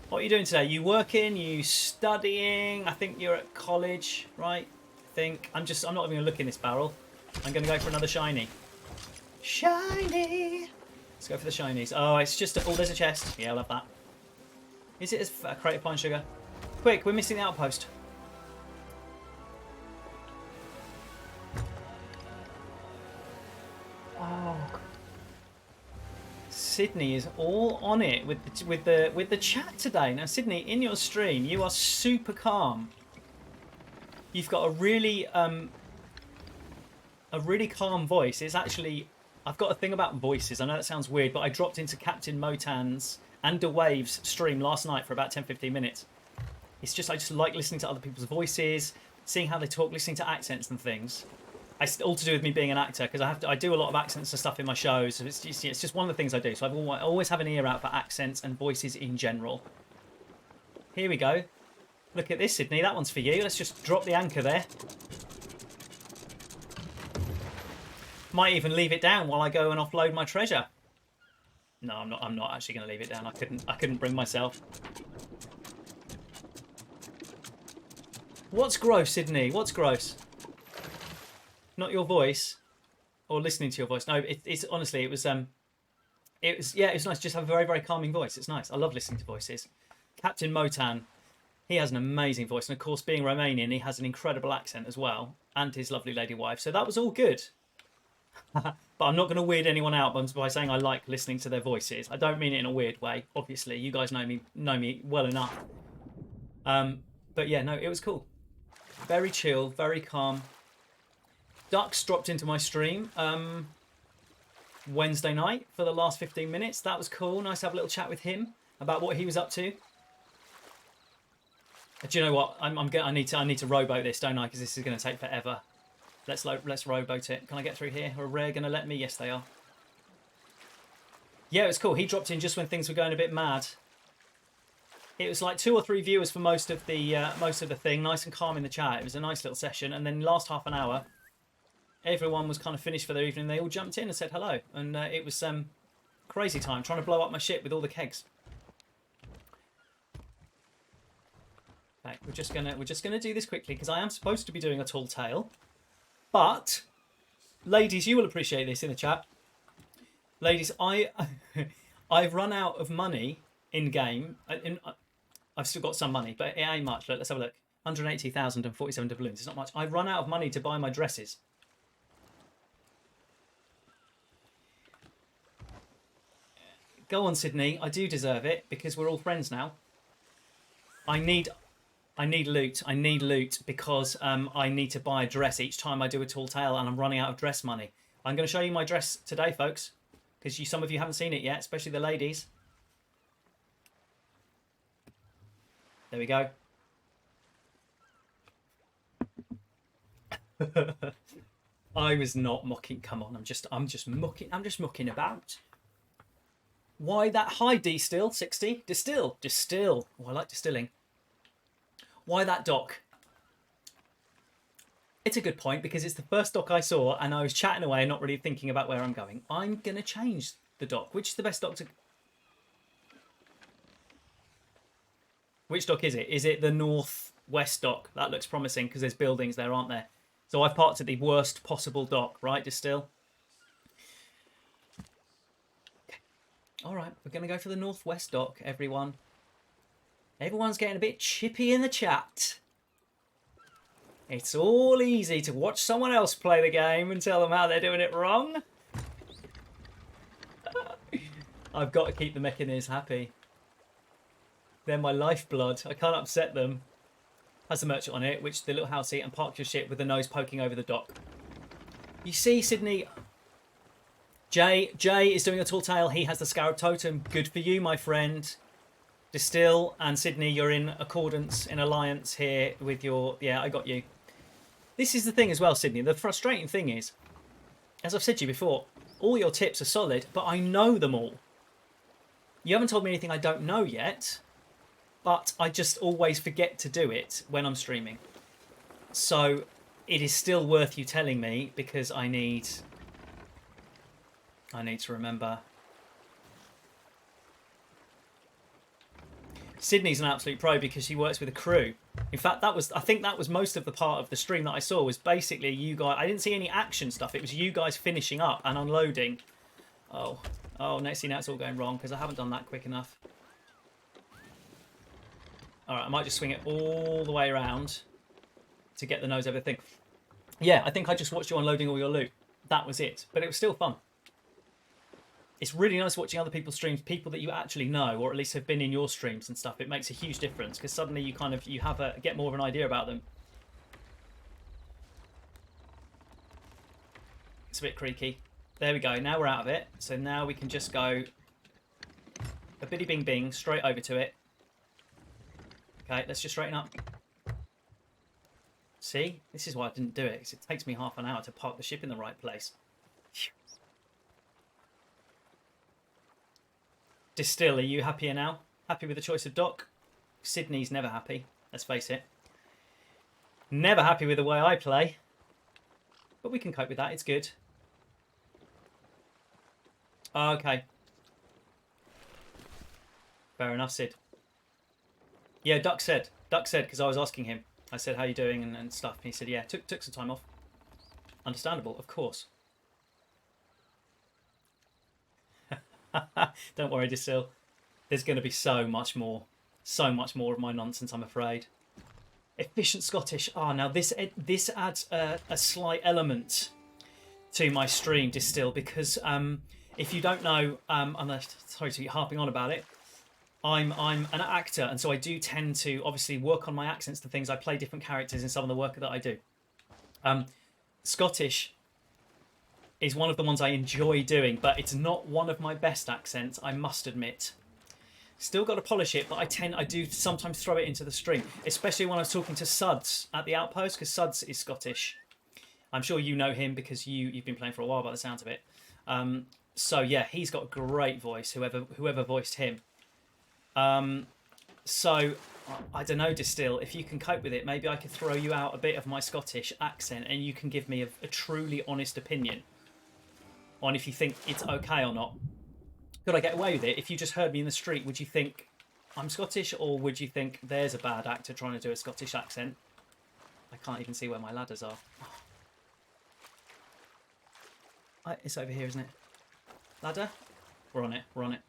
What are you doing today? You working? You studying? I think you're at college, right? I think. I'm not even going to look in this barrel. I'm going to go for another shiny. Shiny! Let's go for the shinies. Oh, it's just... Oh, there's a chest. Yeah, I love that. Is it a crate of pine sugar? Quick, we're missing the outpost. Oh, Sydney is all on it with the chat today. Now, Sydney, in your stream, you are super calm. You've got a really calm voice. It's actually, I've got a thing about voices. I know that sounds weird, but I dropped into Captain Motan's and DeWave's stream last night for about 10-15 minutes. It's just I just like listening to other people's voices, seeing how they talk, listening to accents and things. It's all to do with me being an actor because I do a lot of accents and stuff in my shows. So it's just one of the things I do. So I always have an ear out for accents and voices in general. Here we go. Look at this, Sydney. That one's for you. Let's just drop the anchor there. Might even leave it down while I go and offload my treasure. No, I'm not actually going to leave it down. I couldn't bring myself. What's gross, Sydney? What's gross? Not your voice, or listening to your voice. No, it's honestly, it was nice. Just have a very, very calming voice. It's nice. I love listening to voices. Captain Motan, he has an amazing voice, and of course, being Romanian, he has an incredible accent as well, and his lovely lady wife. So that was all good. But I'm not going to weird anyone out by saying I like listening to their voices. I don't mean it in a weird way. Obviously, you guys know me well enough. But yeah, no, it was cool. Very chill, very calm. Dux dropped into my stream Wednesday night for the last 15 minutes. That was cool. Nice to have a little chat with him about what he was up to. Do you know what? I need to rowboat this, don't I? Because this is going to take forever. Let's rowboat it. Can I get through here? Are Rare going to let me? Yes, they are. Yeah, it was cool. He dropped in just when things were going a bit mad. It was like 2 or 3 viewers for most of the thing. Nice and calm in the chat. It was a nice little session. And then last half an hour, everyone was kind of finished for their evening. They all jumped in and said hello. And it was crazy time trying to blow up my ship with all the kegs. Okay, we're just gonna do this quickly because I am supposed to be doing a tall tale. But, ladies, you will appreciate this in the chat. Ladies, I've run out of money in game. I've still got some money, but it ain't much. Look, let's have a look. 180,047 doubloons. It's not much. I've run out of money to buy my dresses. Go on, Sydney. I do deserve it because we're all friends now. I need loot. I need loot because I need to buy a dress each time I do a tall tale, and I'm running out of dress money. I'm going to show you my dress today, folks, because some of you haven't seen it yet, especially the ladies. There we go. I was not mocking. Come on, I'm just mucking. I'm just mucking about. Why that high distill? 60? Distill. Oh, I like distilling. Why that dock? It's a good point because it's the first dock I saw and I was chatting away and not really thinking about where I'm going. I'm going to change the dock. Which is the best dock to... Which dock is it? Is it the northwest dock? That looks promising because there's buildings there, aren't there? So I've parked at the worst possible dock, right, Distill? Okay. All right, we're going to go for the northwest dock, everyone. Everyone's getting a bit chippy in the chat. It's all easy to watch someone else play the game and tell them how they're doing it wrong. I've got to keep the Mechanirs happy. They're my lifeblood. I can't upset them. Has the merchant on it, which the little house seat, and park your ship with the nose poking over the dock. You see, Sydney, Jay is doing a tall tale. He has the Scarab Totem. Good for you, my friend. Distill and Sydney, you're in accordance, in alliance here with your... Yeah, I got you. This is the thing as well, Sydney. The frustrating thing is, as I've said to you before, all your tips are solid, but I know them all. You haven't told me anything I don't know yet, but I just always forget to do it when I'm streaming. So it is still worth you telling me because I need to remember. Sydney's an absolute pro because she works with a crew. In fact, I think that was most of the part of the stream that I saw was basically you guys. I didn't see any action stuff. It was you guys finishing up and unloading. Oh, next thing now it's all going wrong because I haven't done that quick enough. All right, I might just swing it all the way around to get the nose over the thing. Yeah, I think I just watched you unloading all your loot. That was it, but it was still fun. It's really nice watching other people's streams, people that you actually know, or at least have been in your streams and stuff. It makes a huge difference because suddenly you get more of an idea about them. It's a bit creaky. There we go. Now we're out of it. So now we can just go a bitty bing bing straight over to it. Okay, let's just straighten up. See, this is why I didn't do it because it takes me half an hour to park the ship in the right place. Distill, are you happier now? Happy with the choice of dock? Sydney's never happy, let's face it. Never happy with the way I play. But we can cope with that, it's good. Okay. Fair enough, Sid. Yeah, Duck said, because I was asking him. I said, how you doing and stuff. And he said, yeah, took some time off. Understandable, of course. Don't worry, Distill. There's going to be so much more of my nonsense, I'm afraid. Efficient Scottish. Now this adds a slight element to my stream, Distill, because if you don't know, I'm sorry to be harping on about it. I'm an actor, and so I do tend to obviously work on my accents and things. I play different characters in some of the work that I do. Scottish is one of the ones I enjoy doing, but it's not one of my best accents, I must admit. Still got to polish it, but I do sometimes throw it into the stream, especially when I was talking to Suds at the Outpost, because Suds is Scottish. I'm sure you know him because you've been playing for a while by the sounds of it. So yeah, he's got a great voice, whoever voiced him. So I don't know, Distill, if you can cope with it, maybe I could throw you out a bit of my Scottish accent and you can give me a truly honest opinion on if you think it's okay or not. Could I get away with it? If you just heard me in the street, would you think I'm Scottish, or would you think there's a bad actor trying to do a Scottish accent? I can't even see where my ladders are. It's over here, isn't it? Ladder? We're on it.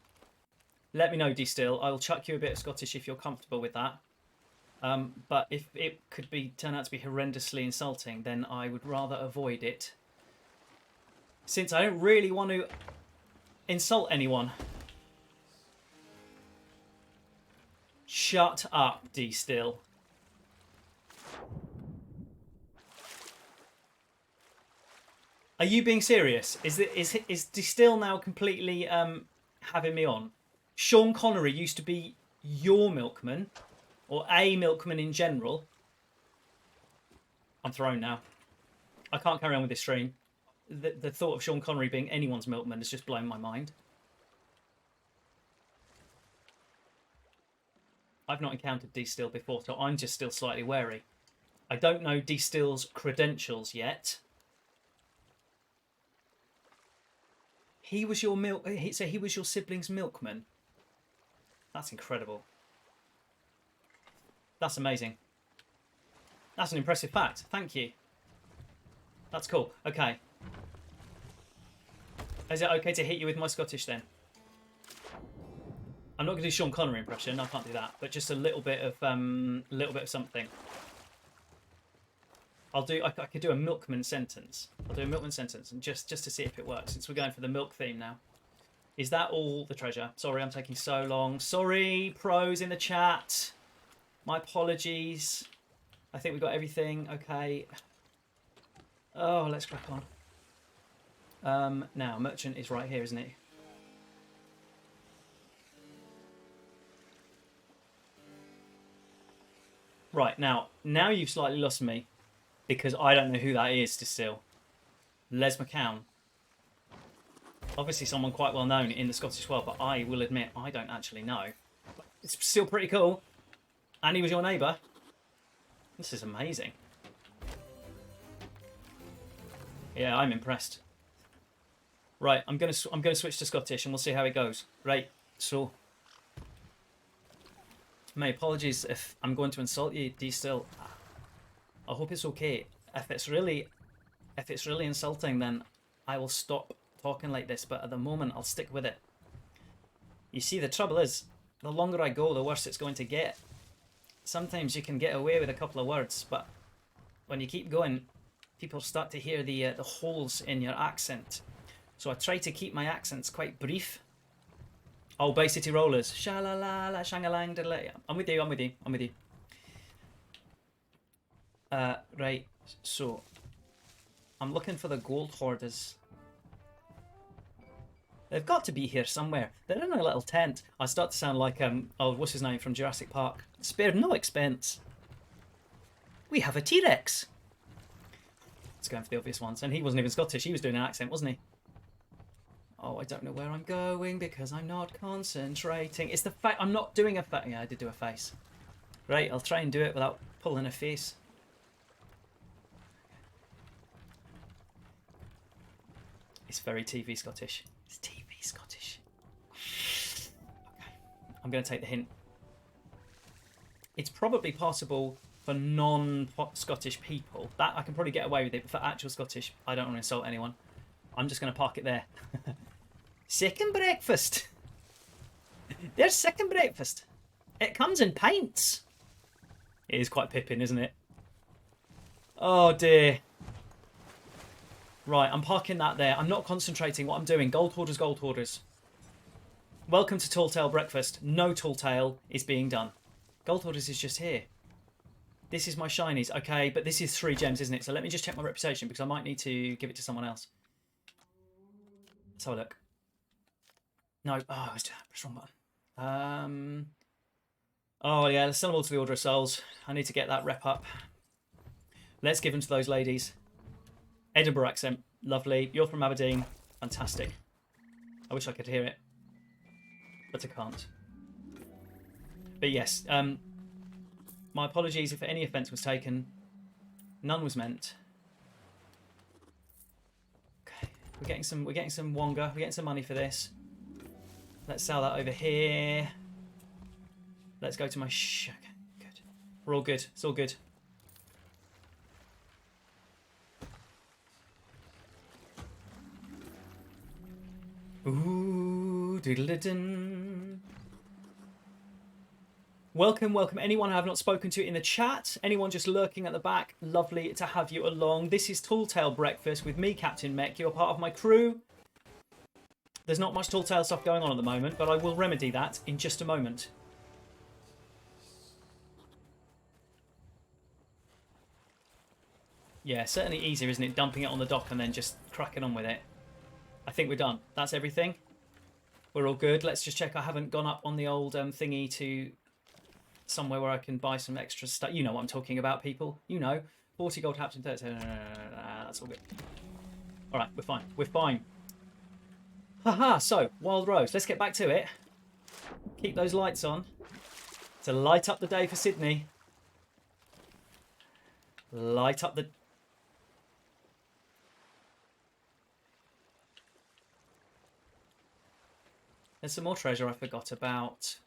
let me know, D-Still. I'll chuck you a bit of Scottish if you're comfortable with that. But if it could turn out to be horrendously insulting, then I would rather avoid it. Since I don't really want to insult anyone. Shut up, D-Still. Are you being serious? Is D-Still now completely having me on? Sean Connery used to be your milkman, or a milkman in general. I'm thrown now. I can't carry on with this stream. The thought of Sean Connery being anyone's milkman has just blown my mind. I've not encountered D-Still before, so I'm just still slightly wary. I don't know D-Still's credentials yet. He was your so he was your sibling's milkman. That's incredible. That's amazing. That's an impressive fact. Thank you. That's cool. Okay. Is it okay to hit you with my Scottish then? I'm not going to do Sean Connery impression. I can't do that. But just a little bit of something. I could do a milkman sentence. I'll do a milkman sentence, and just to see if it works, since we're going for the milk theme now. Is that all the treasure? Sorry, I'm taking so long. Sorry, pros in the chat. My apologies. I think we got everything. Okay. Oh, let's crack on. Now, merchant is right here, isn't it? Right, now you've slightly lost me. Because I don't know who that is still. Les McCown. Obviously someone quite well known in the Scottish world, but I will admit I don't actually know. But it's still pretty cool. And he was your neighbour. This is amazing. Yeah, I'm impressed. Right, I'm gonna switch to Scottish and we'll see how it goes. Right, so my apologies if I'm going to insult you, D-Still. I hope it's okay. If it's really insulting, then I will stop talking like this. But at the moment, I'll stick with it. You see, the trouble is, the longer I go, the worse it's going to get. Sometimes you can get away with a couple of words, but when you keep going, people start to hear the holes in your accent. So I try to keep my accents quite brief. Oh, Bay City Rollers. Sha-la-la-la, shang-a-lang, diddle-ay. I'm with you. Right, so I'm looking for the gold hoarders. They've got to be here somewhere. They're in a little tent. I start to sound like what's his name from Jurassic Park? Spared no expense. We have a T-Rex. Let's go for the obvious ones. And he wasn't even Scottish. He was doing an accent, wasn't he? Oh, I don't know where I'm going because I'm not concentrating. It's the fact I'm not doing a face. Yeah, I did do a face. Right, I'll try and do it without pulling a face. It's very TV Scottish. It's TV Scottish. Okay, I'm going to take the hint. It's probably possible for non-Scottish people. That I can probably get away with it, but for actual Scottish, I don't want to insult anyone. I'm just going to park it there. Second breakfast. There's second breakfast. It comes in pints. It is quite pippin', isn't it? Oh dear. Right, I'm parking that there. I'm not concentrating what I'm doing. Gold hoarders, gold hoarders. Welcome to Tall Tale Breakfast. No Tall Tale is being done. Gold hoarders is just here. This is my shinies. Okay, but this is 3 gems, isn't it? So let me just check my reputation because I might need to give it to someone else. Let's have a look. No. Oh, it's the wrong button. Oh, yeah. Let's send them all to the Order of Souls. I need to get that rep up. Let's give them to those ladies. Edinburgh accent. Lovely. You're from Aberdeen. Fantastic. I wish I could hear it. But I can't. But yes. My apologies if any offence was taken. None was meant. Okay. We're getting some wonga. We're getting some money for this. Let's sell that over here. Let's go to my okay, good. We're all good. It's all good. Ooh, doodle-dun. Welcome, welcome. Anyone I have not spoken to in the chat, anyone just lurking at the back, lovely to have you along. This is Tall Tale Breakfast with me, Captain Mech. You're part of my crew. There's not much Tall Tale stuff going on at the moment, but I will remedy that in just a moment. Yeah, certainly easier, isn't it? Dumping it on the dock and then just cracking on with it. I think we're done. That's everything. We're all good. Let's just check I haven't gone up on the old thingy to somewhere where I can buy some extra stuff. You know what I'm talking about, people. You know. 40 gold taps and 30. That's all good. All right, we're fine. We're fine. Haha, so, Wild Rose. Let's get back to it. Keep those lights on to light up the day for Sydney. Light up the... There's some more treasure I forgot about.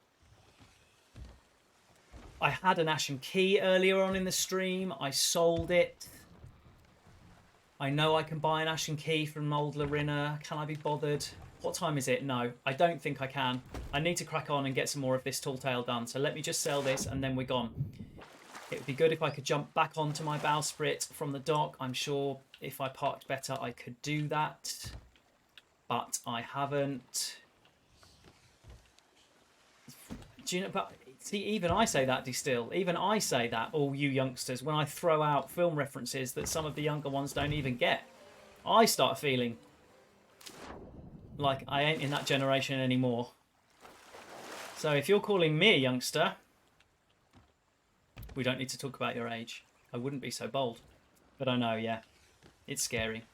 I had an Ashen Key earlier on in the stream. I sold it. I know I can buy an Ashen Key from old Larina. Can I be bothered? What time is it? No, I don't think I can. I need to crack on and get some more of this Tall Tale done. So let me just sell this and then we're gone. It would be good if I could jump back onto my bowsprit from the dock. I'm sure if I parked better, I could do that. But I haven't. Do you know, but see, even I say that, Distill. Even I say that, all you youngsters, when I throw out film references that some of the younger ones don't even get. I start feeling like I ain't in that generation anymore. So if you're calling me a youngster, we don't need to talk about your age. I wouldn't be so bold. But I know, yeah, it's scary.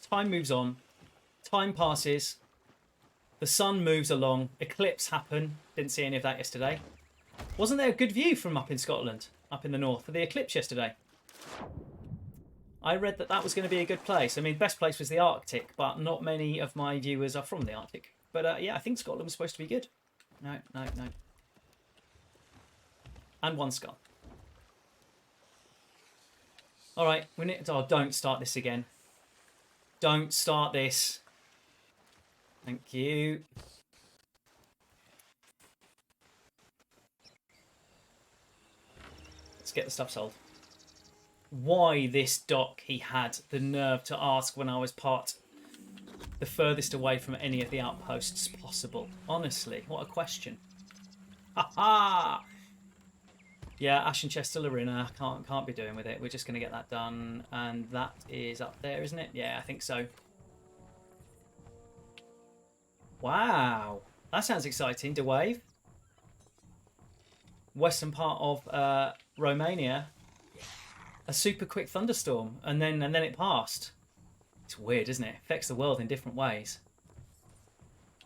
Time moves on. Time passes. The sun moves along. Eclipse happen. Didn't see any of that yesterday. Wasn't there a good view from up in Scotland, up in the north, for the eclipse yesterday? I read that that was going to be a good place. I mean, best place was the Arctic, but not many of my viewers are from the Arctic. But yeah, I think Scotland was supposed to be good. No. And one skull. All right, we need. Oh, don't start this again. Don't start this. Thank you. Let's get the stuff sold. Why this dock he had the nerve to ask when I was the furthest away from any of the outposts possible. Honestly, what a question. Ha ha! Yeah, Ashen Chest to Larina. Can't be doing with it. We're just going to get that done. And that is up there, isn't it? Yeah, I think so. Wow. That sounds exciting. To wave. Western part of Romania. A super quick thunderstorm. And then it passed. It's weird, isn't it? It affects the world in different ways.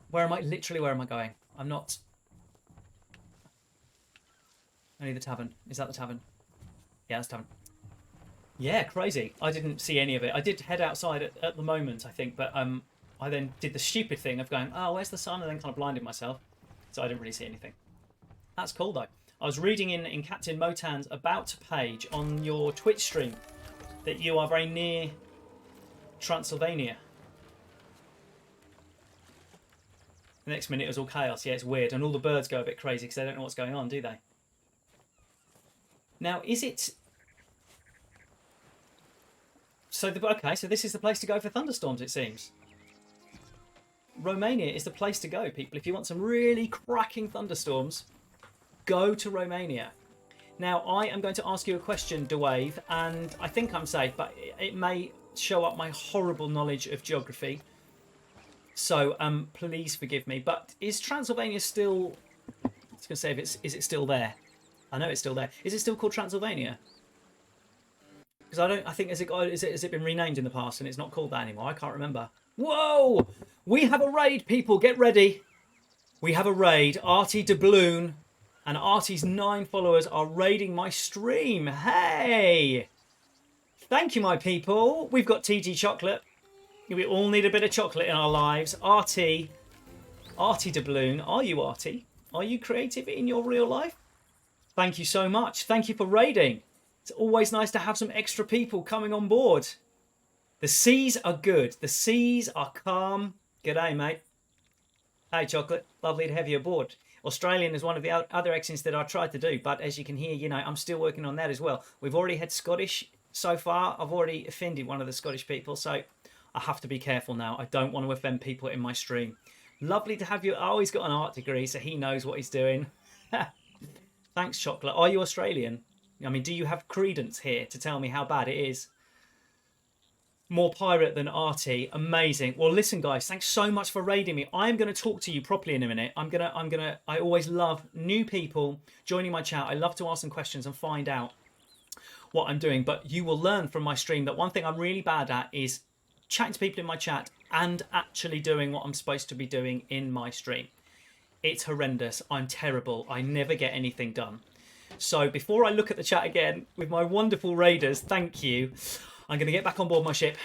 Where am I? Literally, where am I going? I'm not... Only the tavern. Is that the tavern? Yeah, that's the tavern. Yeah, crazy. I didn't see any of it. I did head outside at the moment, I think, but I then did the stupid thing of going, oh, where's the sun? And then kind of blinded myself. So I didn't really see anything. That's cool, though. I was reading in Captain Motan's About page on your Twitch stream that you are very near Transylvania. The next minute it was all chaos. Yeah, it's weird. And all the birds go a bit crazy because they don't know what's going on, do they? Now, is it... So, okay, so this is the place to go for thunderstorms, it seems. Romania is the place to go, people. If you want some really cracking thunderstorms, go to Romania. Now, I am going to ask you a question, Dewave, and I think I'm safe, but it may show up my horrible knowledge of geography. So, please forgive me. But is Transylvania still... I was going to say, is it still there? I know it's still there. Is it still called Transylvania? Because I think has it been renamed in the past and it's not called that anymore? I can't remember. Whoa! We have a raid, people. Get ready. We have a raid. Artie Doubloon and Artie's 9 followers are raiding my stream. Hey! Thank you, my people. We've got TG Chocolate. We all need a bit of chocolate in our lives. Artie Doubloon. Are you Artie? Are you creative in your real life? Thank you so much. Thank you for raiding. It's always nice to have some extra people coming on board. The seas are good. The seas are calm. G'day, mate. Hey, Chocolate. Lovely to have you aboard. Australian is one of the other accents that I tried to do, but as you can hear, you know, I'm still working on that as well. We've already had Scottish so far. I've already offended one of the Scottish people, so I have to be careful now. I don't want to offend people in my stream. Lovely to have you. Oh, he's got an art degree, so he knows what he's doing. Thanks, Chocolate. Are you Australian? I mean, do you have credence here to tell me how bad it is? More pirate than arty. Amazing. Well, listen, guys, thanks so much for raiding me. I'm going to talk to you properly in a minute. I always love new people joining my chat. I love to ask them questions and find out what I'm doing. But you will learn from my stream that one thing I'm really bad at is chatting to people in my chat and actually doing what I'm supposed to be doing in my stream. It's horrendous. I'm terrible. I never get anything done. So before I look at the chat again with my wonderful raiders, thank you. I'm going to get back on board my ship.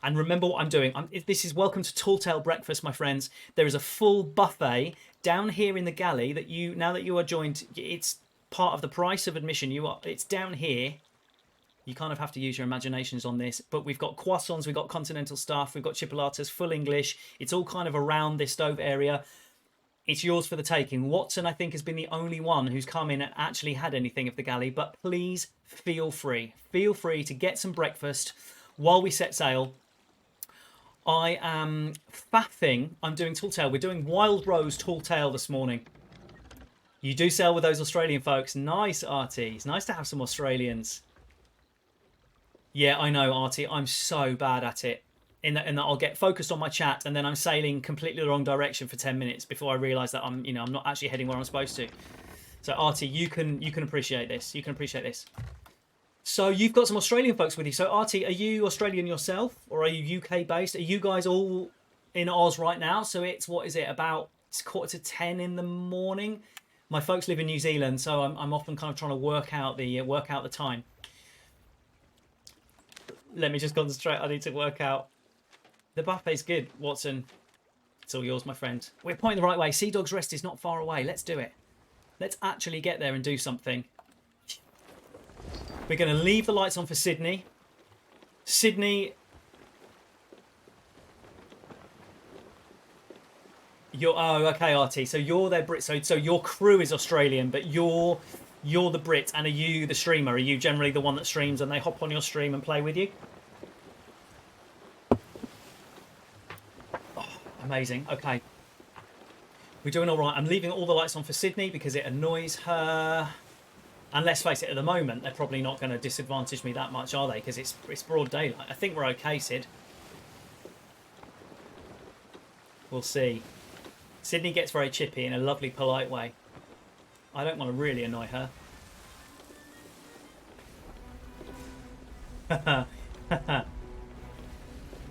And remember what I'm doing. This is welcome to Tall Tale Breakfast, my friends. There is a full buffet down here in the galley that now that you are joined, it's part of the price of admission. It's down here. You kind of have to use your imaginations on this. But we've got croissants, we've got continental stuff, we've got chipolatas, full English. It's all kind of around this stove area. It's yours for the taking. Watson, I think, has been the only one who's come in and actually had anything of the galley. But please feel free. Feel free to get some breakfast while we set sail. I am faffing. I'm doing tall tale. We're doing Wild Rose tall tale this morning. You do sail with those Australian folks. Nice, Artie. It's nice to have some Australians. Yeah, I know, Artie. I'm so bad at it. In that I'll get focused on my chat and then I'm sailing completely the wrong direction for 10 minutes before I realise that I'm not actually heading where I'm supposed to. So Artie, you can appreciate this. You can appreciate this. So you've got some Australian folks with you. So Artie, are you Australian yourself or are you UK based? Are you guys all in Oz right now? So it's about 9:45 in the morning. My folks live in New Zealand, so I'm often kind of trying to work out the time. Let me just concentrate. I need to work out. The buffet's good, Watson. It's all yours, my friend. We're pointing the right way. Sea Dog's Rest is not far away. Let's do it. Let's actually get there and do something. We're going to leave the lights on for Sydney. Sydney. Okay, Artie. So you're their Brit. So your crew is Australian, but you're the Brit, and are you the streamer? Are you generally the one that streams and they hop on your stream and play with you? Amazing. Okay. We're doing all right. I'm leaving all the lights on for Sydney because it annoys her. And let's face it, at the moment, they're probably not going to disadvantage me that much, are they? Because it's broad daylight. I think we're okay, Sid. We'll see. Sydney gets very chippy in a lovely, polite way. I don't want to really annoy her.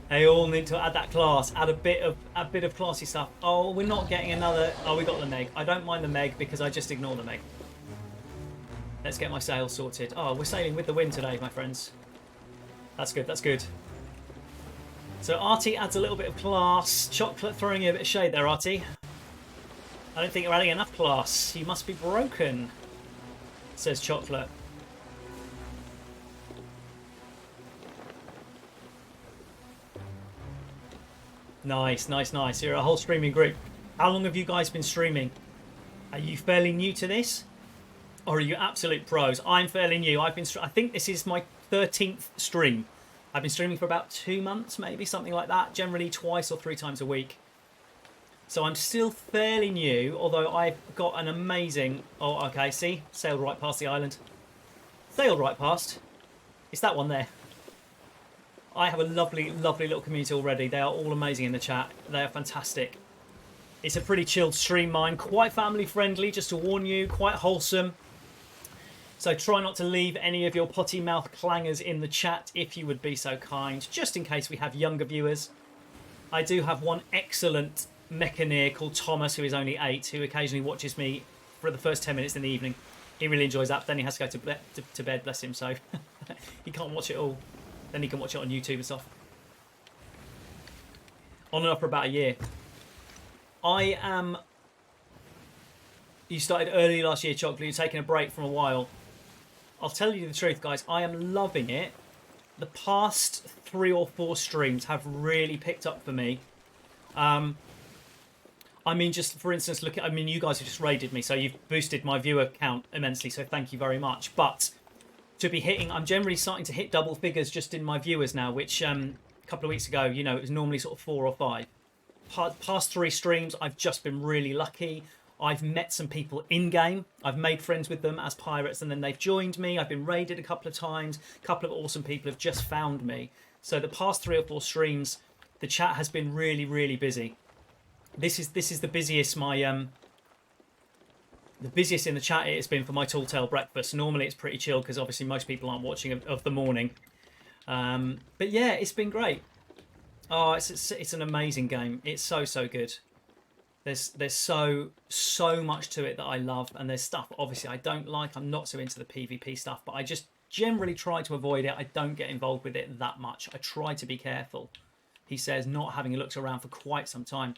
They all need to add that class, add a bit of classy stuff. Oh, we're not getting another. Oh, we got the Meg. I don't mind the Meg because I just ignore the Meg. Let's get my sails sorted. Oh, we're sailing with the wind today, my friends. That's good. That's good. So Artie adds a little bit of class. Chocolate throwing you a bit of shade there, Artie. I don't think you're adding enough class. You must be broken, says Chocolate. Nice, nice, nice. You're a whole streaming group. How long have you guys been streaming? Are you fairly new to this? Or are you absolute pros? I'm fairly new. I think this is my 13th stream. I've been streaming for about 2 months, maybe, something like that. Generally twice or 3 times a week. So I'm still fairly new, although I've got an amazing... Oh, okay, see? Sailed right past the island. Sailed right past. It's that one there. I have a lovely, lovely little community already. They are all amazing in the chat. They are fantastic. It's a pretty chilled stream, mine. Quite family friendly, just to warn you. Quite wholesome. So try not to leave any of your potty mouth clangers in the chat if you would be so kind, just in case we have younger viewers. I do have one excellent mechaneer called Thomas, who is only 8, who occasionally watches me for the first 10 minutes in the evening. He really enjoys that, but then he has to go to bed, bless him, so he can't watch it all. Then he can watch it on YouTube and stuff. On and off for about a year. You started early last year, Chocolate. You're taking a break from a while. I'll tell you the truth, guys. I am loving it. The past 3 or 4 streams have really picked up for me. I mean, just for instance, look at, I mean, you guys have just raided me, so you've boosted my viewer count immensely, so thank you very much. But to be hitting, I'm generally starting to hit double figures just in my viewers now, which a couple of weeks ago, you know, it was normally sort of 4 or 5. Past 3 streams, I've just been really lucky. I've met some people in-game. I've made friends with them as pirates, and then they've joined me. I've been raided a couple of times. A couple of awesome people have just found me. So the past 3 or 4 streams, the chat has been really, really busy. This is the busiest the busiest in the chat it's been for my tall tale breakfast. Normally it's pretty chill because obviously most people aren't watching of the morning. But yeah, it's been great. Oh, it's an amazing game. It's so good. There's so much to it that I love, and there's stuff obviously I don't like. I'm not so into the PvP stuff, but I just generally try to avoid it. I don't get involved with it that much. I try to be careful. He says, not having looked around for quite some time.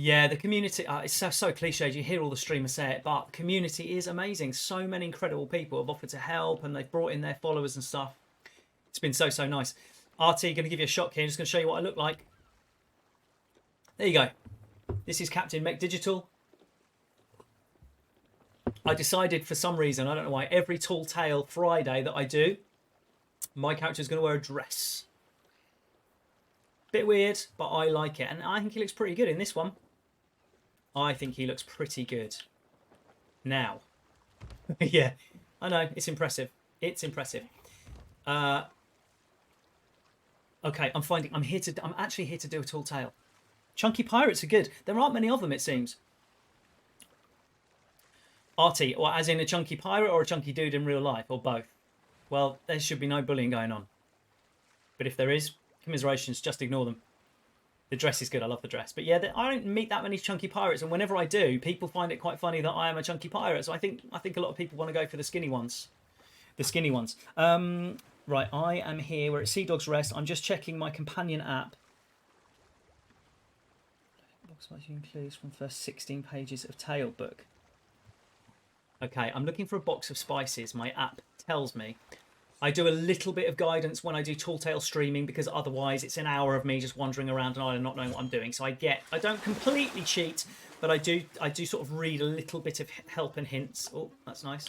Yeah, the community, it's so cliched. You hear all the streamers say it, but the community is amazing. So many incredible people have offered to help, and they've brought in their followers and stuff. It's been so nice. RT, going to give you a shot here. I'm just going to show you what I look like. There you go. This is Captain Mech Digital. I decided for some reason, I don't know why, every Tall Tale Friday that I do, my character is going to wear a dress. Bit weird, but I like it. And I think he looks pretty good in this one. I think he looks pretty good. Now. Yeah, I know. It's impressive. It's impressive. Okay, I'm actually here to do a Tall Tale. Chunky pirates are good. There aren't many of them, it seems. Artie, or as in a chunky pirate or a chunky dude in real life, or both? Well, there should be no bullying going on. But if there is, commiserations, just ignore them. The dress is good. I love the dress. But yeah, I don't meet that many chunky pirates, and whenever I do, people find it quite funny that I am a chunky pirate. So I think a lot of people want to go for the skinny ones. The skinny ones. Right, I am here. We're at Sea Dog's Rest. I'm just checking my companion app. Box what includes from the first 16 pages of Tale book. Okay, I'm looking for a box of spices. My app tells me. I do a little bit of guidance when I do Tall Tale streaming, because otherwise it's an hour of me just wandering around and not knowing what I'm doing. So I don't completely cheat, but I do sort of read a little bit of help and hints. Oh, that's nice.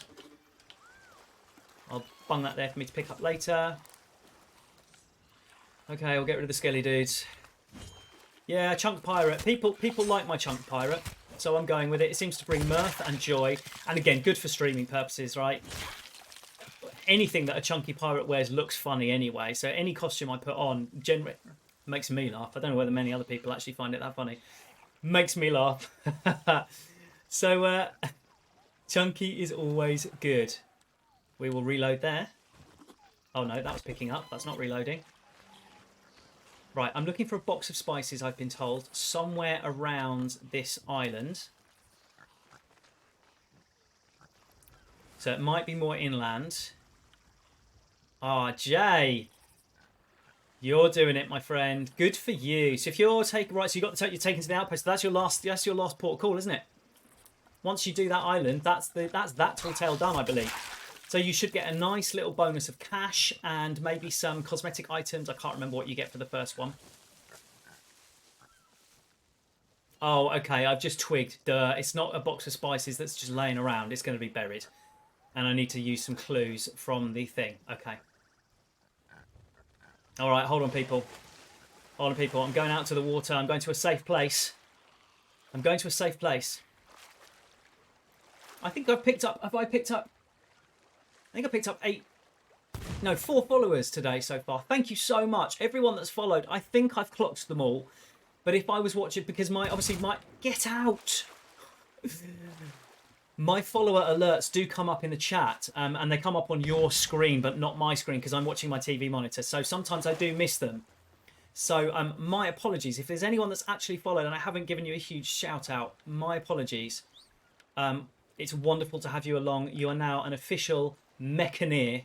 I'll bung that there for me to pick up later. Okay, I'll get rid of the skelly dudes. Yeah, chunk pirate. People like my chunk pirate, so I'm going with it. It seems to bring mirth and joy, and again, good for streaming purposes, right? Anything that a chunky pirate wears looks funny anyway, so any costume I put on generally makes me laugh. I don't know whether many other people actually find it that funny. Makes me laugh. So chunky is always good. We will reload there. Oh no, that was picking up. That's not reloading. Right, I'm looking for a box of spices, I've been told, somewhere around this island. So it might be more inland. Ah, Jay, you're doing it, my friend. Good for you. So if you're taking you're taking to the outpost. That's your last port of call, isn't it? Once you do that island, that's that Tall Tale done, I believe. So you should get a nice little bonus of cash and maybe some cosmetic items. I can't remember what you get for the first one. Oh, okay. I've just twigged. Duh. It's not a box of spices that's just laying around. It's going to be buried. And I need to use some clues from the thing. Okay. All right, hold on, people. Hold on, people. I'm going out to the water. I'm going to a safe place. I'm going to a safe place. I think I've picked up... I think I picked up 4 followers today so far. Thank you so much. Everyone that's followed, I think I've clocked them all. But if I was watching... Because Get out! My follower alerts do come up in the chat, and they come up on your screen, but not my screen, because I'm watching my TV monitor. So sometimes I do miss them. So my apologies. If there's anyone that's actually followed and I haven't given you a huge shout out, my apologies. It's wonderful to have you along. You are now an official Mechaneer.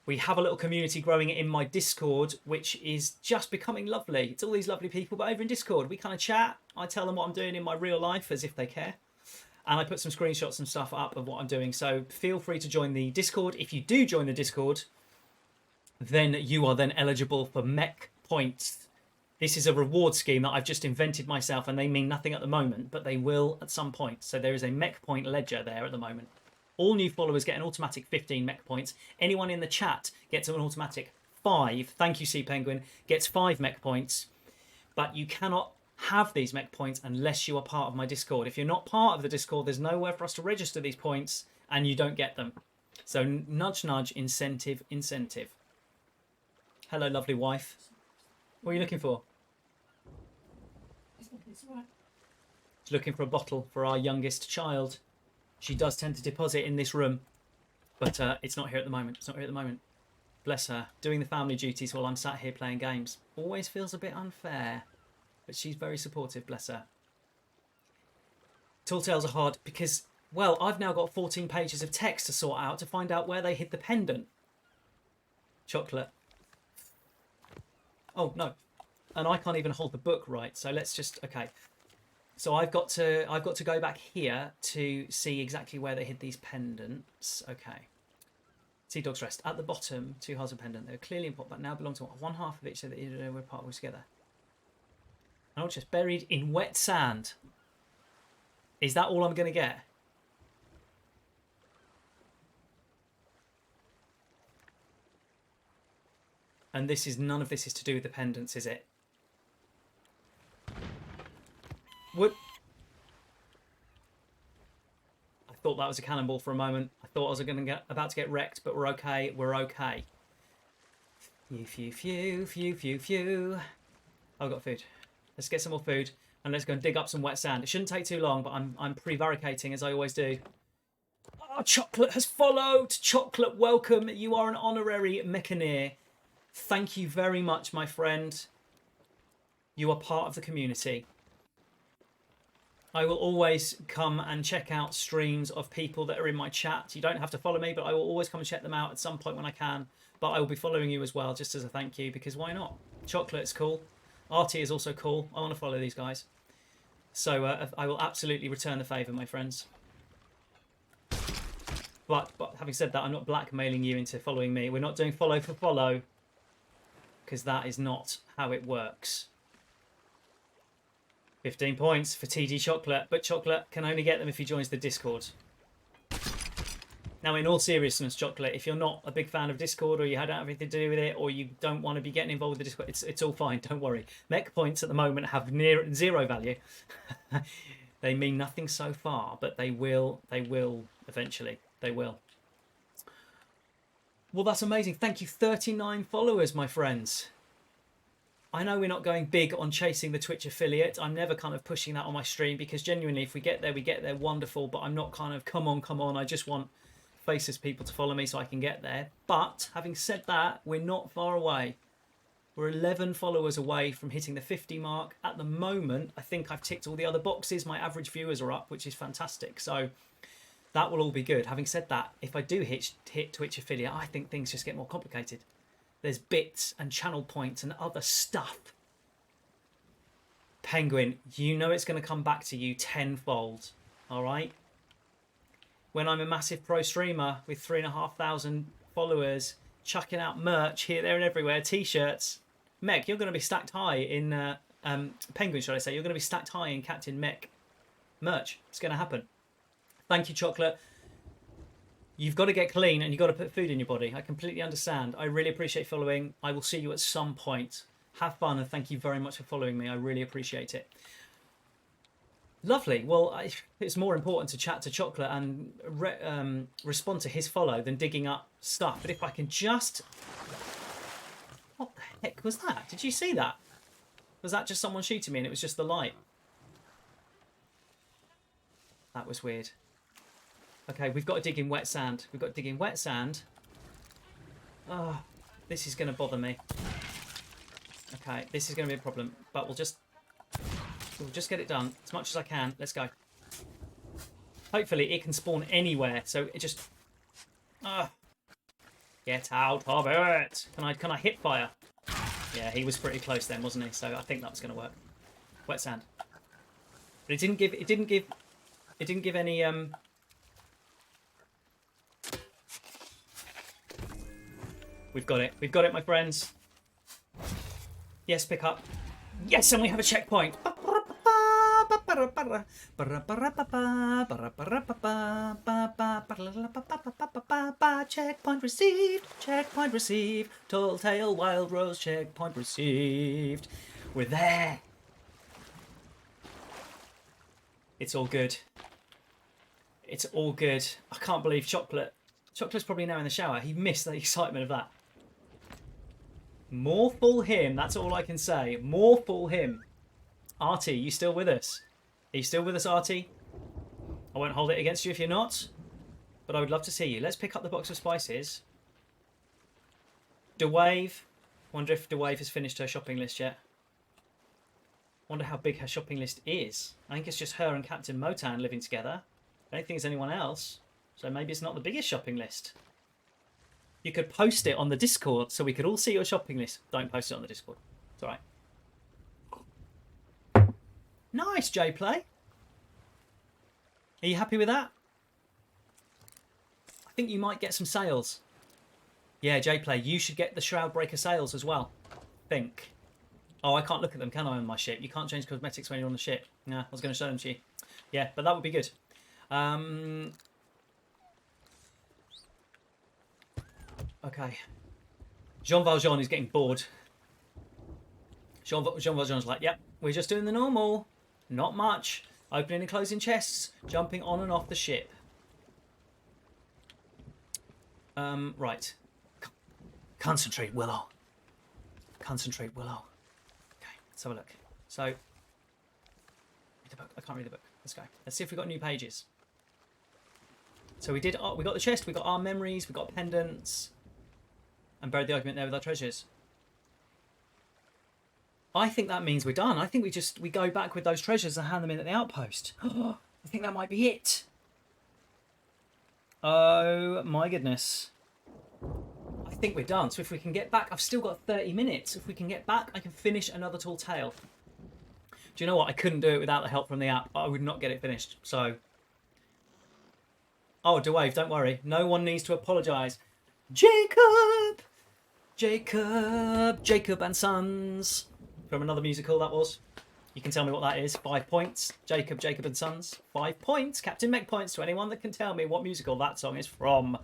We have a little community growing in my Discord, which is just becoming lovely. It's all these lovely people, but over in Discord, we kind of chat. I tell them what I'm doing in my real life as if they care. And I put some screenshots and stuff up of what I'm doing. So feel free to join the Discord. If you do join the Discord, then you are then eligible for mech points This is a reward scheme that I've just invented myself, and they mean nothing at the moment, but they will at some point. So there is a mech point ledger there at the moment. All new followers get an automatic 15 mech points. Anyone in the chat gets an automatic 5. Thank you, Sea Penguin. Gets 5 mech points. But you cannot have these mech points unless you are part of my Discord. If you're not part of the Discord, there's nowhere for us to register these points, and you don't get them. So nudge, nudge, incentive, incentive. Hello, lovely wife. What are you looking for? It's all right. She's looking for a bottle for our youngest child. She does tend to deposit in this room, but it's not here at the moment. It's not here at the moment. Bless her. Doing the family duties while I'm sat here playing games. Always feels a bit unfair, but she's very supportive, bless her. Tall tales are hard because, well, I've now got 14 pages of text to sort out to find out where they hid the pendant. Chocolate. Oh, no. And I can't even hold the book right, so let's just... Okay. So I've got to go back here to see exactly where they hid these pendants. Okay. Sea Dog's Rest. At the bottom, 2 halves of pendant. They were clearly important, but now belong to one half of each, so that we're part of it together. And all just buried in wet sand. Is that all I'm going to get? And this is none of this is to do with the pendants, is it? What? I thought that was a cannonball for a moment. I thought I was about to get wrecked, but we're okay. We're okay. Phew, phew, phew, phew, phew, phew. I've got food. Let's get some more food and let's go and dig up some wet sand. It shouldn't take too long, but I'm prevaricating as I always do. Oh, Chocolate has followed. Chocolate, welcome. You are an honorary mechaneer. Thank you very much, my friend. You are part of the community. I will always come and check out streams of people that are in my chat. You don't have to follow me, but I will always come and check them out at some point when I can. But I will be following you as well, just as a thank you, because why not? Chocolate's cool. RT is also cool. I want to follow these guys. So I will absolutely return the favour, my friends. But having said that, I'm not blackmailing you into following me. We're not doing follow for follow, because that is not how it works. 15 points for TD Chocolate, but Chocolate can only get them if he joins the Discord. Now, in all seriousness, Chocolate, if you're not a big fan of Discord, or you don't have anything to do with it, or you don't want to be getting involved with the Discord, it's all fine, don't worry. Mech points at the moment have near zero value. They mean nothing so far, but they will eventually. They will. Well, that's amazing. Thank you, 39 followers, my friends. I know we're not going big on chasing the Twitch affiliate. I'm never kind of pushing that on my stream, because genuinely, if we get there, we get there, wonderful. But I'm not kind of, come on. I just want faceless people to follow me so I can get there. But having said that, we're not far away. We're 11 followers away from hitting the 50 mark. At the moment, I think I've ticked all the other boxes. My average viewers are up, which is fantastic. So that will all be good. Having said that, if I do hit Twitch affiliate, I think things just get more complicated. There's bits and channel points and other stuff. Penguin, you know it's going to come back to you tenfold. All right? When I'm a massive pro streamer with 3,500 followers, chucking out merch here, there and everywhere, T-shirts. Meg, you're going to be stacked high in... Penguin, should I say. You're going to be stacked high in Captain Mech merch. It's going to happen. Thank you, Chocolate. You've got to get clean and you've got to put food in your body. I completely understand. I really appreciate following. I will see you at some point. Have fun, and thank you very much for following me. I really appreciate it. Lovely. Well, it's more important to chat to Chocolate and respond to his follow than digging up stuff. But if I can just... What the heck was that? Did you see that? Was that just someone shooting me and it was just the light? That was weird. Okay, we've got to dig in wet sand. We've got to dig in wet sand. Oh, this is going to bother me. Okay, this is going to be a problem. But we'll just get it done as much as I can. Let's go. Hopefully it can spawn anywhere. So it just... Get out of it. Can I hit fire? Yeah, he was pretty close then, wasn't he? So I think that was going to work. Wet sand. But it didn't give any We've got it. We've got it, my friends. Yes, pick up. Yes, and we have a checkpoint. Checkpoint received. Checkpoint received. Tall Tale Wild Rose. Checkpoint received. We're there. It's all good. It's all good. I can't believe Chocolate. Chocolate's probably now in the shower. He missed the excitement of that. More fool him. That's all I can say. More fool him. Artie, you still with us? Are you still with us, Artie? I won't hold it against you if you're not. But I would love to see you. Let's pick up the box of spices. DeWave. Wonder if DeWave has finished her shopping list yet. Wonder how big her shopping list is. I think it's just her and Captain Motan living together. I don't think there's anyone else. So maybe it's not the biggest shopping list. You could post it on the Discord so we could all see your shopping list. Don't post it on the Discord. It's alright. Nice, J-Play. Are you happy with that? I think you might get some sales. Yeah, J-Play, you should get the Shroud Breaker sales as well. Think. Oh, I can't look at them, can I, on my ship? You can't change cosmetics when you're on the ship. Nah, I was going to show them to you. Yeah, but that would be good. Okay. Jean Valjean is getting bored. Jean Valjean's like, yep, we're just doing the normal. Not much. Opening and closing chests. Jumping on and off the ship. Right. Concentrate, Willow. Concentrate, Willow. Okay, let's have a look. So, read the book. I can't read the book. Let's go. Let's see if we've got new pages. So we got the chest, we got our memories, we got pendants, and buried the argument there with our treasures. I think that means we're done. I think we go back with those treasures and hand them in at the outpost. I think that might be it. Oh my goodness. I think we're done. So if we can get back, I've still got 30 minutes. If we can get back, I can finish another Tall Tale. Do you know what? I couldn't do it without the help from the app. I would not get it finished. So, oh, DeWave, don't worry. No one needs to apologise. Jacob! Jacob and Sons. From another musical, that was. You can tell me what that is. 5 points. Jacob and Sons. 5 points. Captain Mech points to anyone that can tell me what musical that song is from.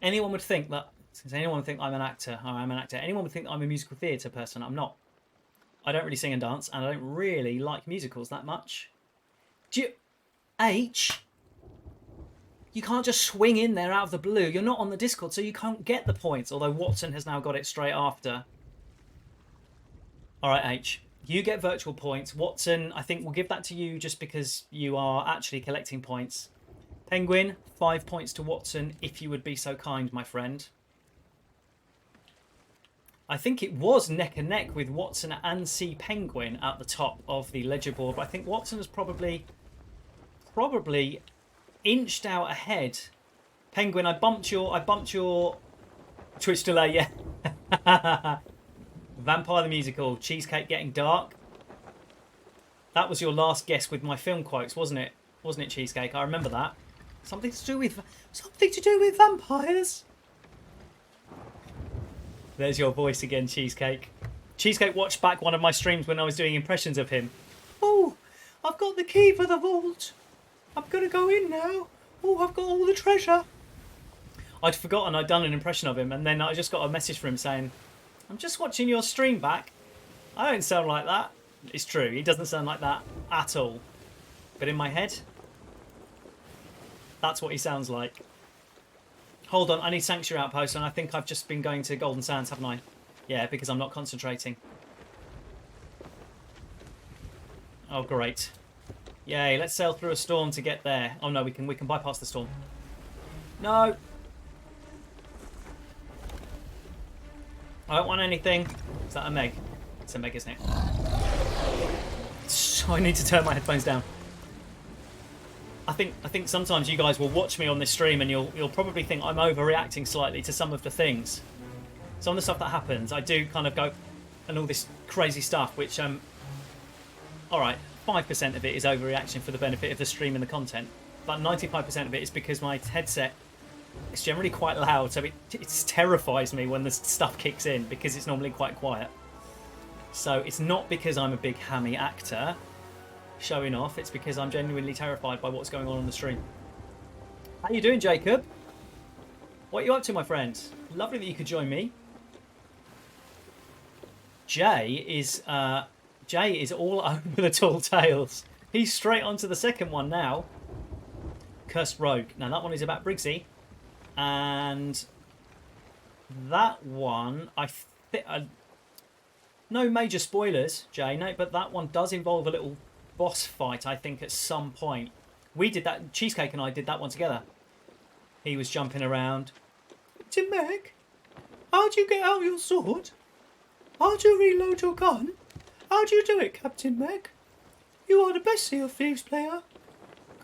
Anyone would think that... Does anyone think I'm an actor? Oh, I'm an actor. Anyone would think I'm a musical theatre person. I'm not. I don't really sing and dance, and I don't really like musicals that much. H? You can't just swing in there out of the blue. You're not on the Discord, so you can't get the points, although Watson has now got it straight after. All right, H. You get virtual points. Watson, I think we'll give that to you just because you are actually collecting points. Penguin, 5 points to Watson, if you would be so kind, my friend. I think it was neck and neck with Watson and C Penguin at the top of the ledger board, but I think Watson has probably inched out ahead. Penguin, I bumped your Twitch delay, yeah. Vampire the Musical, Cheesecake Getting Dark. That was your last guess with my film quotes, wasn't it? Wasn't it, Cheesecake? I remember that. Something to do with vampires. There's your voice again, Cheesecake. Cheesecake watched back one of my streams when I was doing impressions of him. Oh, I've got the key for the vault. I'm going to go in now. Oh, I've got all the treasure. I'd forgotten I'd done an impression of him, and then I just got a message from him saying, I'm just watching your stream back. I don't sound like that. It's true, he doesn't sound like that at all. But in my head, that's what he sounds like. Hold on, I need Sanctuary Outpost, and I think I've just been going to Golden Sands, haven't I? Yeah, because I'm not concentrating. Oh, great. Yay, let's sail through a storm to get there. Oh no, we can bypass the storm. No! I don't want anything. Is that a Meg? It's a Meg, isn't it? So I need to turn my headphones down. I think sometimes you guys will watch me on this stream and you'll probably think I'm overreacting slightly to some of the things. Some of the stuff that happens, I do kind of go and all this crazy stuff, which alright, 5% of it is overreaction for the benefit of the stream and the content, but 95% of it is because my headset is generally quite loud, so it terrifies me when the stuff kicks in because it's normally quite quiet. So it's not because I'm a big hammy actor showing off. It's because I'm genuinely terrified by what's going on the stream. How you doing, Jacob? What are you up to, my friend? Lovely that you could join me. Jay is all over the tall tales. He's straight onto the second one now. Cursed Rogue. Now that one is about Briggsy, and that one I think no major spoilers, Jay. No, but that one does involve a little boss fight. I think at some point we did that. Cheesecake and I did that one together. He was jumping around. Tim Meg, how'd you get out your sword? How'd you reload your gun? How'd you do it, Captain Meg? You are the best Sea of Thieves player.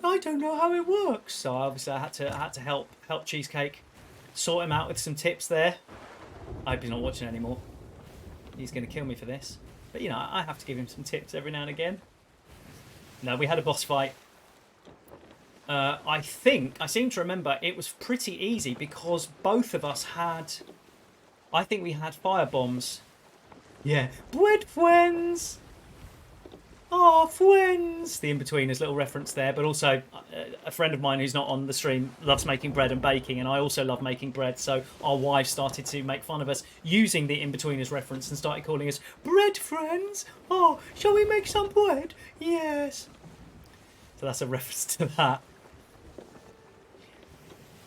I don't know how it works. So obviously I had to help Cheesecake sort him out with some tips there. I hope he's not watching anymore. He's going to kill me for this. But you know, I have to give him some tips every now and again. No, we had a boss fight. I seem to remember it was pretty easy because both of us had, I think we had fire bombs. Yeah, bread friends. Oh, friends. The in-betweeners, little reference there. But also, a friend of mine who's not on the stream loves making bread and baking, and I also love making bread. So our wives started to make fun of us using the in-betweeners reference and started calling us bread friends. Oh, shall we make some bread? Yes. So that's a reference to that.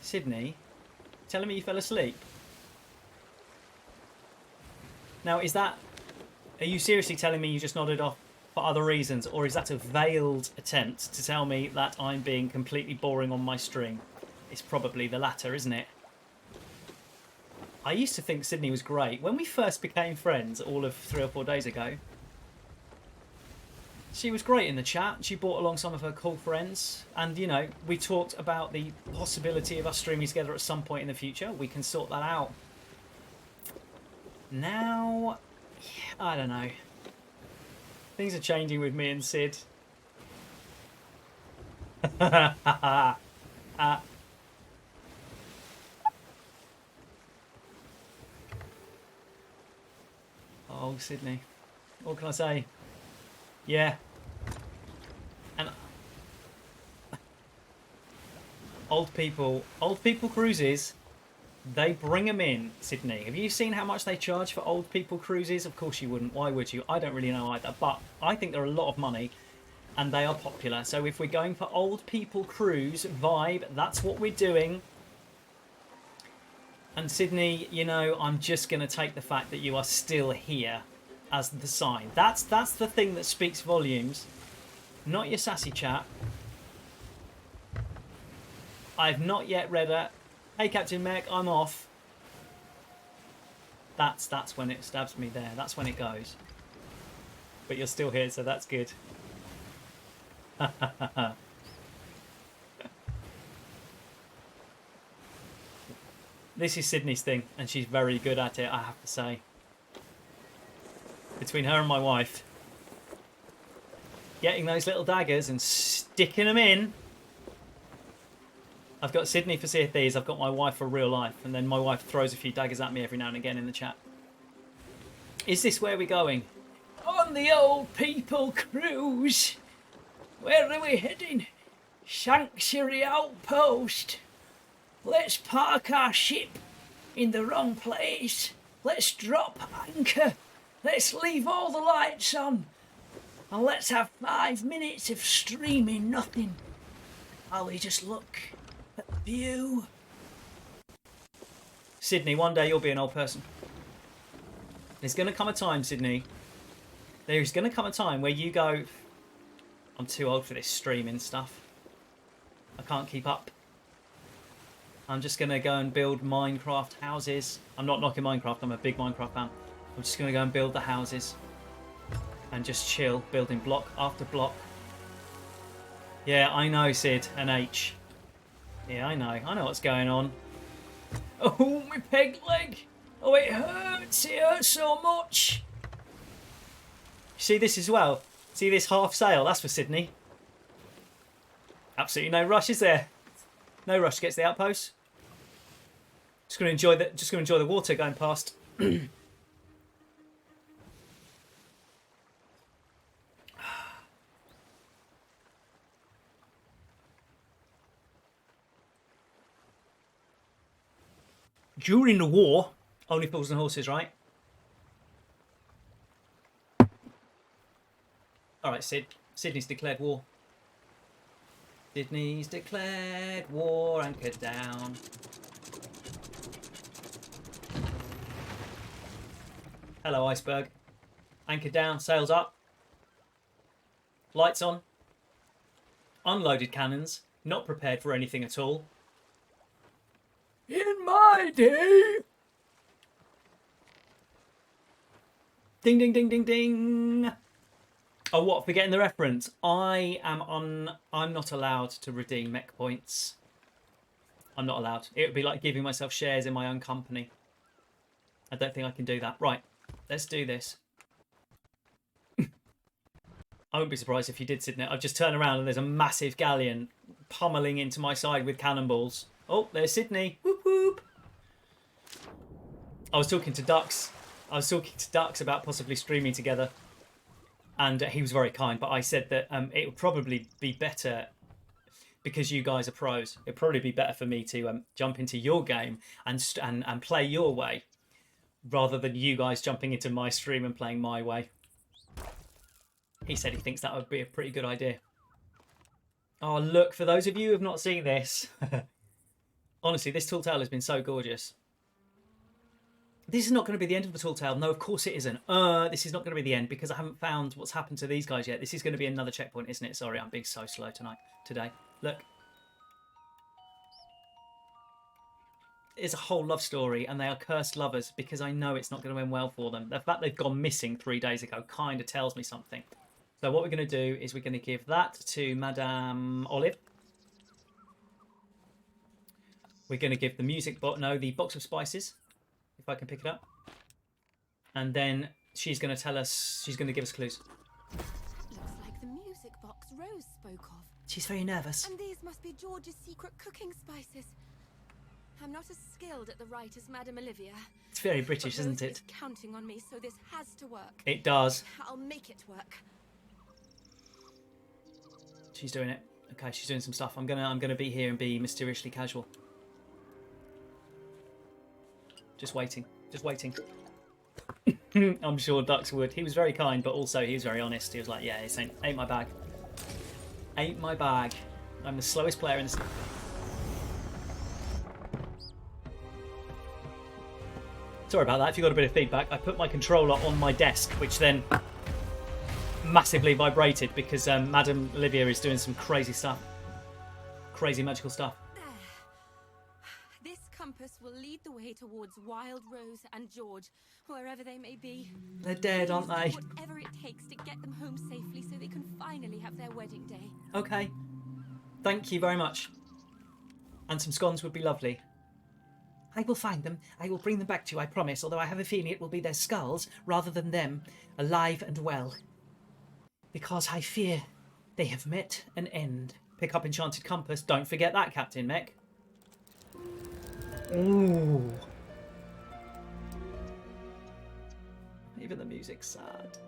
Sydney, telling me you fell asleep. Now, are you seriously telling me you just nodded off for other reasons, or is that a veiled attempt to tell me that I'm being completely boring on my stream? It's probably the latter, isn't it? I used to think Sydney was great. When we first became friends all of 3 or 4 days ago, she was great in the chat. She brought along some of her cool friends, and you know, we talked about the possibility of us streaming together at some point in the future. We can sort that out. Now, I don't know. Things are changing with me and Sid. Oh, Sydney. What can I say? Yeah. And old people cruises, they bring them in, Sydney. Have you seen how much they charge for old people cruises? Of course you wouldn't. Why would you? I don't really know either. But I think they're a lot of money and they are popular. So if we're going for old people cruise vibe, that's what we're doing. And Sydney, you know, I'm just going to take the fact that you are still here as the sign. That's the thing that speaks volumes. Not your sassy chat. I've not yet read it. Hey, Captain Mech, I'm off. That's when it stabs me there. That's when it goes. But you're still here, so that's good. This is Sydney's thing, and she's very good at it, I have to say. Between her and my wife, getting those little daggers and sticking them in. I've got Sydney for Sea of Thieves, I've got my wife for real life, and then my wife throws a few daggers at me every now and again in the chat. Is this where we're going? On the old people cruise. Where are we heading? Sanctuary Outpost. Let's park our ship in the wrong place. Let's drop anchor. Let's leave all the lights on. And let's have 5 minutes of streaming nothing. While we just look at the view. Sydney, one day you'll be an old person. There's going to come a time, Sydney. There's going to come a time where you go, I'm too old for this streaming stuff. I can't keep up. I'm just going to go and build Minecraft houses. I'm not knocking Minecraft, I'm a big Minecraft fan. I'm just going to go and build the houses. And just chill, building block after block. Yeah, I know, Sid and H. Yeah, I know what's going on. Oh, my peg leg. Oh, it hurts so much. You see this as well? See this half sail? That's for Sydney. Absolutely no rush, is there? No rush to get to the outpost. Just gonna enjoy the water going past. During the war, only fools and horses, right? All right, Sid. Sydney's declared war. Sydney's declared war, anchor down. Hello, iceberg. Anchor down, sails up. Lights on. Unloaded cannons, not prepared for anything at all. In my day! Ding, ding, ding, ding, ding! Oh, what? Forgetting the reference. I'm not allowed to redeem mech points. I'm not allowed. It would be like giving myself shares in my own company. I don't think I can do that. Right, let's do this. I wouldn't be surprised if you did, Sydney. I'd just turn around and there's a massive galleon pummeling into my side with cannonballs. Oh, there's Sydney. Whoop, whoop. I was talking to Ducks. About possibly streaming together. And he was very kind, but I said that it would probably be better because you guys are pros. It'd probably be better for me to jump into your game and play your way rather than you guys jumping into my stream and playing my way. He said he thinks that would be a pretty good idea. Oh, look, for those of you who have not seen this, honestly, this tall tale has been so gorgeous. This is not going to be the end of the tall tale. No, of course it isn't. This is not going to be the end because I haven't found what's happened to these guys yet. This is going to be another checkpoint, isn't it? Sorry, I'm being so slow today. Look. It's a whole love story and they are cursed lovers because I know it's not going to end well for them. The fact they've gone missing 3 days ago kind of tells me something. So what we're going to do is we're going to give that to Madame Olive. We're going to give the the box of spices, if I can pick it up. And then she's going to tell us, she's going to give us clues. Looks like the music box Rose spoke of. She's very nervous. And these must be George's secret cooking spices. I'm not as skilled at the right as Madame Olivia. It's very British, but isn't Rose it? is counting on me, so this has to work. It does. I'll make it work. She's doing it. Okay, she's doing some stuff. I'm gonna be here and be mysteriously casual. Just waiting. I'm sure Ducks would. He was very kind, but also he was very honest. He was like, yeah, this ain't my bag. Ain't my bag. I'm the slowest player in this. Sorry about that. If you got a bit of feedback, I put my controller on my desk, which then massively vibrated because Madame Olivia is doing some crazy stuff. Crazy magical stuff. There. This compass will lead the way towards Wild Rose and George, wherever they may be. They're dead, aren't they? Whatever it takes to get them home safely so they can finally have their wedding day. Okay. Thank you very much. And some scones would be lovely. I will find them. I will bring them back to you, I promise, although I have a feeling it will be their skulls rather than them, alive and well. Because I fear they have met an end. Pick up enchanted compass. Don't forget that, Captain Mech. Ooh. Even the music's sad.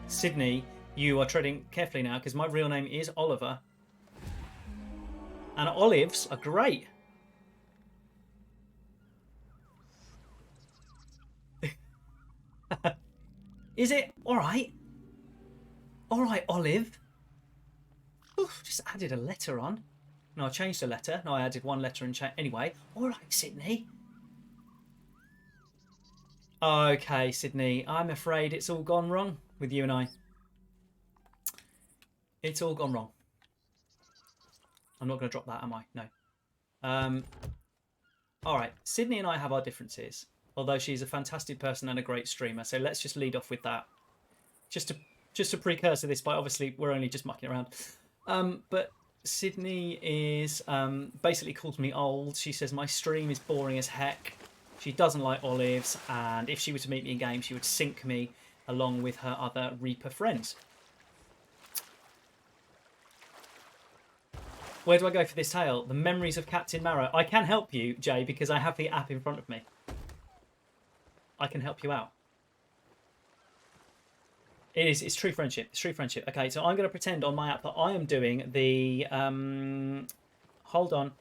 Sydney, you are treading carefully now because my real name is Oliver. And olives are great. Is it? Alright. Alright, Olive. Oof, just added a letter on. No, I changed the letter. No, I added one letter and anyway. Alright, Sydney. Okay, Sydney. I'm afraid it's all gone wrong with you and I. It's all gone wrong. I'm not going to drop that, am I? No. Alright, Sydney and I have our differences. Although she's a fantastic person and a great streamer. So let's just lead off with that. Just to precursor this, but obviously we're only just mucking around. But Sydney is basically calls me old. She says my stream is boring as heck. She doesn't like olives. And if she were to meet me in game, she would sink me along with her other Reaper friends. Where do I go for this tale? The Memories of Captain Marrow. I can help you, Jay, because I have the app in front of me. I can help you out. It's true friendship. It's true friendship. Okay, so I'm going to pretend on my app that I am doing the... hold on.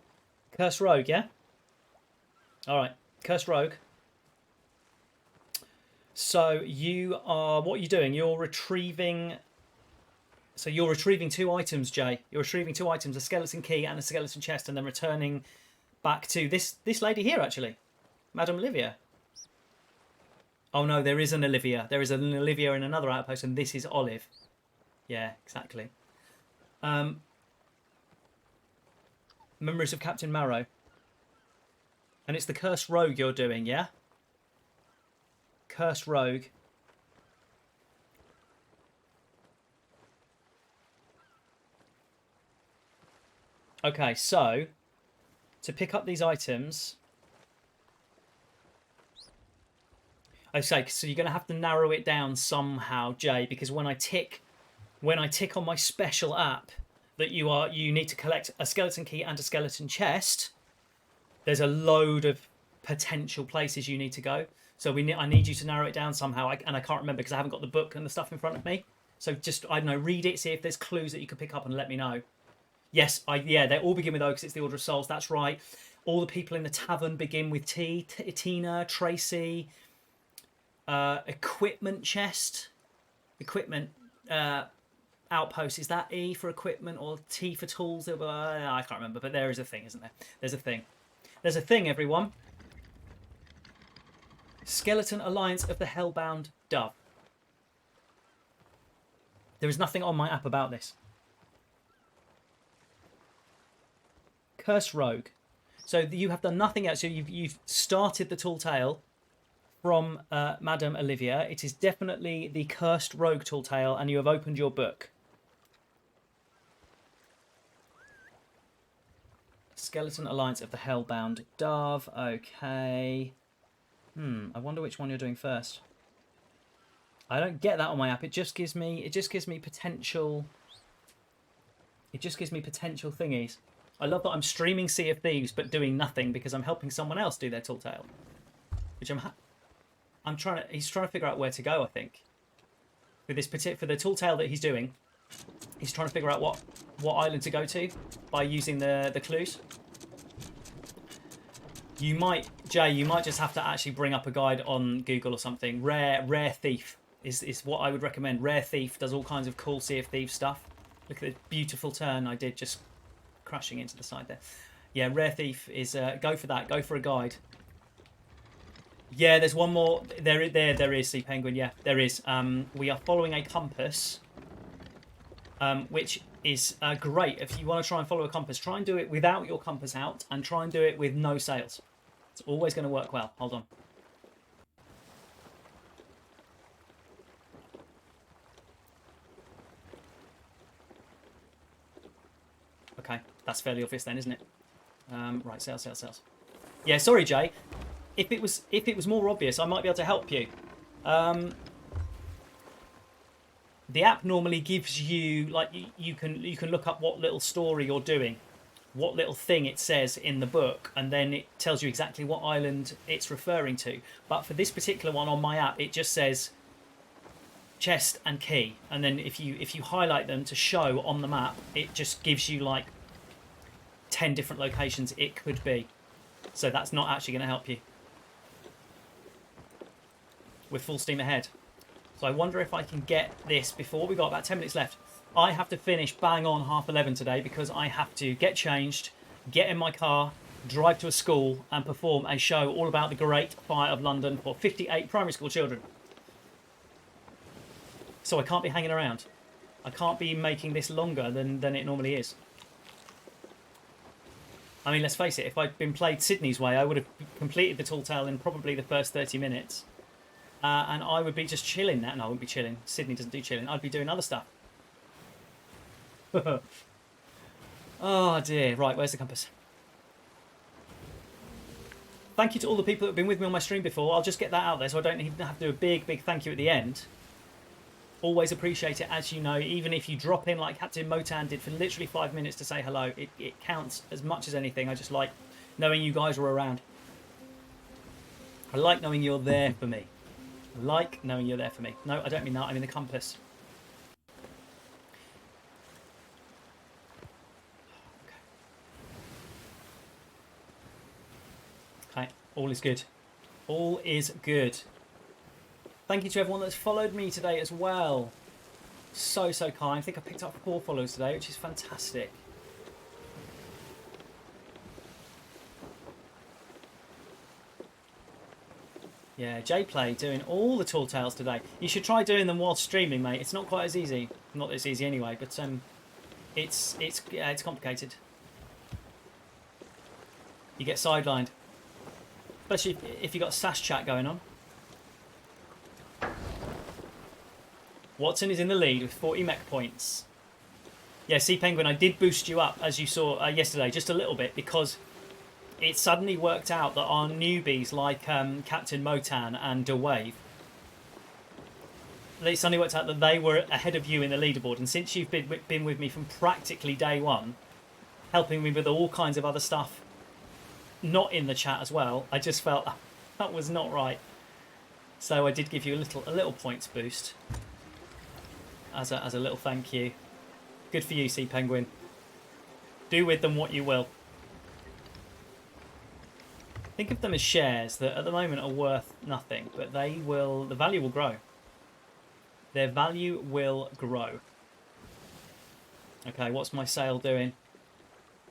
Curse Rogue, yeah? All right, Cursed Rogue. So you are, what are you doing? You're retrieving. So you're retrieving 2 items, Jay. You're retrieving 2 items: a skeleton key and a skeleton chest, and then returning back to this lady here, actually, Madame Olivia. Oh no, there is an Olivia. There is an Olivia in another outpost, and this is Olive. Yeah, exactly. Memories of Captain Marrow. And it's the Cursed Rogue you're doing, yeah? Cursed Rogue. Okay, so to pick up these items, I say, so you're going to have to narrow it down somehow, Jay, because when I tick on my special app that you need to collect a skeleton key and a skeleton chest, there's a load of potential places you need to go. So I need you to narrow it down somehow, and I can't remember because I haven't got the book and the stuff in front of me. So just, I don't know, read it, see if there's clues that you could pick up, and let me know. Yes, yeah, they all begin with O because it's the Order of Souls. That's right. All the people in the tavern begin with T. Tina, Tracy, equipment chest, equipment outpost. Is that E for equipment or T for tools? I can't remember, but there is a thing, isn't there? There's a thing. There's a thing, everyone. Skeleton Alliance of the Hellbound Dove. There is nothing on my app about this. Cursed Rogue. So you have done nothing else. So you've started the tall tale from Madame Olivia. It is definitely the Cursed Rogue tall tale, and you have opened your book. Skeleton Alliance of the Hellbound Dove. Okay. I wonder which one you're doing first. I don't get that on my app. It just gives me potential. It just gives me potential thingies. I love that I'm streaming Sea of Thieves but doing nothing because I'm helping someone else do their tall tale. Which I'm trying to. He's trying to figure out where to go. I think with this for the tall tale that he's doing, he's trying to figure out what island to go to by using the clues. You might, Jay, you might just have to actually bring up a guide on Google or something. Rare Thief is what I would recommend. Rare Thief does all kinds of cool Sea of Thieves stuff. Look at the beautiful turn I did, just crashing into the side there. Yeah, Rare Thief is go for that. Go for a guide. Yeah, there's one more. There is Sea Penguin. Yeah, there is. We are following a compass, which is great. If you want to try and follow a compass, try and do it without your compass out, and try and do it with no sails. It's always going to work well. Hold on. Okay, that's fairly obvious then, isn't it? Right, sails. Yeah, sorry, Jay. If it was more obvious, I might be able to help you. The app normally gives you, like, you can look up what little story you're doing, what little thing it says in the book, and then it tells you exactly what island it's referring to. But for this particular one on my app, it just says chest and key, and then if you highlight them to show on the map, it just gives you like 10 different locations it could be. So that's not actually going to help you. We're full steam ahead. So I wonder if I can get this before we got about 10 minutes left. I have to finish bang on 11:30 today because I have to get changed, get in my car, drive to a school and perform a show all about the Great Fire of London for 58 primary school children. So I can't be hanging around. I can't be making this longer than it normally is. I mean, let's face it, if I'd been played Sydney's way, I would have completed the tall tale in probably the first 30 minutes. And I would be just chilling now. No, I wouldn't be chilling. Sydney doesn't do chilling. I'd be doing other stuff. Oh dear. Right, where's the compass? Thank you to all the people that have been with me on my stream before. I'll just get that out there so I don't have to do a big thank you at the end. Always appreciate it, as you know. Even if you drop in like Captain Motan did for literally 5 minutes to say hello, it counts as much as anything. I just like knowing you guys were around. I like knowing you're there for me. Like knowing you're there for me. No, I don't mean that. I mean the compass. Okay. All is good. All is good. Thank you to everyone that's followed me today as well. So kind. I think I picked up 4 followers today, which is fantastic. Yeah, Jplay doing all the tall tales today. You should try doing them while streaming, mate. It's not quite as easy. Not as easy anyway, but it's complicated. You get sidelined, especially if you got sash chat going on. Watson is in the lead with 40 mech points. Yeah, Sea Penguin, I did boost you up, as you saw yesterday, just a little bit, because it suddenly worked out that our newbies, like Captain Motan and DeWave, they suddenly worked out that they were ahead of you in the leaderboard. And since you've been with me from practically day one, helping me with all kinds of other stuff, not in the chat as well, I just felt that was not right. So I did give you a little points boost as a little thank you. Good for you, Sea Penguin. Do with them what you will. Think of them as shares that at the moment are worth nothing, but the value will grow. Their value will grow. Okay, what's my sail doing?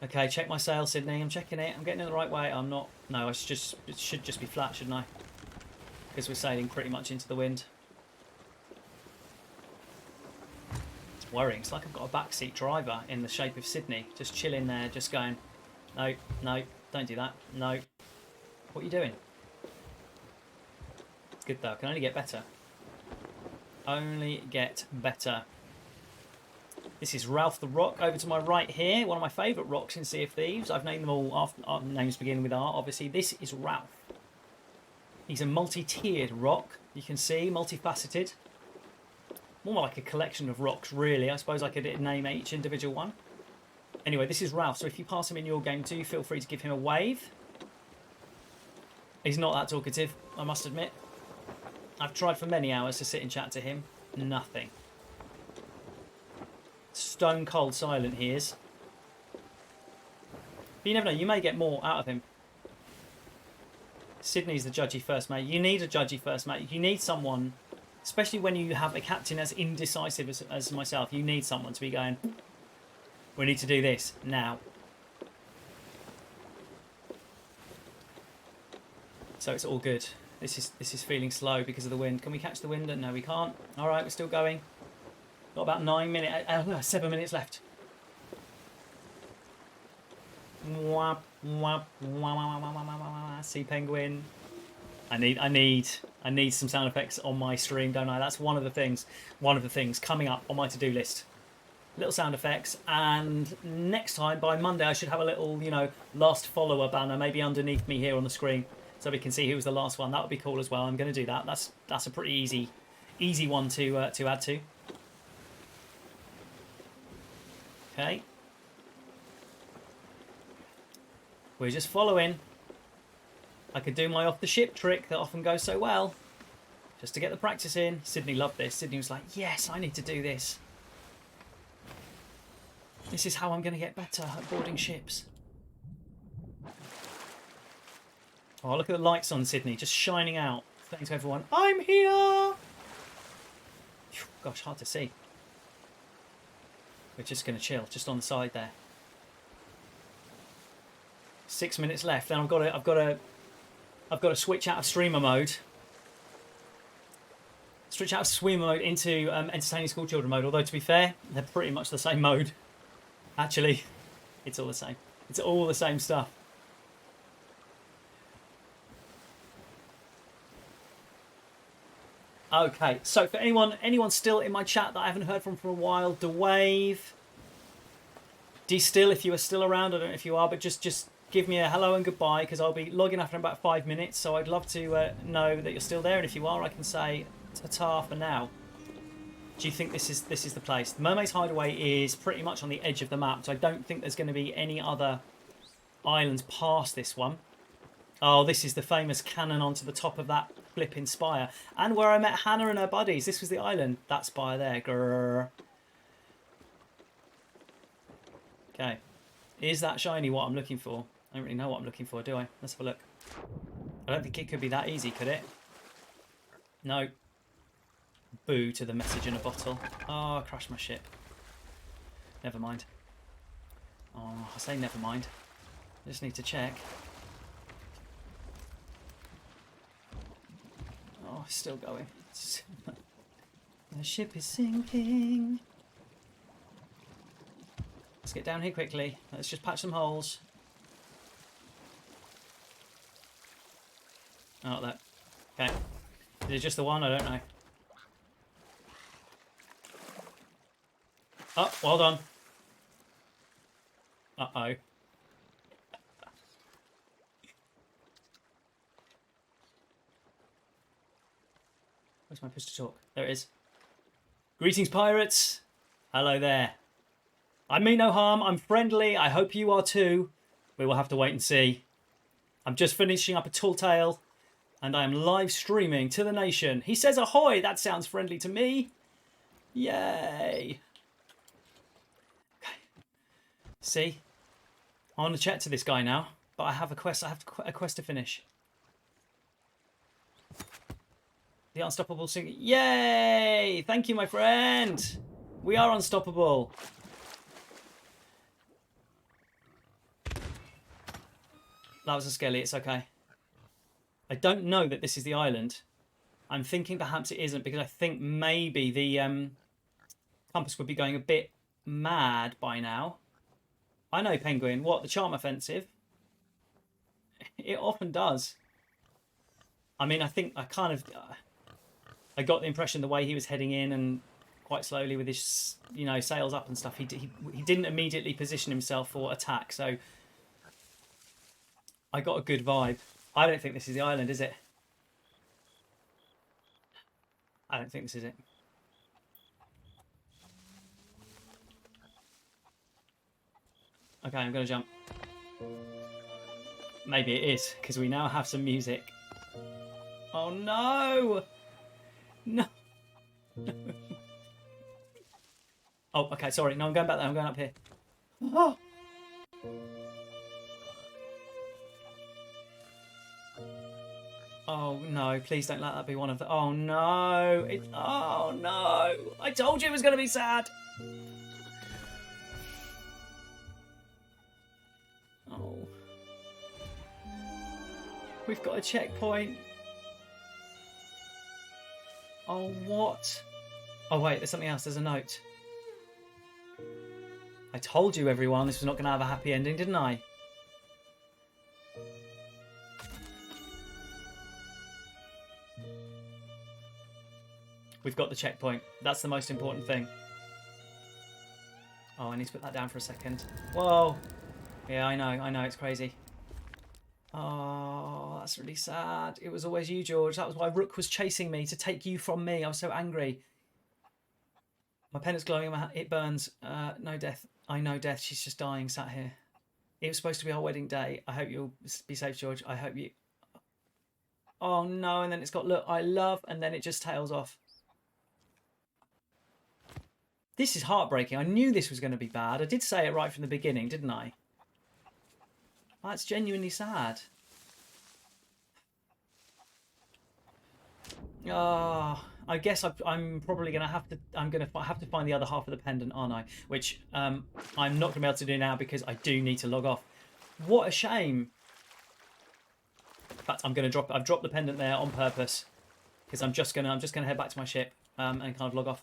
Okay, check my sail, Sydney. I'm checking it. I'm getting it the right way. I'm not. No, it should just be flat, shouldn't I? Because we're sailing pretty much into the wind. It's worrying. It's like I've got a backseat driver in the shape of Sydney, just chilling there, just going, no, don't do that. No. What are you doing? It's good though. It can only get better. Only get better. This is Ralph the Rock over to my right here. One of my favourite rocks in Sea of Thieves. I've named them all after names beginning with R. Obviously, this is Ralph. He's a multi-tiered rock. You can see, multifaceted. More like a collection of rocks, really. I suppose I could name each individual one. Anyway, this is Ralph. So if you pass him in your game, do feel free to give him a wave. He's not that talkative, I must admit. I've tried for many hours to sit and chat to him. Nothing. Stone cold silent he is. But you never know, you may get more out of him. Sydney's the judgy first mate. You need a judgy first mate. You need someone, especially when you have a captain as indecisive as myself, you need someone to be going, we need to do this now. So it's all good. This is feeling slow because of the wind. Can we catch the wind? No, we can't. All right, we're still going. Got about 7 minutes left. Sea Penguin. I need some sound effects on my stream, don't I? That's one of the things coming up on my to-do list. Little sound effects, and next time by Monday I should have a little, last follower banner maybe underneath me here on the screen, so we can see who was the last one. That would be cool as well. I'm going to do that. That's a pretty easy one to add to. Okay. We're just following. I could do my off-the-ship trick that often goes so well, just to get the practice in. Sydney loved this. Sydney was like, yes, I need to do this. This is how I'm going to get better at boarding ships. Oh, look at the lights on Sydney, just shining out. Saying to everyone, I'm here! Gosh, hard to see. We're just going to chill, just on the side there. 6 minutes left, and I've got to switch out of streamer mode. Switch out of streamer mode into entertaining school children mode. Although to be fair, they're pretty much the same mode. Actually, it's all the same. It's all the same stuff. Okay, so for anyone still in my chat that I haven't heard from for a while, DeWave, D-Still, if you are still around, I don't know if you are, but just give me a hello and goodbye, because I'll be logging off in about 5 minutes, so I'd love to know that you're still there, and if you are, I can say ta-ta for now. Do you think this is the place? The Mermaid's Hideaway is pretty much on the edge of the map, so I don't think there's going to be any other islands past this one. Oh, this is the famous cannon onto the top of that flipping spire. And where I met Hannah and her buddies. This was the island. That spire there. Grrr. Okay. Is that shiny what I'm looking for? I don't really know what I'm looking for, do I? Let's have a look. I don't think it could be that easy, could it? No. Boo to the message in a bottle. Oh, I crashed my ship. Never mind. Oh, I say never mind. I just need to check. Oh, it's still going. The ship is sinking. Let's get down here quickly. Let's just patch some holes. Oh, that. Okay. Is it just the one? I don't know. Oh, well done. Uh-oh. Where's my push to talk? There it is. Greetings, pirates. Hello there. I mean no harm. I'm friendly. I hope you are too. We will have to wait and see. I'm just finishing up a tall tale, and I am live streaming to the nation. He says ahoy. That sounds friendly to me. Yay. Okay. See? I want to chat to this guy now, but I have a quest. I have a quest to finish. The unstoppable singer. Yay! Thank you, my friend. We are unstoppable. That was a skelly. It's okay. I don't know that this is the island. I'm thinking perhaps it isn't, because I think maybe the compass would be going a bit mad by now. I know, Penguin. What, the charm offensive? It often does. I mean, I think I kind of... I got the impression the way he was heading in and quite slowly with his, you know, sails up and stuff, he didn't immediately position himself for attack, so I got a good vibe. I don't think this is the island, is it? I don't think this is it. Okay, I'm going to jump. Maybe it is, because we now have some music. Oh no! No. Oh, okay, sorry. No, I'm going back there. I'm going up here. Oh. Oh no, please don't let that be one of the... Oh no. Oh no. I told you it was going to be sad. Oh. We've got a checkpoint. Oh, what? Oh, wait, there's something else. There's a note. I told you, everyone, this was not going to have a happy ending, didn't I? We've got the checkpoint. That's the most important thing. Oh, I need to put that down for a second. Whoa. Yeah, I know, it's crazy. Oh, that's really sad. It was always you, George. That was why Rook was chasing me, to take you from me. I was so angry. My pen is glowing. It burns. No death. I know death. She's just dying, sat here. It was supposed to be our wedding day. I hope you'll be safe, George. I hope you... Oh, no. And then it's got, look, I love, and then it just tails off. This is heartbreaking. I knew this was going to be bad. I did say it right from the beginning, didn't I? That's genuinely sad. I guess I'm probably going to have to... I'm going to have to find the other half of the pendant, aren't I? Which I'm not going to be able to do now because I do need to log off. What a shame. In fact, I'm going to drop... I've dropped the pendant there on purpose because I'm just going to head back to my ship and kind of log off.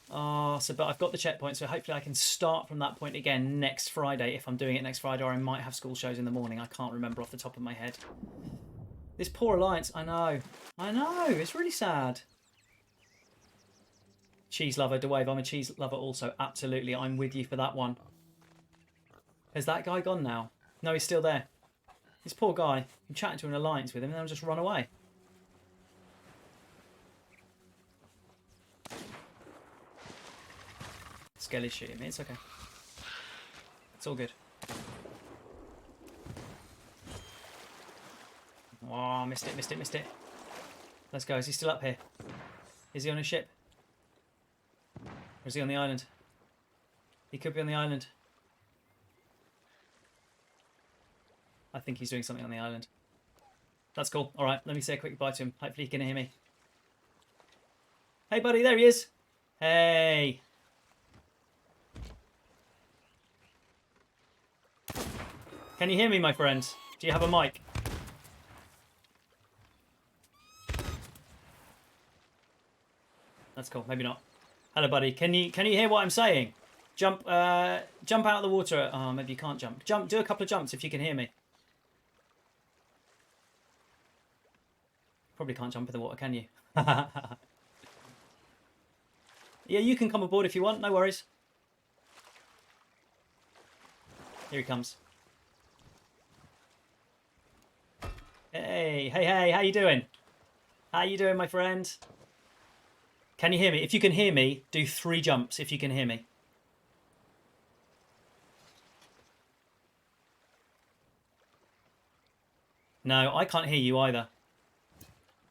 But I've got the checkpoint, so hopefully I can start from that point again next Friday, if I'm doing it next Friday, or I might have school shows in the morning. I can't remember off the top of my head. This poor Alliance, I know, it's really sad. Cheese lover, DeWave, I'm a cheese lover also, absolutely, I'm with you for that one. Has that guy gone now? No, he's still there. This poor guy, I'm chatting to an Alliance with him, and then I'll just run away. Skelly's shooting me, it's okay. It's all good. Oh, missed it. Let's go. Is he still up here? Is he on a ship? Or is he on the island? He could be on the island. I think he's doing something on the island. That's cool. All right, let me say a quick goodbye to him. Hopefully he can hear me. Hey, buddy, there he is. Hey. Can you hear me, my friend? Do you have a mic? That's cool. Maybe not. Hello, buddy. Can you hear what I'm saying? Jump out of the water. Oh, maybe you can't jump. Jump. Do a couple of jumps if you can hear me. Probably can't jump in the water, can you? Yeah, you can come aboard if you want. No worries. Here he comes. Hey, hey, hey. How you doing? How you doing, my friend? Can you hear me? If you can hear me, do 3 jumps if you can hear me. No, I can't hear you either.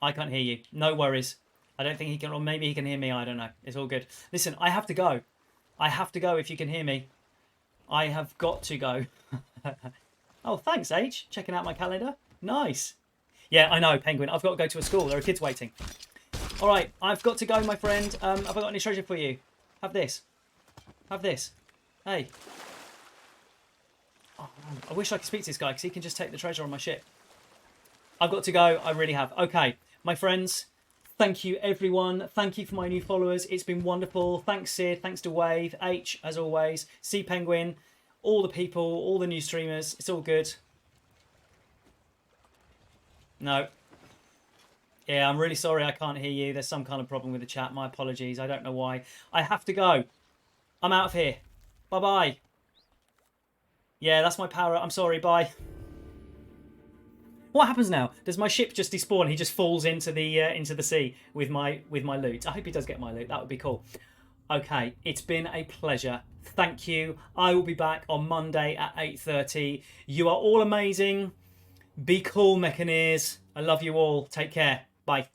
I can't hear you. No worries. I don't think he can, or maybe he can hear me. I don't know. It's all good. Listen, I have to go. I have to go if you can hear me. I have got to go. Oh, thanks, H. Checking out my calendar. Nice. Yeah, I know, Penguin. I've got to go to a school. There are kids waiting. All right, I've got to go, my friend. Have I got any treasure for you? Have this. Have this. Hey. Oh, man. I wish I could speak to this guy because he can just take the treasure on my ship. I've got to go. I really have. Okay, my friends. Thank you, everyone. Thank you for my new followers. It's been wonderful. Thanks, Sid. Thanks to Wave. H, as always. C Penguin. All the people. All the new streamers. It's all good. No. Yeah, I'm really sorry I can't hear you. There's some kind of problem with the chat. My apologies. I don't know why. I have to go. I'm out of here. Bye-bye. Yeah, that's my power. I'm sorry. Bye. What happens now? Does my ship just despawn? He just falls into the sea with my loot. I hope he does get my loot. That would be cool. Okay, it's been a pleasure. Thank you. I will be back on Monday at 8:30. You are all amazing. Be cool, Mechaneers. I love you all. Take care. Bye.